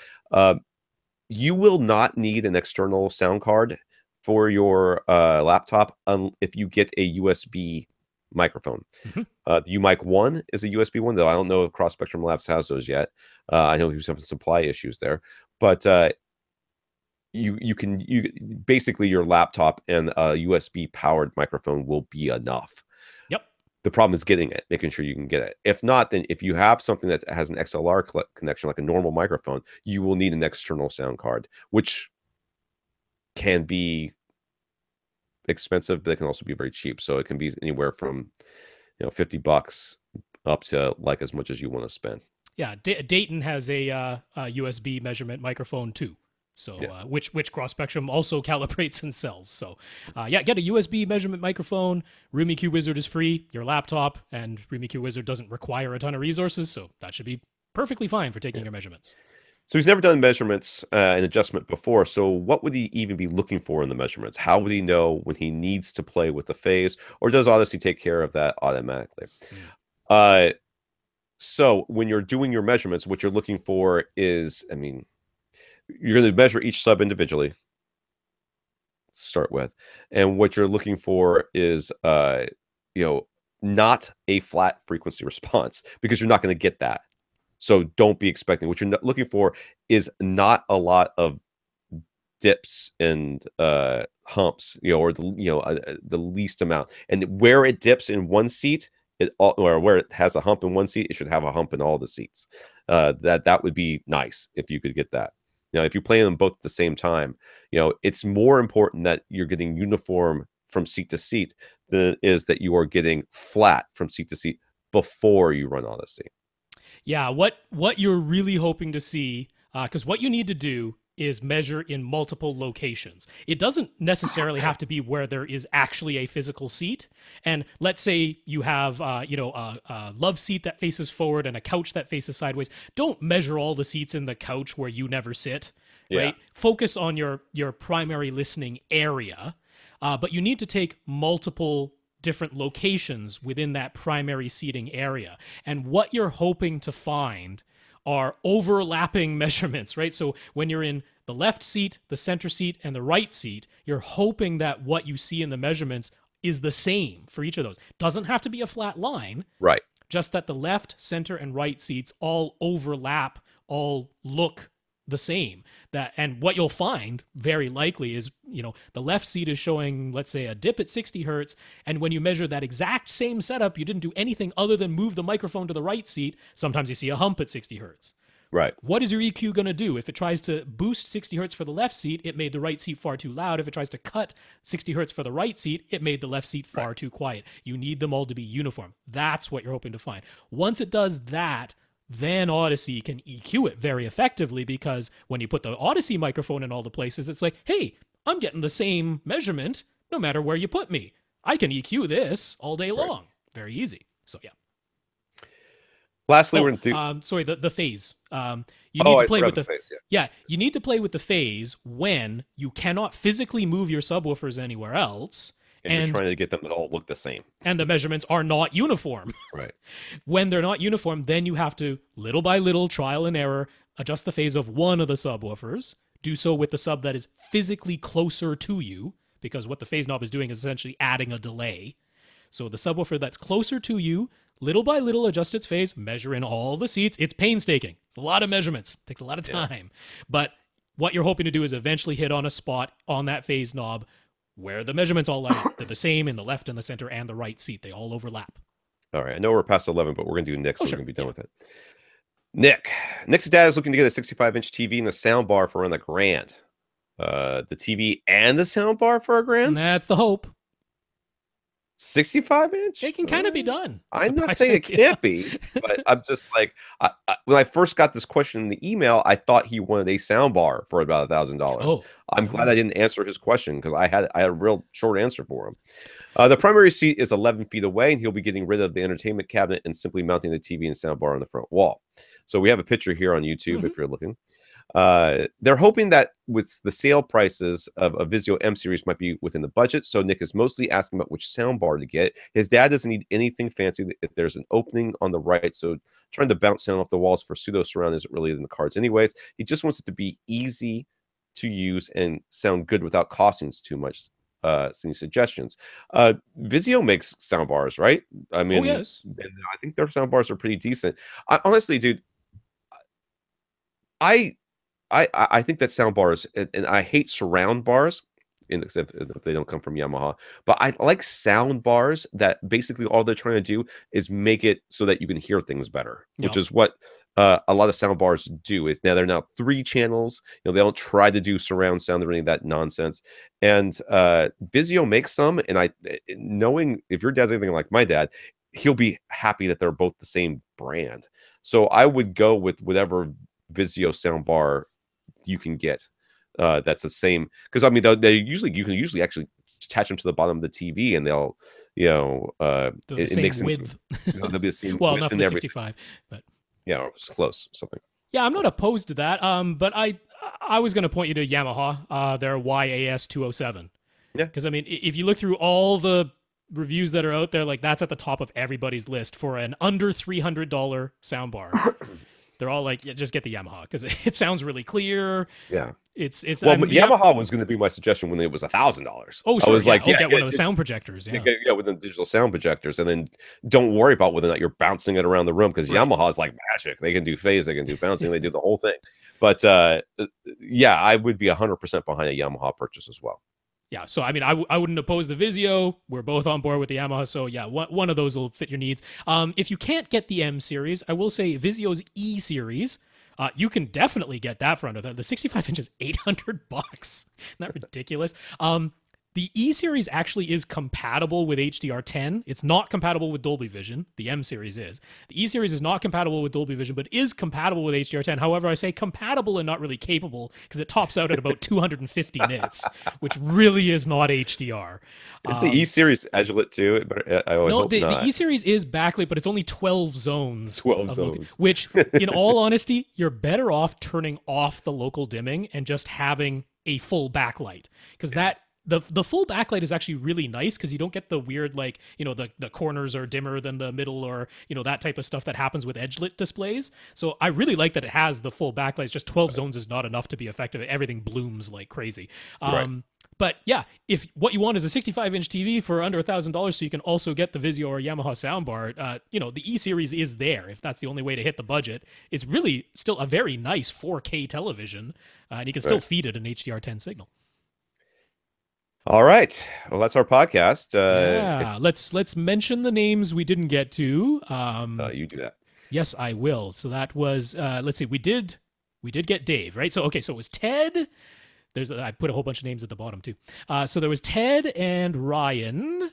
you will not need an external sound card for your laptop if you get a USB microphone. The UMic 1 is a USB one, though I don't know if Cross Spectrum Labs has those yet. I know he was having supply issues there, but you basically your laptop and a USB powered microphone will be enough. Yep. The problem is getting it, making sure you can get it. If not, then if you have something that has an XLR connection, like a normal microphone, you will need an external sound card, which can be expensive, but it can also be very cheap. So it can be anywhere from $50 up to like as much as you want to spend. Yeah, Dayton has a USB measurement microphone too. So which Cross Spectrum also calibrates and sells. So get a USB measurement microphone. Rumiku Wizard is free. Your laptop and Rumiku Wizard doesn't require a ton of resources, so that should be perfectly fine for taking your measurements. So he's never done measurements and adjustment before. So what would he even be looking for in the measurements? How would he know when he needs to play with the phase, or does Odyssey take care of that automatically? So when you're doing your measurements, what you're looking for is, you're going to measure each sub individually to start with. And what you're looking for is, not a flat frequency response, because you're not going to get that. So don't be expecting. What you're looking for is not a lot of dips and humps, or the least amount. And where it dips in one seat, or where it has a hump in one seat, it should have a hump in all the seats. That would be nice if you could get that. If you play them both at the same time, it's more important that you're getting uniform from seat to seat than it is that you are getting flat from seat to seat before you run Odyssey. Yeah, what you're really hoping to see, because what you need to do is measure in multiple locations. It doesn't necessarily have to be where there is actually a physical seat. And let's say you have, a love seat that faces forward and a couch that faces sideways. Don't measure all the seats in the couch where you never sit, right? Focus on your primary listening area, but you need to take multiple different locations within that primary seating area. And what you're hoping to find are overlapping measurements, right? So when you're in the left seat, the center seat, and the right seat, you're hoping that what you see in the measurements is the same for each of those. Doesn't have to be a flat line. Right. Just that the left, center, and right seats all overlap, all look the same. And what you'll find very likely is, the left seat is showing, let's say, a dip at 60 hertz. And when you measure that exact same setup, you didn't do anything other than move the microphone to the right seat. Sometimes you see a hump at 60 hertz. Right. What is your EQ going to do? If it tries to boost 60 hertz for the left seat, it made the right seat far too loud. If it tries to cut 60 hertz for the right seat, it made the left seat far too quiet. You need them all to be uniform. That's what you're hoping to find. Once it does that, then Odyssey can EQ it very effectively, because when you put the Odyssey microphone in all the places, it's like, hey, I'm getting the same measurement no matter where you put me. I can EQ this all day long. Very easy. So, yeah. Lastly, we're going to do... sorry, the phase. You need to play with the phase. Yeah, you need to play with the phase when you cannot physically move your subwoofers anywhere else. And you're trying to get them to all look the same. And the measurements are not uniform. Right. When they're not uniform, then you have to, little by little, trial and error, adjust the phase of one of the subwoofers. Do so with the sub that is physically closer to you, because what the phase knob is doing is essentially adding a delay. So the subwoofer that's closer to you, little by little, adjust its phase, measure in all the seats. It's painstaking. It's a lot of measurements. It takes a lot of time. But what you're hoping to do is eventually hit on a spot on that phase knob where the measurements all line up. They're the same in the left and the center and the right seat. They all overlap. All right. I know we're past 11, but we're going to do Nick, so we're going to be done with it. Nick's dad is looking to get a 65-inch TV and a sound bar for around $1,000. The TV and the sound bar for $1,000? That's the hope. 65-inch? It can kind of be done. I'm not saying it can't be, but I'm just like, when I first got this question in the email, I thought he wanted a sound bar for about $1,000. Oh. I'm glad I didn't answer his question, because I had a real short answer for him. The primary seat is 11 feet away, and he'll be getting rid of the entertainment cabinet and simply mounting the TV and sound bar on the front wall. So we have a picture here on YouTube if you're looking. They're hoping that with the sale prices of a Vizio M series might be within the budget. So Nick is mostly asking about which soundbar to get. His dad doesn't need anything fancy if there's an opening on the right. So trying to bounce sound off the walls for pseudo surround isn't really in the cards anyways. He just wants it to be easy to use and sound good without costing too much. Any suggestions? Vizio makes soundbars, right? I mean, yes. And I think their soundbars are pretty decent. Honestly, dude, I think that sound bars, and I hate surround bars, if they don't come from Yamaha, but I like sound bars that basically all they're trying to do is make it so that you can hear things better, which is what a lot of sound bars do. They're now 3 channels. They don't try to do surround sound or any of that nonsense. And Vizio makes some, and knowing if your dad's anything like my dad, he'll be happy that they're both the same brand. So I would go with whatever Vizio sound bar you can get that's the same, because I mean you can usually actually attach them to the bottom of the TV, and they'll it makes sense. They'll be the same well, width not for and the everything. 65, but yeah, it's close something. Yeah, I'm not opposed to that. But I was going to point you to Yamaha, their YAS 207. Yeah, because I mean, if you look through all the reviews that are out there, like that's at the top of everybody's list for an under $300 soundbar. They're all like, yeah, just get the Yamaha because it sounds really clear. Yeah, it's well, Yamaha was going to be my suggestion when it was $1,000. Oh, sure. I was like, get one of the sound projectors. Yeah, with the digital sound projectors, and then don't worry about whether or not you're bouncing it around the room, because Yamaha is like magic. They can do phase, they can do bouncing, they do the whole thing. But yeah, I would be 100% behind a Yamaha purchase as well. Yeah, so I mean, I wouldn't oppose the Vizio. We're both on board with the Yamaha, so yeah, one of those will fit your needs. If you can't get the M series, I will say Vizio's E series, you can definitely get that for under that. The 65 inch is $800. Isn't that ridiculous? The E series actually is compatible with HDR10. It's not compatible with Dolby Vision. The M series is. The E series is not compatible with Dolby Vision, but is compatible with HDR10. However, I say compatible and not really capable because it tops out at about 250 nits, which really is not HDR. Is the E series edgelit too? No, the E series is backlit, but it's only 12 zones. 12 zones. Which, in all honesty, you're better off turning off the local dimming and just having a full backlight, because the full backlight is actually really nice because you don't get the weird, like, the corners are dimmer than the middle, or, that type of stuff that happens with edge-lit displays. So I really like that it has the full backlight. It's just 12 zones is not enough to be effective. Everything blooms like crazy. But yeah, if what you want is a 65-inch TV for under $1,000, so you can also get the Vizio or Yamaha soundbar, the E series is there. If that's the only way to hit the budget, it's really still a very nice 4K television, and you can still feed it an HDR10 signal. All right. Well, that's our podcast. Let's mention the names we didn't get to. You do that. Yes, I will. So that was let's see. We did get Dave, right? So it was Ted. I put a whole bunch of names at the bottom too. So there was Ted and Ryan,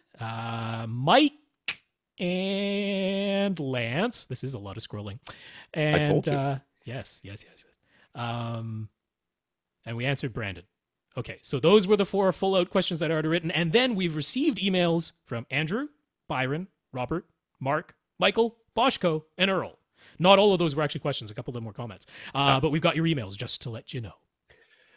Mike and Lance. This is a lot of scrolling. And I told you. Yes. And we answered Brandon. Okay, so those were the 4 full-out questions that I already written. And then we've received emails from Andrew, Byron, Robert, Mark, Michael, Boschko, and Earl. Not all of those were actually questions. A couple of them were comments. But we've got your emails just to let you know.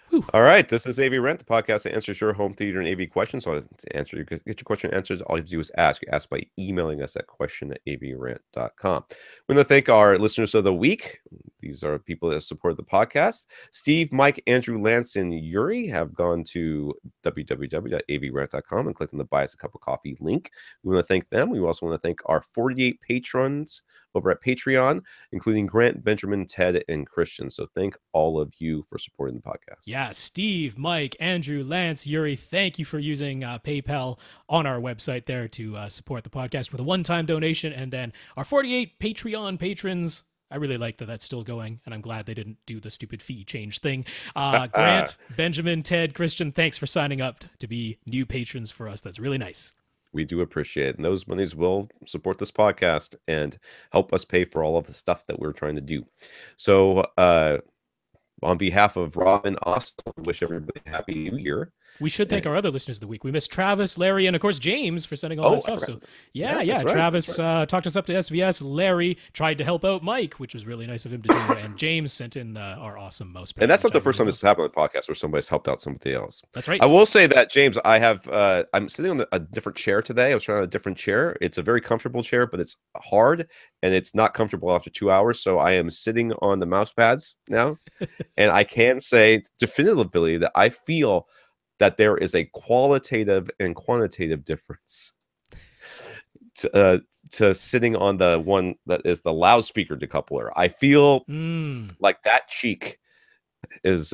Whew. All right, this is AV Rant, the podcast that answers your home theater and AV questions. So get your question answered, all you have to do is ask. You ask by emailing us at question@avrant.com. We want to thank our listeners of the week. These are people that support the podcast. Steve, Mike, Andrew, Lance, and Yuri have gone to www.avrant.com and clicked on the Buy Us a Cup of Coffee link. We want to thank them. We also want to thank our 48 patrons over at Patreon, including Grant, Benjamin, Ted, and Christian. So thank all of you for supporting the podcast. Yeah, Steve, Mike, Andrew, Lance, Yuri, thank you for using PayPal on our website there to support the podcast with a one-time donation. And then our 48 Patreon patrons, I really like that that's still going, and I'm glad they didn't do the stupid fee change thing. Grant, Benjamin, Ted, Christian, thanks for signing up to be new patrons for us. That's really nice. We do appreciate it. And those monies will support this podcast and help us pay for all of the stuff that we're trying to do. So on behalf of Rob and Austin, I wish everybody a happy new year. We should thank our other listeners of the week. We missed Travis, Larry, and of course James for sending all that stuff. So yeah. Travis talked us up to SVS. Larry tried to help out Mike, which was really nice of him to do. And James sent in our awesome mouse pad. And that's not the first time this has happened on the podcast where somebody's helped out somebody else. That's right. I will say that, James, I'm sitting on a different chair today. I was trying on a different chair. It's a very comfortable chair, but it's hard and it's not comfortable after 2 hours. So I am sitting on the mouse pads now. And I can say definitively that I feel that there is a qualitative and quantitative difference to sitting on the one that is the loudspeaker decoupler. I feel like that cheek is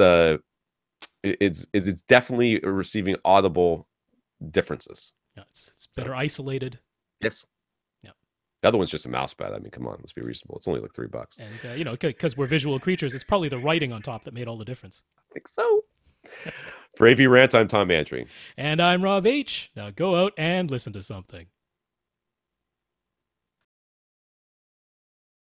it's definitely receiving audible differences. Yeah, it's better isolated. Yes. Yeah. The other one's just a mouse pad. I mean, come on, let's be reasonable. It's only like $3. And because we're visual creatures, it's probably the writing on top that made all the difference. I think so. For AV Rant, I'm Tom Andry. And I'm Rob H. Now go out and listen to something.